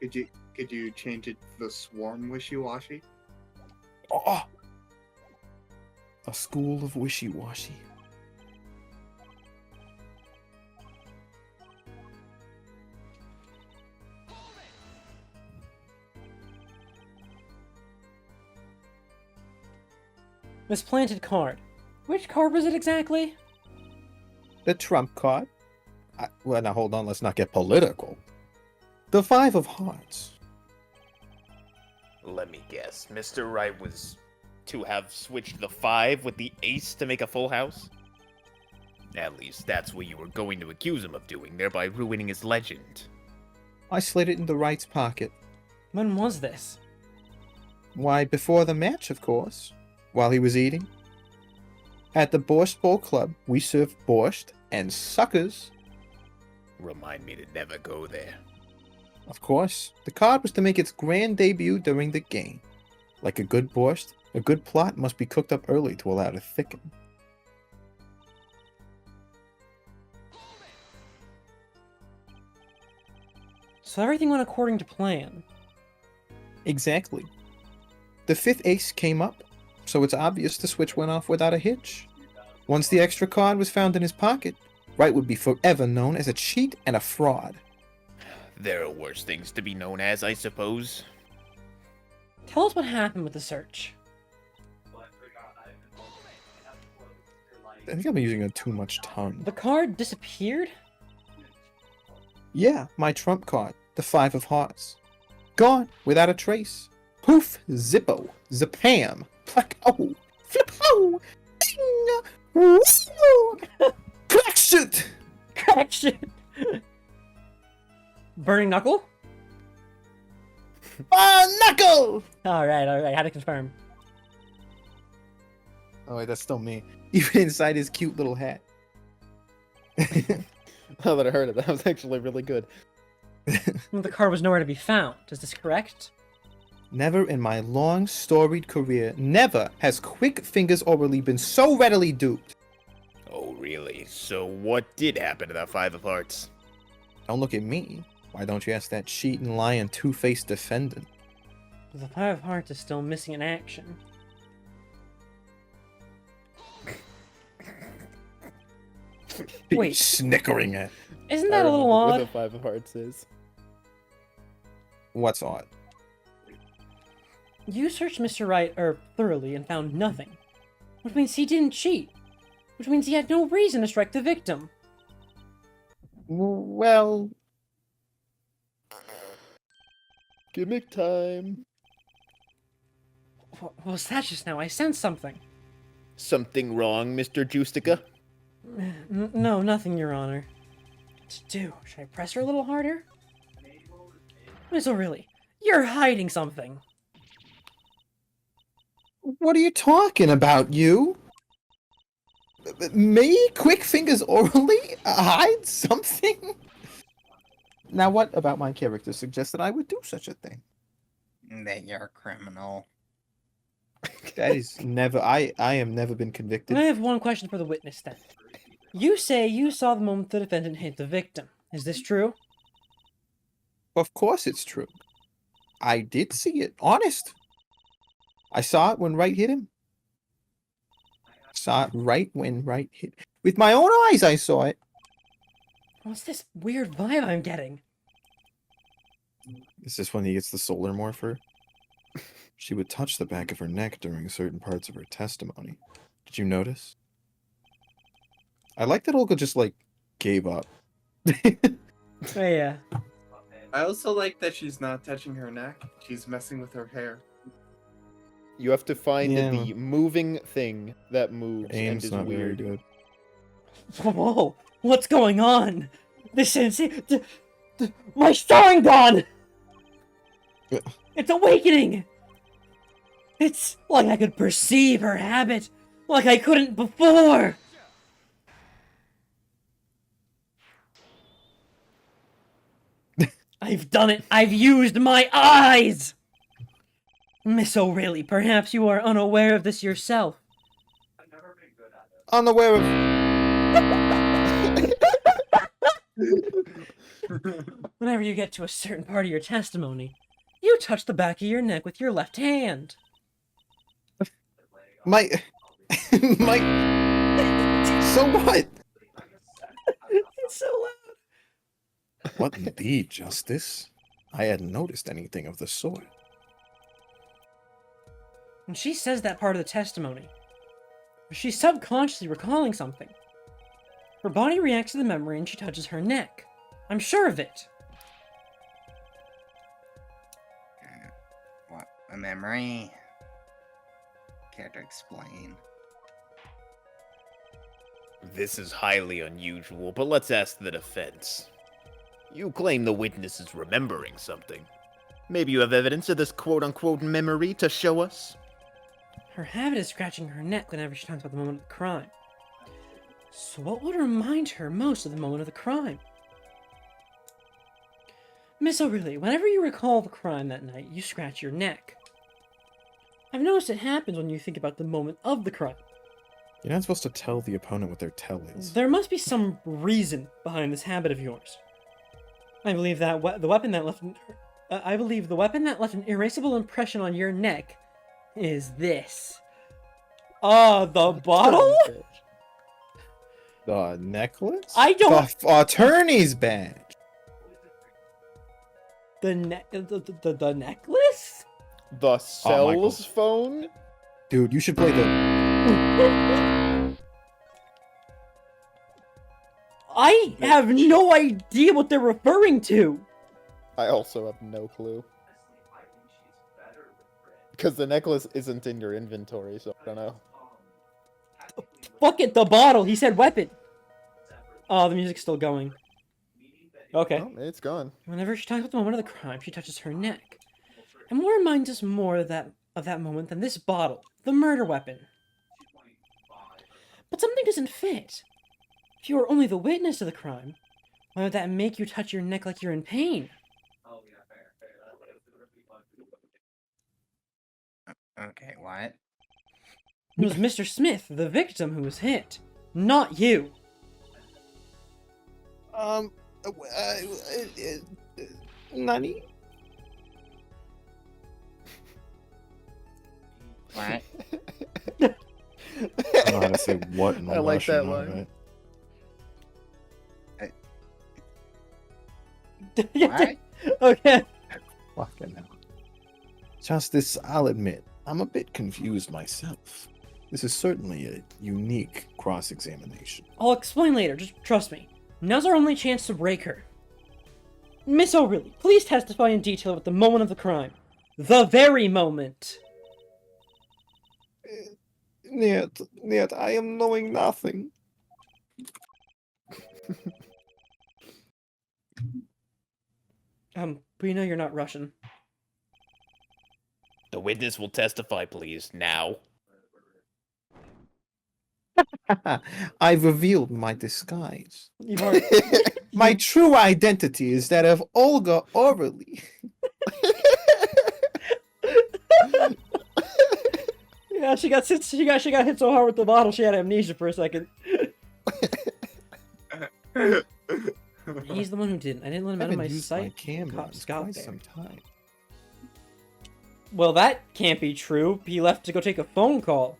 Could you change it to the swarm wishy-washy? Oh! A school of wishy-washy. Misplanted card. Which card was it exactly? The trump card. Well, now hold on, let's not get political. The 5 of hearts. Let me guess. Mr. Wright was to have switched the 5 with the ace to make a full house? At least that's what you were going to accuse him of doing, thereby ruining his legend. I slid it into Wright's pocket. When was this? Why, before the match, of course. While he was eating. At the Borscht Bowl Club, we served borscht and suckers. Remind me to never go there. Of course, the card was to make its grand debut during the game. Like a good borscht, a good plot must be cooked up early to allow it to thicken. So everything went according to plan. Exactly. The 5th ace came up, so it's obvious the switch went off without a hitch. Once the extra card was found in his pocket, Wright would be forever known as a cheat and a fraud. There are worse things to be known as, I suppose. Tell us what happened with the search. I think I'm using too much tongue. The card disappeared? Yeah, my trump card, the 5 of hearts. Gone, without a trace. Poof, zippo, zapam, placko, flippo, ding, woo, correction! Correction! Burning knuckle? Knuckle! Alright, had to confirm. Oh wait, that's still me. Even inside his cute little hat. Now that I heard it, that was actually really good. The card was nowhere to be found. Is this correct? Never in my long, storied career, never has Quick Fingers Overly been so readily duped. Oh, really? So what did happen to that 5 of hearts? Don't look at me. Why don't you ask that cheating, lying, two-faced defendant? The 5 of hearts is still missing in action. Wait. Snickering at. Isn't I that a little remember where odd? the 5 of hearts is. What's odd? You searched Mr. Wright thoroughly and found nothing. Which means he didn't cheat. Which means he had no reason to strike the victim. Well, Gimmick time. What was that just now? I sensed something. Something wrong, Mr. Justica? No, nothing, Your Honor. What to do? Should I press her a little harder? Miss O'Reilly, you're hiding something. What are you talking about, you? Me? Quick fingers orally? Hide something? Now, what about my character suggests that I would do such a thing? That you're a criminal. That is never. I am never been convicted. I have one question for the witness then. You say you saw the moment the defendant hit the victim. Is this true? Of course it's true. I did see it. Honest. I saw it when Wright hit him. Saw it right when Wright hit. With my own eyes, I saw it. What's this weird vibe I'm getting? Is this when he gets the solar morpher? She would touch the back of her neck during certain parts of her testimony. Did you notice? I like that Olga just, like, gave up. Oh, yeah. I also like that she's not touching her neck. She's messing with her hair. You have to find Yeah. the moving thing that moves and Aim's is not very weird. good. Whoa! What's going on? This insane. My Sharingan! It's awakening! It's like I could perceive her habit, like I couldn't before! I've done it! I've used my eyes! Miss O'Reilly, perhaps you are unaware of this yourself. Unaware of. Whenever you get to a certain part of your testimony, you touch the back of your neck with your left hand. My. My. So what? It's so loud. What indeed, Justice? I hadn't noticed anything of the sort. When she says that part of the testimony, she's subconsciously recalling something. Her body reacts to the memory and she touches her neck. I'm sure of it. What? A memory? Care to explain? This is highly unusual, but let's ask the defense. You claim the witness is remembering something. Maybe you have evidence of this quote-unquote memory to show us? Her habit is scratching her neck whenever she talks about the moment of the crime. So what would remind her most of the moment of the crime? Miss O'Reilly, whenever you recall the crime that night, you scratch your neck. I've noticed it happens when you think about the moment of the crime. You're not supposed to tell the opponent what their tell is. There must be some reason behind this habit of yours. I believe that the weapon that left an erasable impression on your neck is this. The bottle? The necklace? I don't. The attorney's badge. The necklace? The Michael. cell's phone? Dude, you should play the. I have no idea what they're referring to. I also have no clue. Because the necklace isn't in your inventory, so I don't know. Fuck it, the bottle. He said weapon. Oh, the music's still going. Okay. Oh, it's gone. Whenever she talks about the moment of the crime, she touches her neck. And what reminds us more of that moment than this bottle, the murder weapon? But something doesn't fit. If you were only the witness to the crime, why would that make you touch your neck like you're in pain? Okay, what? It was Mr. Smith, the victim, who was hit, not you. Nani? What? I don't know how to say what in I like Russian, that all line. right? What? Okay. Fucking hell. Justice, I'll admit, I'm a bit confused myself. This is certainly a unique cross-examination. I'll explain later, just trust me. Now's our only chance to break her. Miss O'Reilly, please testify in detail about the moment of the crime. The very moment. Niet, I am knowing nothing. We know you're not Russian. The witness will testify, please, now. I've revealed my disguise. You've already, My true identity is that of Olga Orally. yeah, she got hit so hard with the bottle she had amnesia for a second. He's the one who didn't. I didn't let him out of my sight. Cops got quite there. some time. Well, that can't be true. He left to go take a phone call.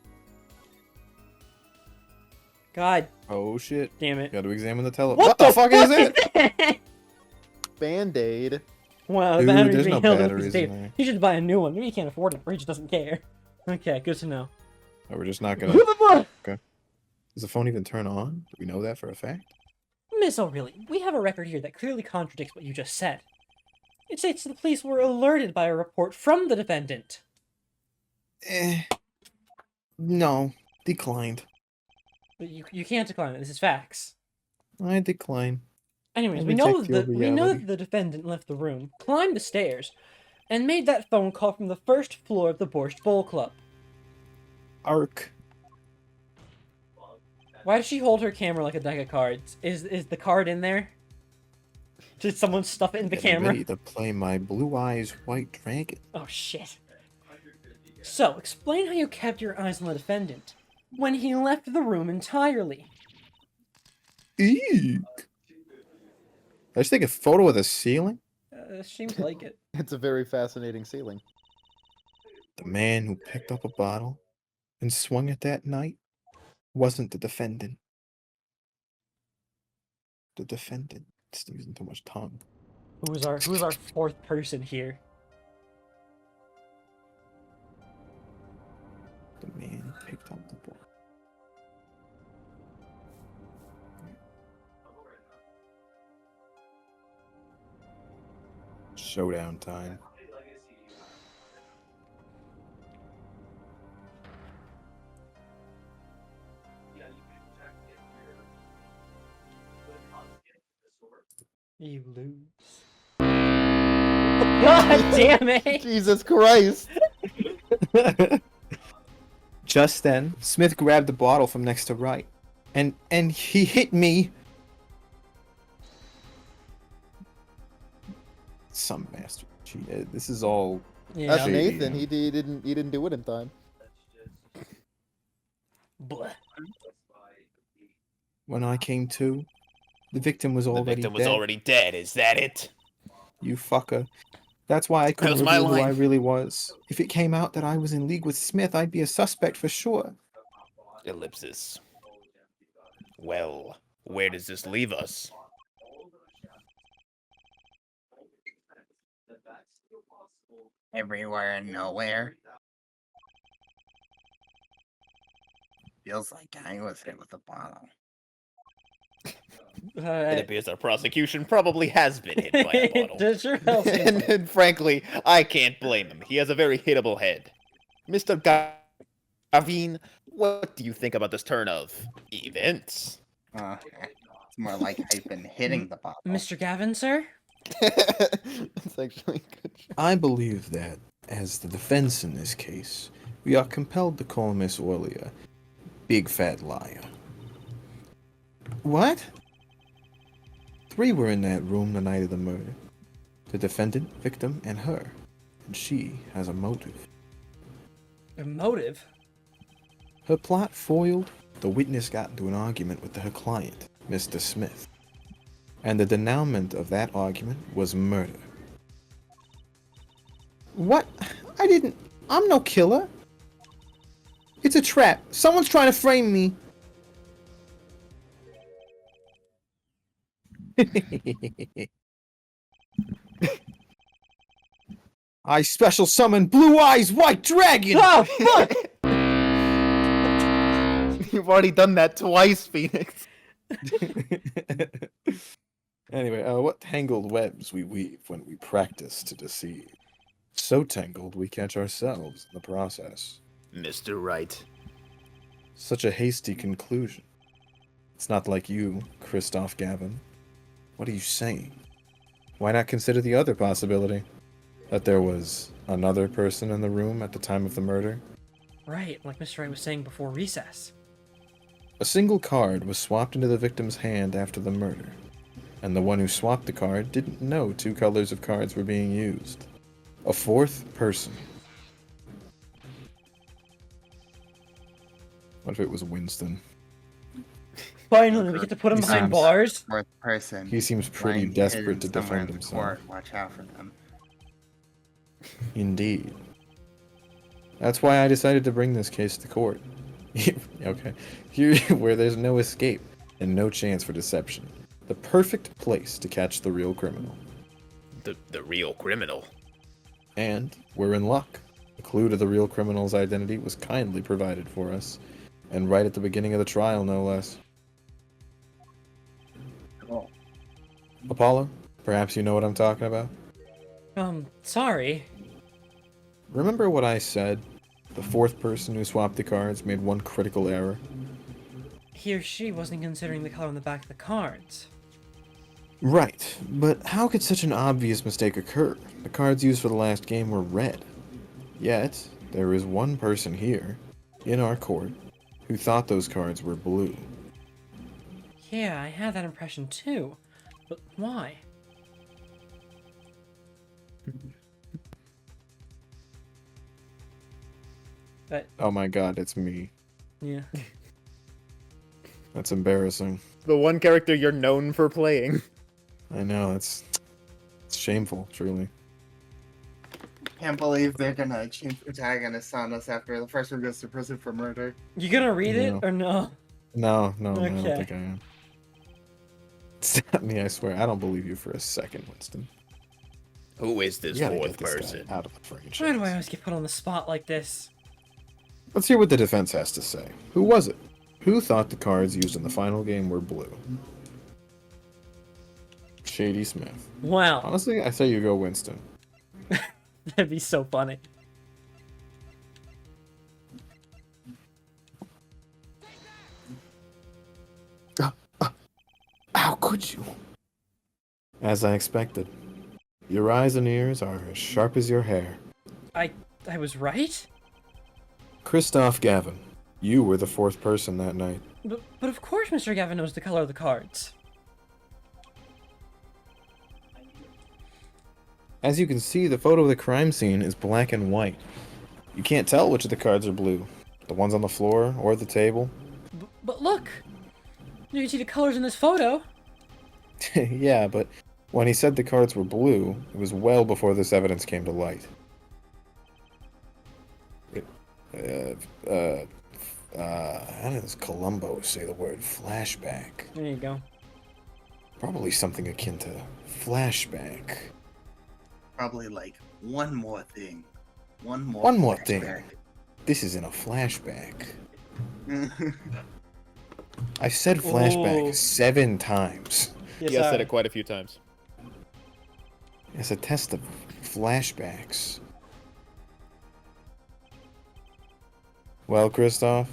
God Oh shit. damn it. Got to examine the tele. What the fuck is it? it? Band-Aid. Wow, the Dude, battery's there's being no held up batteries as in tape. there. He should buy a new one. Maybe he can't afford it. Bridge doesn't care. Okay, good to know. Oh, we're just not gonna. Okay. Does the phone even turn on? Do we know that for a fact? Miss O'Reilly, we have a record here that clearly contradicts what you just said. It states the police were alerted by a report from the defendant. No. Declined. But you can't decline it. This is facts. I decline. Anyways, Let we me know check your that we know reality. that the defendant left the room, climbed the stairs, and made that phone call from the first floor of the Borscht Bowl Club. Arc. Why does she hold her camera like a deck of cards? Is the card in there? Did someone stuff it in the Getting camera? ready to play my Blue Eyes White Dragon. Oh shit. So, explain how you kept your eyes on the defendant when he left the room entirely. Eek. I just take a photo of the ceiling? Seems like it. It's a very fascinating ceiling. The man who picked up a bottle and swung it that night wasn't the defendant. The defendant. It's using too much tongue. Who's our fourth person here? The man who picked up the bottle. Showdown time. You lose. God damn it! Jesus Christ! Just then, Smith grabbed the bottle from next to Wright, and he hit me. Some bastard. This is all. Yeah. That's Shady, Nathan. yeah. He didn't do it in time. Blah. When I came to, the victim was The already victim was dead. already dead, is that it? You fucker. That's why I couldn't was my reveal who I line. really was. If it came out that I was in league with Smith, I'd be a suspect for sure. Ellipsis. Well, where does this leave us? Everywhere and nowhere. Feels like I was hit with a bottle. It appears our prosecution probably has been hit by a bottle. It sure helps. and frankly, I can't blame him. He has a very hittable head. Mr. Gavin, what do you think about this turn of events? It's more like I've been hitting the bottle. Mr. Gavin, sir? It's actually good. I believe that, as the defense in this case, we are compelled to call Miss Orley a big fat liar. What? 3 were in that room the night of the murder. The defendant, victim, and her. And she has a motive. A motive? Her plot foiled, the witness got into an argument with her client, Mr. Smith. And the denouement of that argument was murder. What? I'm no killer. It's a trap. Someone's trying to frame me. I special summon Blue Eyes White Dragon! Oh, fuck! You've already done that twice, Phoenix. Anyway, what tangled webs we weave when we practice to deceive. So tangled we catch ourselves in the process. Mr. Wright. Such a hasty conclusion. It's not like you, Christoph Gavin. What are you saying? Why not consider the other possibility? That there was another person in the room at the time of the murder? Right, like Mr. Wright was saying before recess. A single card was swapped into the victim's hand after the murder, and the one who swapped the card didn't know 2 colors of cards were being used. A 4th person. What if it was Winston? Finally, we get to put him He behind seems- bars. Fourth person. He seems pretty lying desperate hidden to somewhere defend in the himself. court. Watch out for them. Indeed. That's why I decided to bring this case to court. Okay. Here, where there's no escape and no chance for deception. The perfect place to catch the real criminal. The real criminal. And we're in luck. The clue to the real criminal's identity was kindly provided for us. And right at the beginning of the trial, no less. Cool. Apollo, perhaps you know what I'm talking about? Sorry. Remember what I said? The 4th person who swapped the cards made one critical error. He or she wasn't considering the color on the back of the cards. Right, but how could such an obvious mistake occur? The cards used for the last game were red. Yet, there is one person here, in our court, who thought those cards were blue. Yeah, I had that impression too. But why? But, Oh my god, it's me. yeah. That's embarrassing. The one character you're known for playing. I know, it's shameful, truly. Can't believe they're gonna change protagonists on us after the first one goes to prison for murder. You gonna read it No. or no? No, I Okay. don't think I am. Stop me, I swear. I don't believe you for a second, Winston. Who is this You gotta 4th get this guy person? out of the franchise. Why do I always get put on the spot like this? Let's hear what the defense has to say. Who was it? Who thought the cards used in the final game were blue? Shady Smith. Wow, Honestly, I say you go Winston. that'd be so funny. How could you? As I expected. Your eyes and ears are as sharp as your hair. I was right? Christoph Gavin, you were the 4th person that night. But of course Mr. Gavin knows the color of the cards. As you can see, the photo of the crime scene is black and white. You can't tell which of the cards are blue. The ones on the floor or the table. But look! You can see the colors in this photo. Yeah, but when he said the cards were blue, it was well before this evidence came to light. How does Columbo say the word flashback? There you go. Probably something akin to flashback. Probably like one more thing. One more thing. flashback. This isn't a flashback. I've said flashback Ooh. 7 times. He has said it quite a few times. It's a test of flashbacks. Well, Christoph?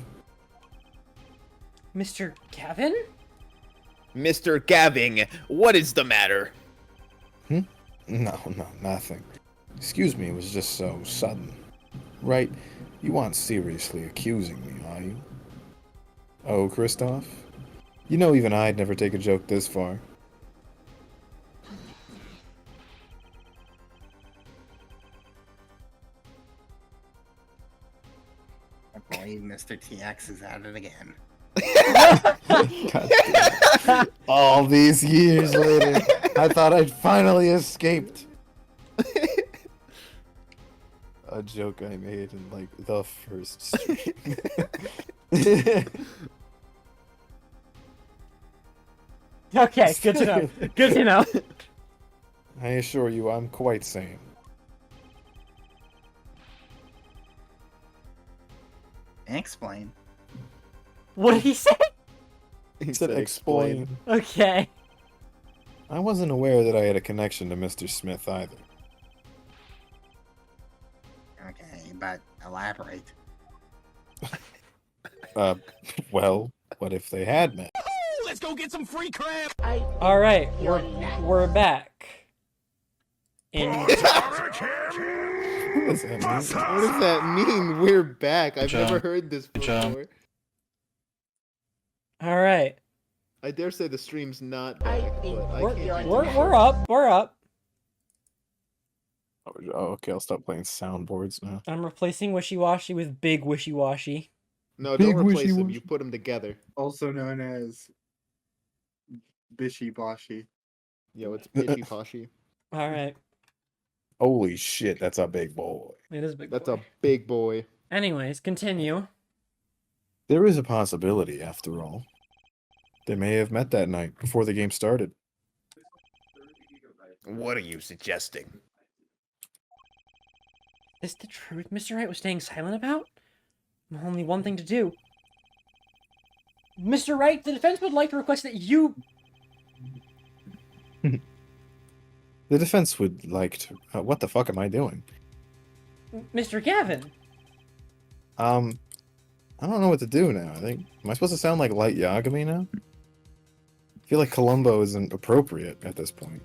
Mr. Gavin? Mr. Gavin, what is the matter? No, nothing. Excuse me, it was just so sudden. Right, you aren't seriously accusing me, are you? Oh, Christoph? You know even I'd never take a joke this far. I believe Mr. TX is at it again. God damn it. All these years later, I thought I'd finally escaped. A joke I made in like the first stream. Okay, good to know. Good to know. I assure you, I'm quite sane. Explain. What did he say? He said explain. Okay. I wasn't aware that I had a connection to Mr. Smith either. Okay, but elaborate. Well, what if they had met? Let's go get some free crab. All right, we're back. in What does that mean? What does that mean? We're back. I've job. never heard this Good job. before. All right. I dare say the stream's not back, but I can't. be too We're sure. up. We're up. Oh, okay, I'll stop playing soundboards now. I'm replacing Wishy Washy with Big Wishy Washy. No, Big don't replace them. wishy-washy. You put them together. Also known as Bishy Boshy. Yo, it's pitchy poshy. All right. Holy shit, that's a big boy. It is a big. That's boy. a big boy. Anyways, continue. There is a possibility, after all. They may have met that night before the game started. What are you suggesting? Is the truth Mr. Wright was staying silent about? Only one thing to do. Mr. Wright, the defense would like to request that you... The defense would like to... what the fuck am I doing? Mr. Gavin! I don't know what to do now. I think... Am I supposed to sound like Light Yagami now? I feel like Columbo isn't appropriate at this point.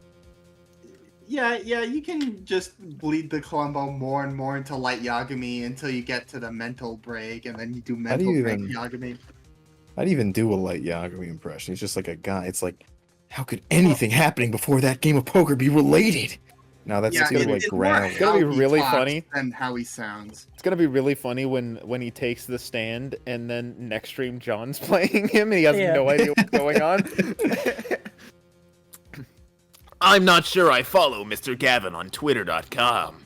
Yeah, you can just bleed the Columbo more and more into Light Yagami until you get to the mental break, and then you do do mental you break even- Yagami. I'd even do a Light Yagami impression. He's just like a guy. It's like, how could anything happening before that game of poker be related? Now that's just gonna be like it's more growl. It's gonna be how he really talks funny. than how he sounds. It's gonna be really funny when he takes the stand and then next stream John's playing him and he has Yeah. no idea what's going on. I'm not sure I follow Mr. Gavin on Twitter.com.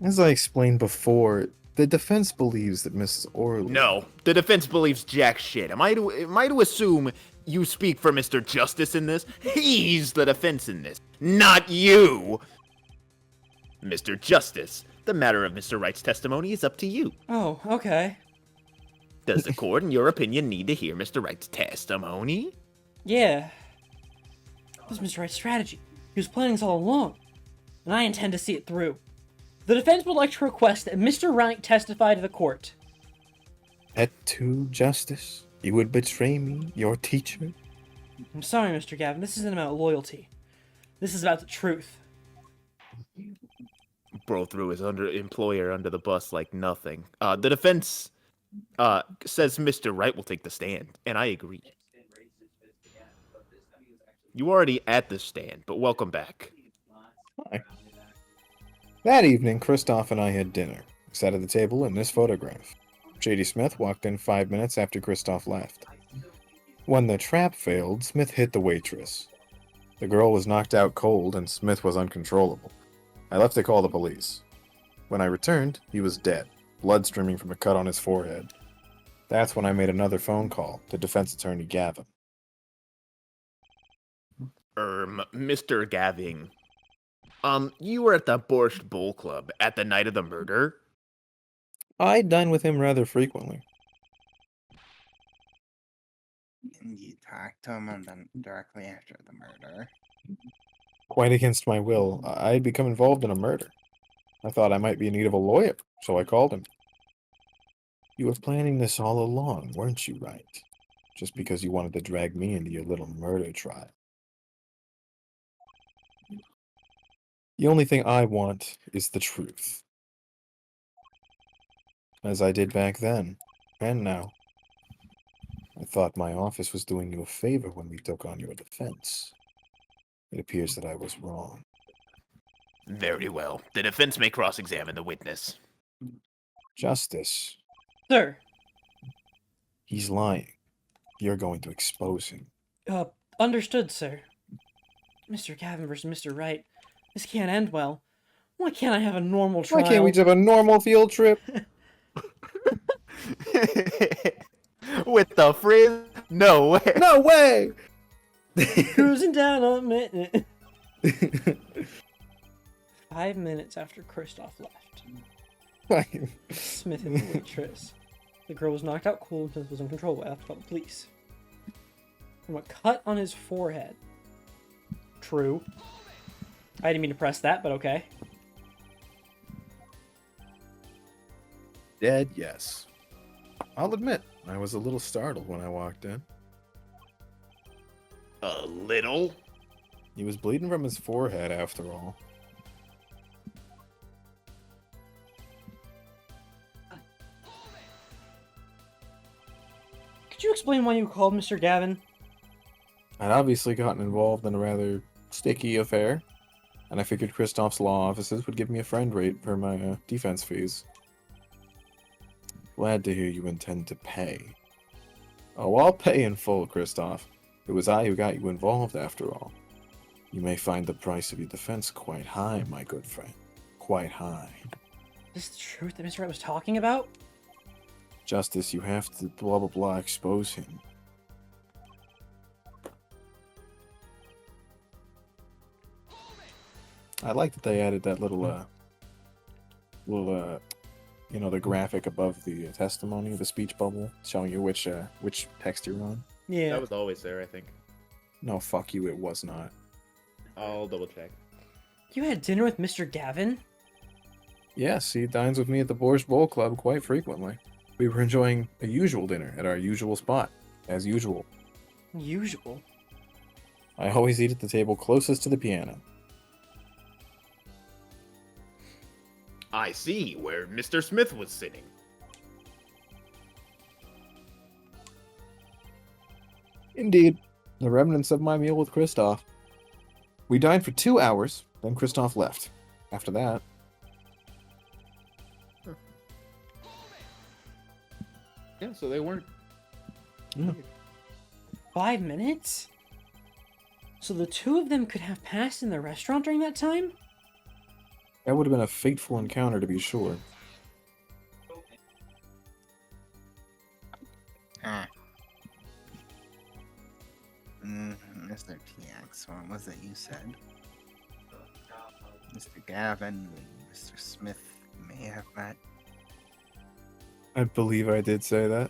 As I explained before, the defense believes that Mrs. Orley... No, the defense believes jack shit. Am I to assume you speak for Mr. Justice in this? He's the defense in this, not you! Mr. Justice, the matter of Mr. Wright's testimony is up to you. Oh, okay. Does the court, in your opinion, need to hear Mr. Wright's testimony? Yeah. This is Mr. Wright's strategy. He was planning this all along. And I intend to see it through. The defense would like to request that Mr. Wright testify to the court. Et tu, Justice? You would betray me, your teacher? I'm sorry, Mr. Gavin. This isn't about loyalty. This is about the truth. Bro threw his employer under the bus like nothing. The defense says Mr. Wright will take the stand, and I agree. You already at the stand, but welcome back. Hi. That evening, Christoph and I had dinner. We sat at the table in this photograph. J.D. Smith walked in 5 minutes after Christoph left. When the trap failed, Smith hit the waitress. The girl was knocked out cold, and Smith was uncontrollable. I left to call the police. When I returned, he was dead, blood streaming from a cut on his forehead. That's when I made another phone call to defense attorney Gavin. Mr. Gavin. You were at the Borscht Bowl Club at the night of the murder? I dine with him rather frequently. And you talked to him and then directly after the murder. Quite against my will, I had become involved in a murder. I thought I might be in need of a lawyer, so I called him. You were planning this all along, weren't you, Wright? Just because you wanted to drag me into your little murder trial. The only thing I want is the truth. As I did back then, and now. I thought my office was doing you a favor when we took on your defense. It appears that I was wrong. Very well. The defense may cross-examine the witness. Justice, Sir, he's lying. You're going to expose him. understood, sir. Mr. Gavin versus Mr. Wright. This can't end well. Why can't I have a normal trial? Why can't we just have a normal field trip? With the frizz? No way. No way! Cruising down on me. 5 minutes after Christoph left, Smith hit the waitress. The girl was knocked out cold and Smith was uncontrollable. I have to call the police. From a cut on his forehead. True. I didn't mean to press that, but okay. Dead, yes. I'll admit, I was a little startled when I walked in. A little? He was bleeding from his forehead, after all. explain why you called Mr. Gavin? I'd obviously gotten involved in a rather sticky affair, and I figured Kristoff's law offices would give me a friend rate for my defense fees. Glad to hear you intend to pay. Oh, I'll pay in full, Kristoff. It was I who got you involved, after all. You may find the price of your defense quite high, my good friend. Quite high. Is this the truth that Mr. Wright was talking about? Justice, you have to blah blah blah expose him. I like that they added that little the graphic above the testimony, the speech bubble, showing you which text you're on. Yeah. That was always there, I think. No, fuck you, it was not. I'll double check. You had dinner with Mr. Gavin? Yes, he dines with me at the Borscht Bowl Club quite frequently. We were enjoying a usual dinner at our usual spot, as usual. Usual. I always eat at the table closest to the piano. I see where Mr. Smith was sitting. Indeed, the remnants of my meal with Kristoff. We dined for 2 hours, then Kristoff left. After that, Yeah, so they weren't. 5 minutes? So the two of them could have passed in the restaurant during that time? that would have been a fateful encounter, to be sure. Mr. TX, what was it you said? Mr. Gavin and Mr. Smith may have met. I believe I did say that.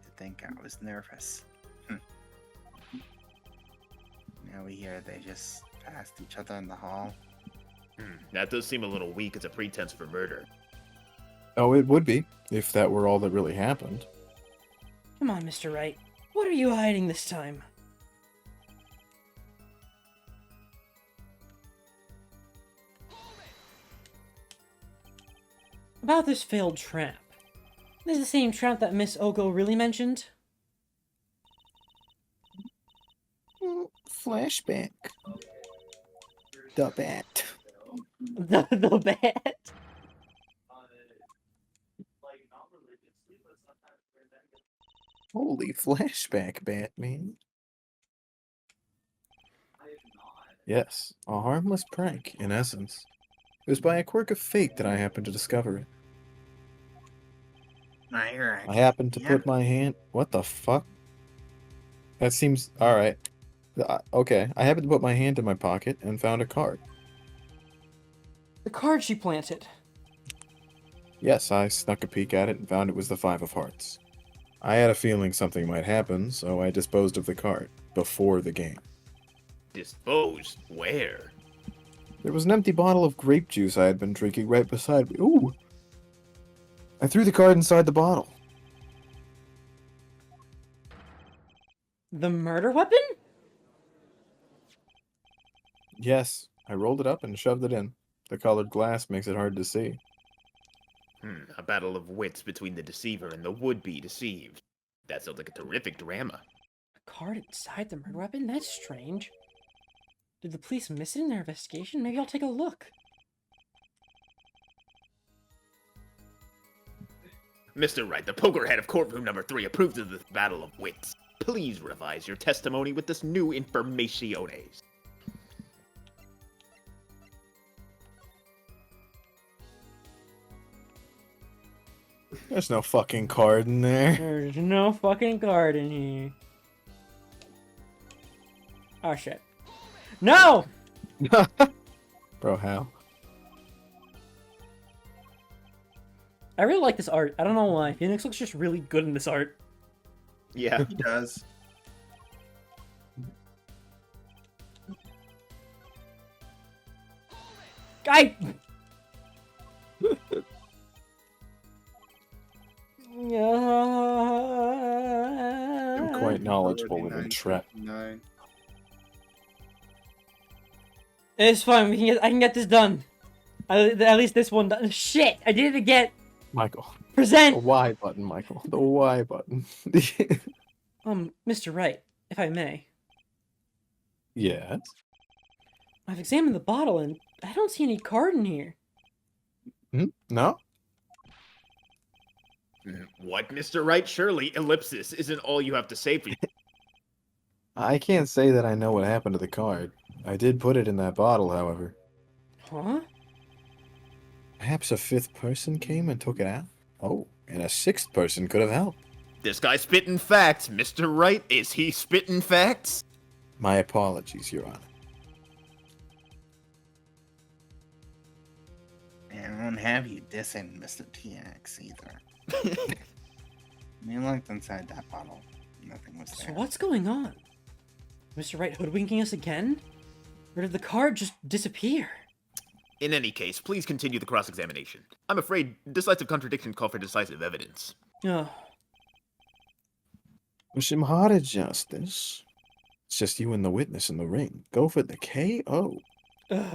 To think I was nervous. Now we hear they just passed each other in the hall. That does seem a little weak as a pretense for murder. Oh, it would be, if that were all that really happened. Come on, Mr. Wright. What are you hiding this time? About this failed trap. This is the same trap that Miss Oko really mentioned? Flashback. The bat. The bat? Holy flashback, Batman. Yes, a harmless prank, in essence. It was by a quirk of fate that I happened to discover it. I happened to put my hand... What the fuck? That seems... Alright. Okay, I happened to put my hand in my pocket and found a card. The card she planted. Yes, I snuck a peek at it and found it was the 5 of Hearts. I had a feeling something might happen, so I disposed of the card before the game. Disposed? Where? There was an empty bottle of grape juice I had been drinking right beside me. Ooh! I threw the card inside the bottle. The murder weapon? Yes, I rolled it up and shoved it in. The colored glass makes it hard to see. A battle of wits between the deceiver and the would-be deceived. That sounds like a terrific drama. A card inside the murder weapon? That's strange. Did the police miss it in their investigation? Maybe I'll take a look. Mr. Wright, the poker head of courtroom number 3 approves of this battle of wits. Please revise your testimony with this new informationes. There's no fucking card in there. There's no fucking card in here. Oh shit. No! Bro, how? I really like this art. I don't know why. Phoenix looks just really good in this art. Yeah. He does. I... I'm quite knowledgeable in trap. 49. It's fine. I can get this done. At least this one done. Shit! I did it again. Michael, Present! The Y button, Michael. The Y button. Mr. Wright, if I may. Yes. I've examined the bottle and I don't see any card in here. No? What, Mr. Wright? Surely ellipsis isn't all you have to say for you. I can't say that I know what happened to the card. I did put it in that bottle, however. Huh? Perhaps a fifth person came and took it out? Oh, and a sixth person could have helped. This guy's spitting facts. Mr. Wright, is he spitting facts? My apologies, Your Honor. And I don't have you dissing Mr. TX either. You looked inside that bottle. Nothing was there. So what's going on? Mr. Wright hoodwinking us again? Or did the card just disappear? In any case, please continue the cross-examination. I'm afraid decisive contradiction call for decisive evidence. Oh, Push him harder, Justice. It's just you and the witness in the ring. Go for the KO.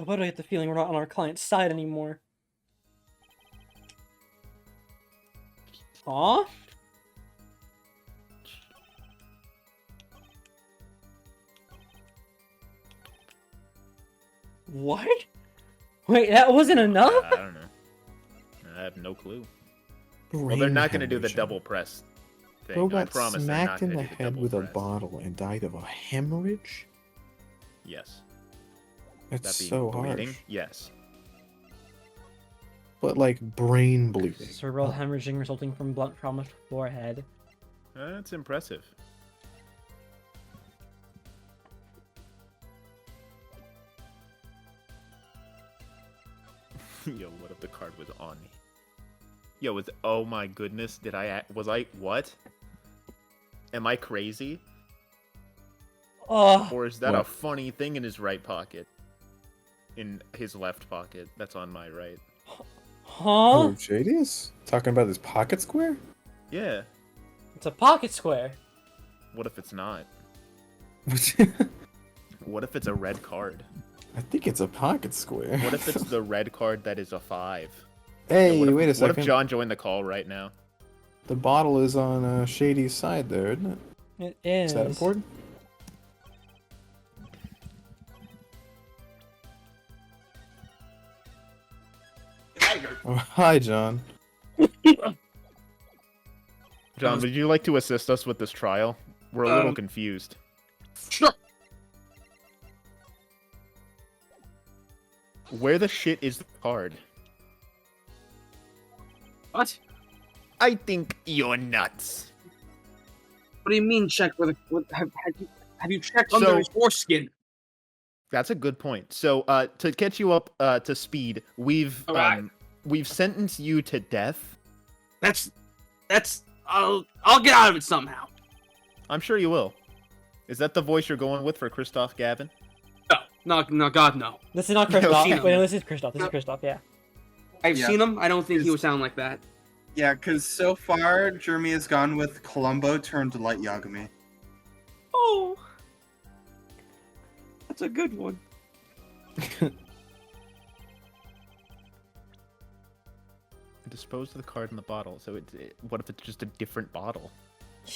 why do I get the feeling we're not on our client's side anymore? Huh? What? Wait, that wasn't enough? I don't know. I have no clue. Well, they're not going to do the double press thing. Bro I got promise they're not smacked in going the to do the head double with a press. bottle and died of a hemorrhage? Yes. That's That be so bleeding? harsh. Yes. But like brain bleeding. Cerebral hemorrhaging resulting from blunt trauma to forehead. That's impressive. Yo, what if the card was on me? Yo, oh my goodness, what? Am I crazy? Oh, Or is that a What? funny thing in his right pocket? In his left pocket, that's on my right. huh? Oh, Jadius? Talking about this pocket square? Yeah, It's a pocket square. what if it's not? I What if it's a red card? think it's a pocket square. What if it's the red card that is a 5? Hey, What if, wait a What second. if John joined the call right now? The bottle is on Shady's side there, isn't it? It is. Is that important? Oh, hi, John. John, would you like to assist us with this trial? We're a little confused. Sure. Where the shit is the card? What? I think you're nuts. What do you mean check with have you checked under So- his foreskin? That's a good point. So, to catch you up to speed, we've Alright. we've sentenced you to death. That's I'll get out of it somehow. I'm sure you will. Is that the voice you're going with for Christoph Gavin? No, God no. This is not No, Kristoff. see- Wait, no, this is Kristoff. This is Kristoff, yeah. I've Yeah. seen him. I don't think he Is- would sound like that. Yeah, because so far, Jeremy has gone with Columbo turned Light Yagami. Oh, that's a good one. Dispose of the card in the bottle. So, what if it's just a different bottle?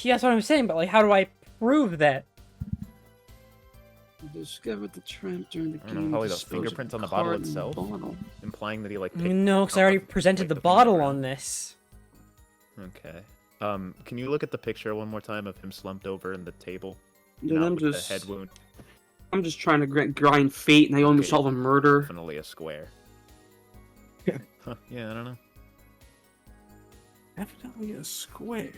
Yeah, that's what I'm saying, but like, how do I prove that? Discovered the tramp during the I don't know, game. probably the Dispose of fingerprints on the bottle card in the itself? bottle. Implying that he like. picked No, because I up already the- presented like, the the bottle fingerprint. on this. Okay. Can you look at the picture one more time of him slumped over in the table? Dude, Not I'm with just the head wound. I'm just trying to grind fate, and I only Okay. solve a murder. Definitely a square. Huh, yeah, I don't know. Definitely a square.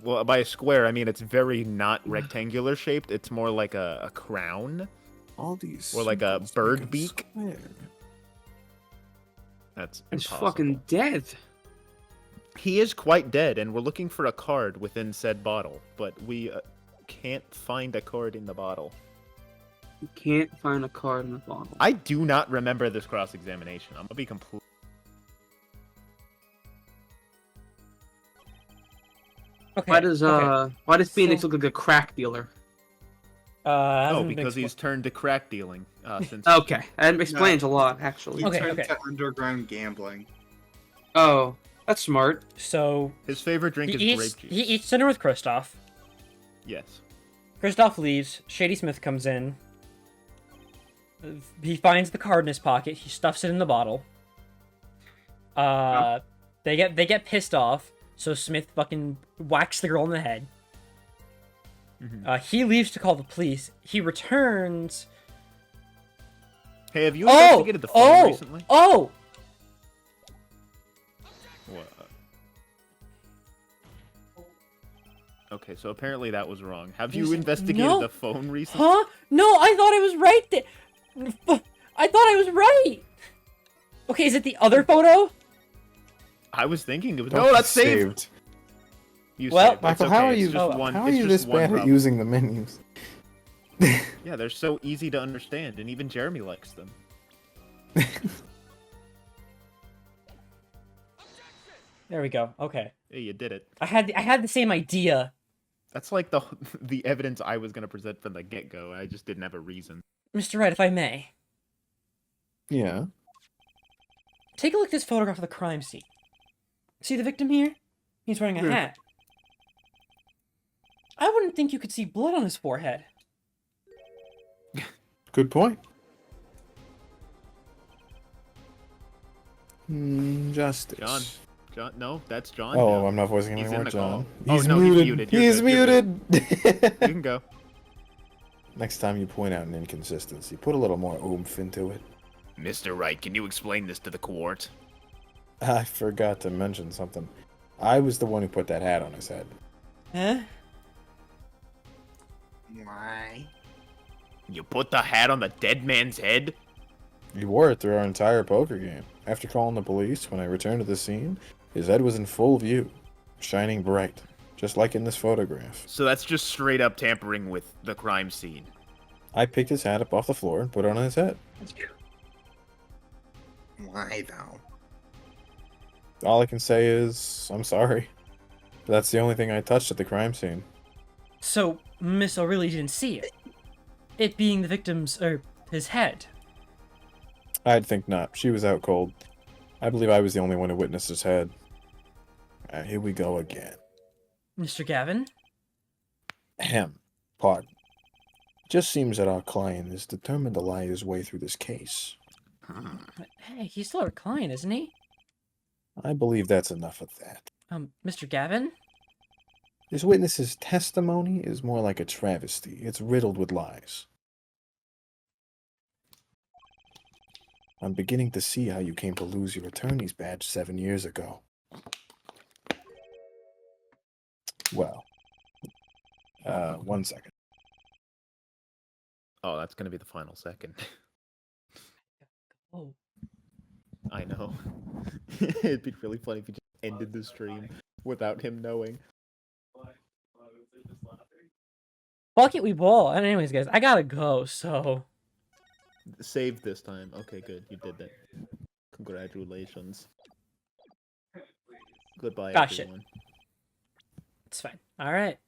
Well, by a square, I mean it's very not rectangular shaped. It's more like a crown. All these. Or like a symbols bird make a beak? square. That's It's impossible. fucking dead. He is quite dead, and we're looking for a card within said bottle, but we can't find a card in the bottle. You can't find a card in the bottle. I do not remember this cross-examination. I'm gonna be complete. Okay. Why does okay. Phoenix So- look like a crack dealer? Hasn't Oh, been because he's explo- turned to crack dealing since. Okay, that explains a lot, actually. He Okay, turned okay. to underground gambling. Oh, That's smart. So His favorite drink he is grape juice. he eats dinner with Kristoff. Yes. Kristoff leaves. Shady Smith comes in. He finds the card in his pocket. He stuffs it in the bottle. They get pissed off. So Smith fucking whacks the girl in the head. He leaves to call the police. He returns. Hey, have you investigated the phone recently? Oh! What? Okay, so apparently that was wrong. Have you investigated No. the phone recently? Huh? No, I thought I was right there. I thought I was right. Okay, is it the other photo? I was thinking it was. Don't No, be that's saved. You Well, saved. Michael, It's how okay, are it's you? just one- How are it's you just this one bad at problem. using the menus? Yeah, they're so easy to understand, and even Jeremy likes them. There we go. Okay. Hey, you did it. I had the same idea. That's like the the evidence I was gonna present from the get-go. I just didn't have a reason. Mr. Wright, if I may. Yeah. Take a look at this photograph of the crime scene. See the victim here? He's wearing a Yeah. hat. I wouldn't think you could see blood on his forehead. Good point. Justice. John, no, that's John. Oh, now. I'm not voicing He's anymore, in the John. call. Oh, He's no, he's muted. muted. You're He's good, you're good. muted. You can go. Next time you point out an inconsistency, put a little more oomph into it. Mr. Wright, can you explain this to the court? I forgot to mention something. I was the one who put that hat on his head. Huh? Why? You put the hat on the dead man's head? He wore it through our entire poker game. After calling the police, when I returned to the scene, his head was in full view, shining bright, just like in this photograph. So that's just straight up tampering with the crime scene. I picked his hat up off the floor and put it on his head. Why though? All I can say is, I'm sorry. That's the only thing I touched at the crime scene. So, Miss O'Reilly didn't see it. It being the victim's, his head. I'd think not. She was out cold. I believe I was the only one who witnessed his head. Here we go again. Mr. Gavin? Ahem. Pardon. Just seems that our client is determined to lie his way through this case. Hey, he's still our client, isn't he? I believe that's enough of that. Mr. Gavin? This witness's testimony is more like a travesty. It's riddled with lies. I'm beginning to see how you came to lose your attorney's badge 7 years ago. Well, 1 second. Oh, that's gonna be the final second. Oh. I know. It'd be really funny if you just ended the stream without him knowing. Fuck it, we ball. And anyways, guys, I gotta go, so... Saved this time. Okay, good. You did that. Congratulations. Goodbye, Gosh, everyone. it's fine. Alright.